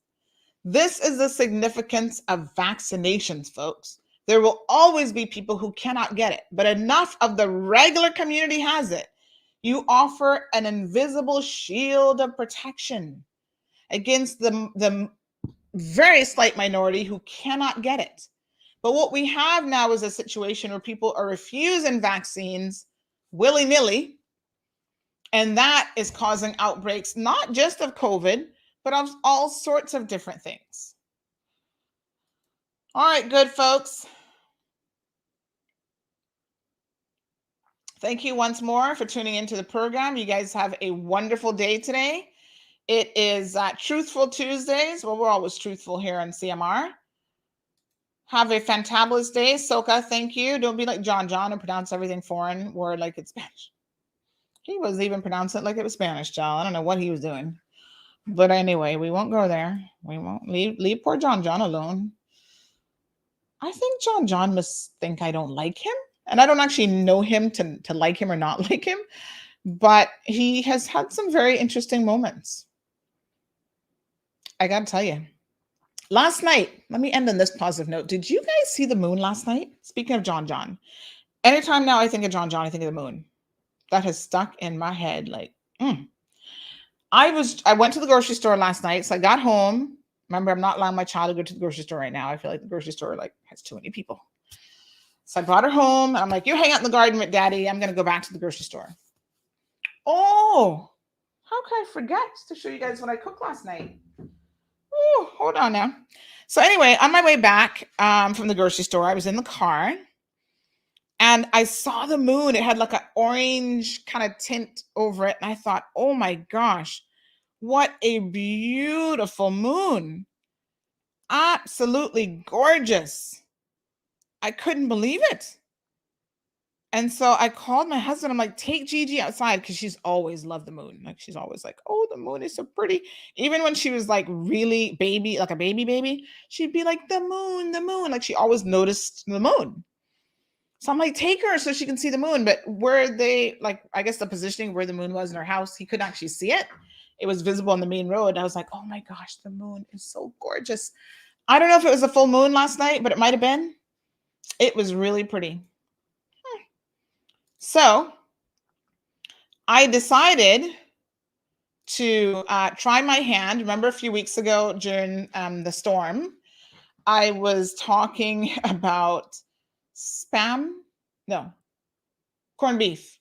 This is the significance of vaccinations, folks. There will always be people who cannot get it, but enough of the regular community has it. You offer an invisible shield of protection against the very slight minority who cannot get it. But what we have now is a situation where people are refusing vaccines willy-nilly, and that is causing outbreaks, not just of COVID, but of all sorts of different things. All right, good folks. Thank you once more for tuning into the program. You guys have a wonderful day today. It is Truthful Tuesdays. Well, we're always truthful here on CMR. Have a fantabulous day. Soka, thank you. Don't be like John and pronounce everything foreign word like it's Spanish. He wasn't even pronouncing it like it was Spanish, John. I don't know what he was doing. But anyway, we won't go there. We won't leave poor John alone. I think John must think I don't like him. And I don't actually know him to like him or not like him. But he has had some very interesting moments. I got to tell you. Last night, let me end on this positive note. Did you guys see the moon last night? Speaking of John. Anytime now I think of John, I think of the moon. That has stuck in my head. I went to the grocery store last night. So I got home Remember, I'm not allowing my child to go to the grocery store right now. I feel like the grocery store like has too many people. So I brought her home. And I'm like, you hang out in the garden with daddy. I'm going to go back to the grocery store. Oh, how could I forget to show you guys what I cooked last night? Oh, hold on now. So anyway, on my way back from the grocery store, I was in the car and I saw the moon. It had like an orange kind of tint over it. And I thought, oh my gosh, what a beautiful moon. Absolutely gorgeous. I couldn't believe it. And so I called my husband. I'm like, take Gigi outside, because she's always loved the moon. Like, she's always like, oh, the moon is so pretty. Even when she was like really baby, like a baby, she'd be like, the moon, the moon. Like, she always noticed the moon. So I'm like, take her so she can see the moon. But where they, like, I guess the positioning where the moon was in her house, he couldn't actually see it. It was visible on the main road. I was like, oh my gosh, the moon is so gorgeous. I don't know if it was a full moon last night, but it might have been. It was really pretty. So I decided to try my hand. Remember a few weeks ago during the storm, I was talking about corned beef.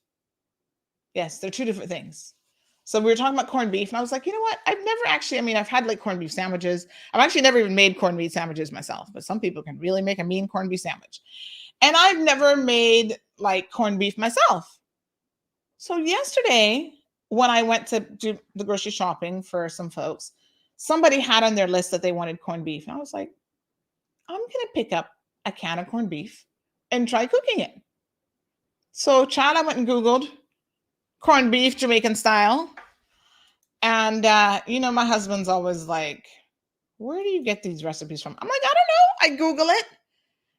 Yes, they're two different things. So we were talking about corned beef, and I was like, you know what? I've never actually, I've had like corned beef sandwiches. I've actually never even made corned beef sandwiches myself, but some people can really make a mean corned beef sandwich. And I've never made like corned beef myself. So yesterday, when I went to do the grocery shopping for some folks, somebody had on their list that they wanted corned beef. And I was like, I'm going to pick up a can of corned beef and try cooking it. So, child, I went and Googled corned beef Jamaican style. And, my husband's always like, where do you get these recipes from? I'm like, I don't know. I Google it.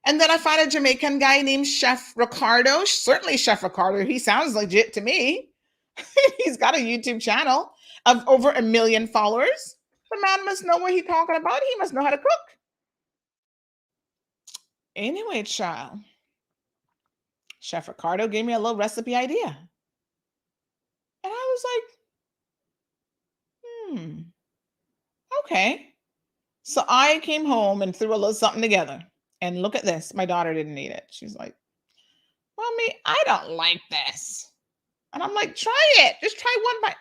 And then I find a Jamaican guy named Chef Ricardo. Certainly Chef Ricardo. He sounds legit to me. He's got a YouTube channel of over 1 million followers. The man must know what he's talking about. He must know how to cook. Anyway, child, Chef Ricardo gave me a little recipe idea. And I was like, okay. So I came home and threw a little something together. And look at this. My daughter didn't eat it. She's like, Mommy, I don't like this. And I'm like, try it. Just try one bite.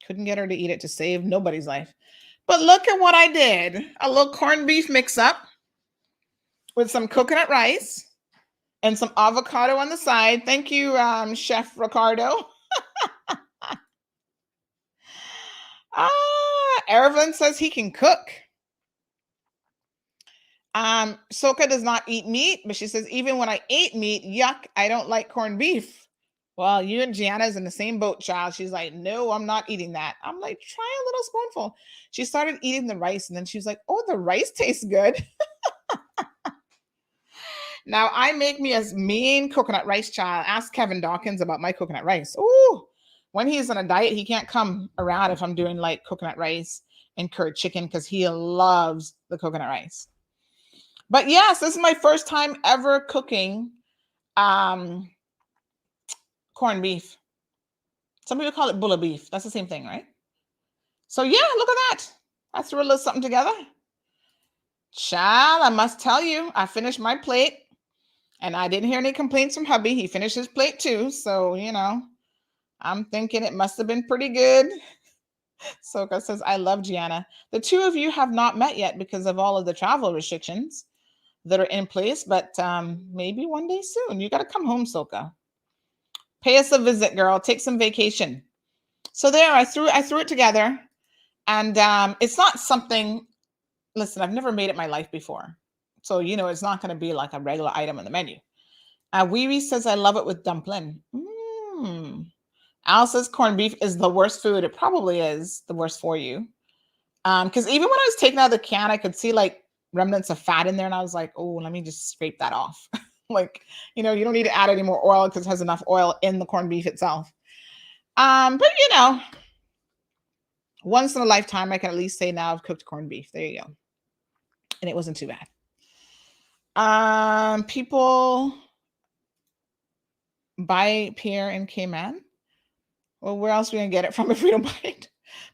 Couldn't get her to eat it to save nobody's life. But look at what I did. A little corned beef mix-up with some coconut rice and some avocado on the side. Thank you, Chef Ricardo. Ervin says he can cook. Soka does not eat meat, but she says, even when I ate meat, yuck, I don't like corned beef. Well, you and Gianna's in the same boat, child. She's like, no, I'm not eating that. I'm like, try a little spoonful. She started eating the rice, and then she was like, oh, the rice tastes good. Now, I make me a mean coconut rice, child. Ask Kevin Dawkins about my coconut rice. Ooh, when he's on a diet, he can't come around if I'm doing like coconut rice and curd chicken, because he loves the coconut rice. But yes, this is my first time ever cooking corned beef. Some people call it bulla beef. That's the same thing, right? So yeah, look at that. I threw a little something together. Child, I must tell you, I finished my plate and I didn't hear any complaints from hubby. He finished his plate too. So, I'm thinking it must have been pretty good. Soka says, I love Gianna. The two of you have not met yet because of all of the travel restrictions that are in place, but maybe one day soon. You got to come home, Soka. Pay us a visit, girl. Take some vacation. So there, I threw it together, and it's not something. Listen, I've never made it in my life before, so it's not going to be like a regular item on the menu. Wee says, I love it with dumpling. Al says corned beef is the worst food. It probably is the worst for you, because even when I was taking out the can, I could see like remnants of fat in there, and I was like, oh, let me just scrape that off. Like, you don't need to add any more oil because it has enough oil in the corned beef itself. But once in a lifetime, I can at least say now I've cooked corned beef. There you go. And it wasn't too bad. People buy Pierre and Cayman. Well, where else are we gonna get it from if we don't buy it?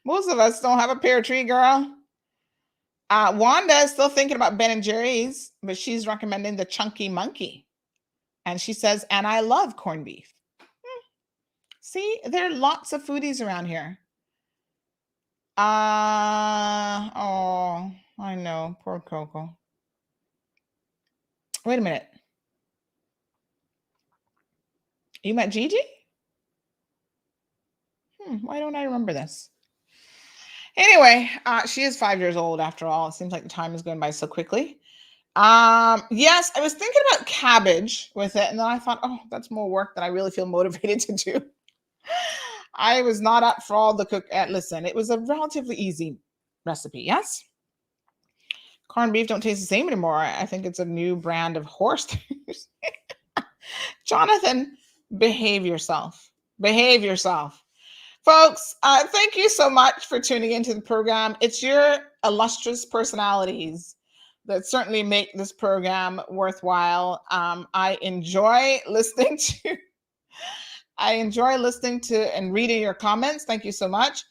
Most of us don't have a pear tree, girl. Wanda is still thinking about Ben & Jerry's, but she's recommending the Chunky Monkey. And she says, and I love corned beef. See, there are lots of foodies around here. Oh, I know. Poor Coco. Wait a minute. You met Gigi? Why don't I remember this? Anyway, she is 5 years old after all. It seems like the time is going by so quickly. Yes, I was thinking about cabbage with it, and then I thought, oh, that's more work than I really feel motivated to do. I was not up for all the cook. Listen, it was a relatively easy recipe, yes? Corned beef don't taste the same anymore. I think it's a new brand of horse. Jonathan, behave yourself. Behave yourself. Folks, thank you so much for tuning into the program. It's your illustrious personalities that certainly make this program worthwhile. I enjoy listening to and reading your comments. Thank you so much.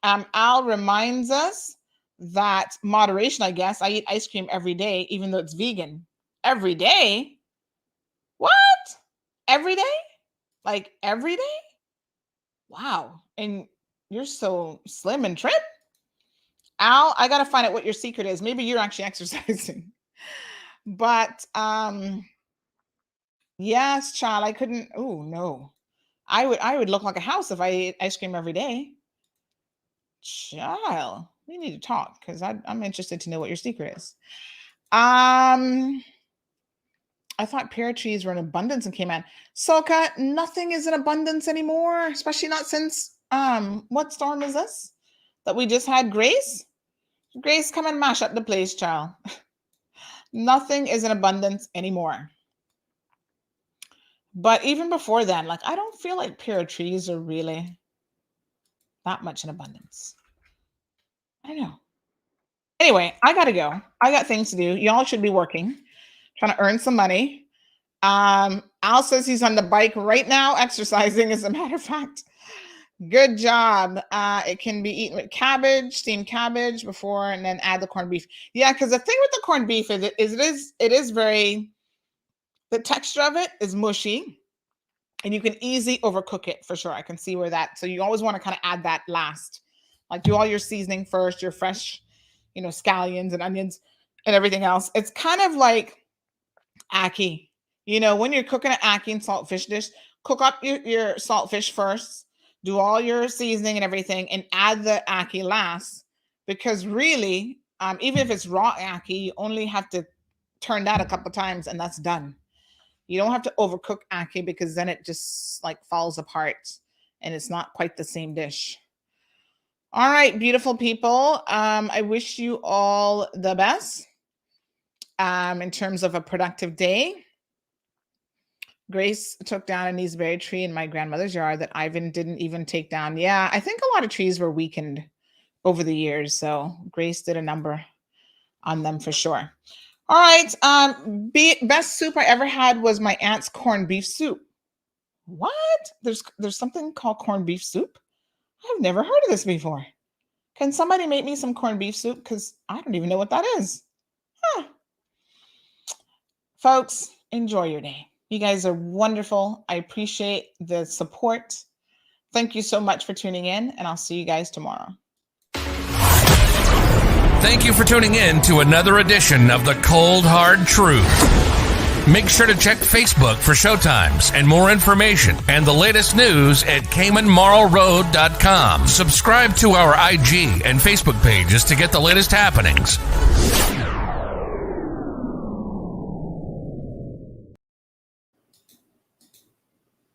Al reminds us that moderation, I guess. I eat ice cream every day, even though it's vegan. Every day? What? Every day? Like every day? Wow. And you're so slim and trim. Al, I got to find out what your secret is. Maybe you're actually exercising. But yes, child, I couldn't. Oh, no. I would look like a house if I ate ice cream every day. Child, we need to talk because I'm interested to know what your secret is. I thought pear trees were in abundance in Cayman. Soka, nothing is in abundance anymore, especially not since what storm is this that we just had? Grace? Grace, come and mash up the place, child. Nothing is in abundance anymore. But even before then, like, I don't feel like pear trees are really that much in abundance. I don't know. Anyway, I got to go. I got things to do. Y'all should be working, trying to earn some money. Al says he's on the bike right now, exercising, as a matter of fact. Good job. It can be eaten with cabbage, steamed cabbage before, and then add the corned beef. Yeah, because the thing with the corned beef is it is very, the texture of it is mushy, and you can easily overcook it for sure. I can see where that, so you always want to kind of add that last. Like, do all your seasoning first, your fresh, scallions and onions and everything else. It's kind of like ackee. When you're cooking an ackee and saltfish dish, cook up your saltfish first, do all your seasoning and everything, and add the ackee last. Because really, even if it's raw ackee, you only have to turn that a couple times and that's done. You don't have to overcook ackee because then it just like falls apart and it's not quite the same dish. All right, beautiful people. I wish you all the best in terms of a productive day. Grace took down a gooseberry tree in my grandmother's yard that Ivan didn't even take down. Yeah, I think a lot of trees were weakened over the years. So Grace did a number on them for sure. All right. Best soup I ever had was my aunt's corned beef soup. What? There's something called corned beef soup? I've never heard of this before. Can somebody make me some corned beef soup? Because I don't even know what that is. Folks, enjoy your day. You guys are wonderful. I appreciate the support. Thank you so much for tuning in, and I'll see you guys tomorrow. Thank you for tuning in to another edition of The Cold Hard Truth. Make sure to check Facebook for showtimes and more information and the latest news at CaymanMarlRoad.com. Subscribe to our IG and Facebook pages to get the latest happenings.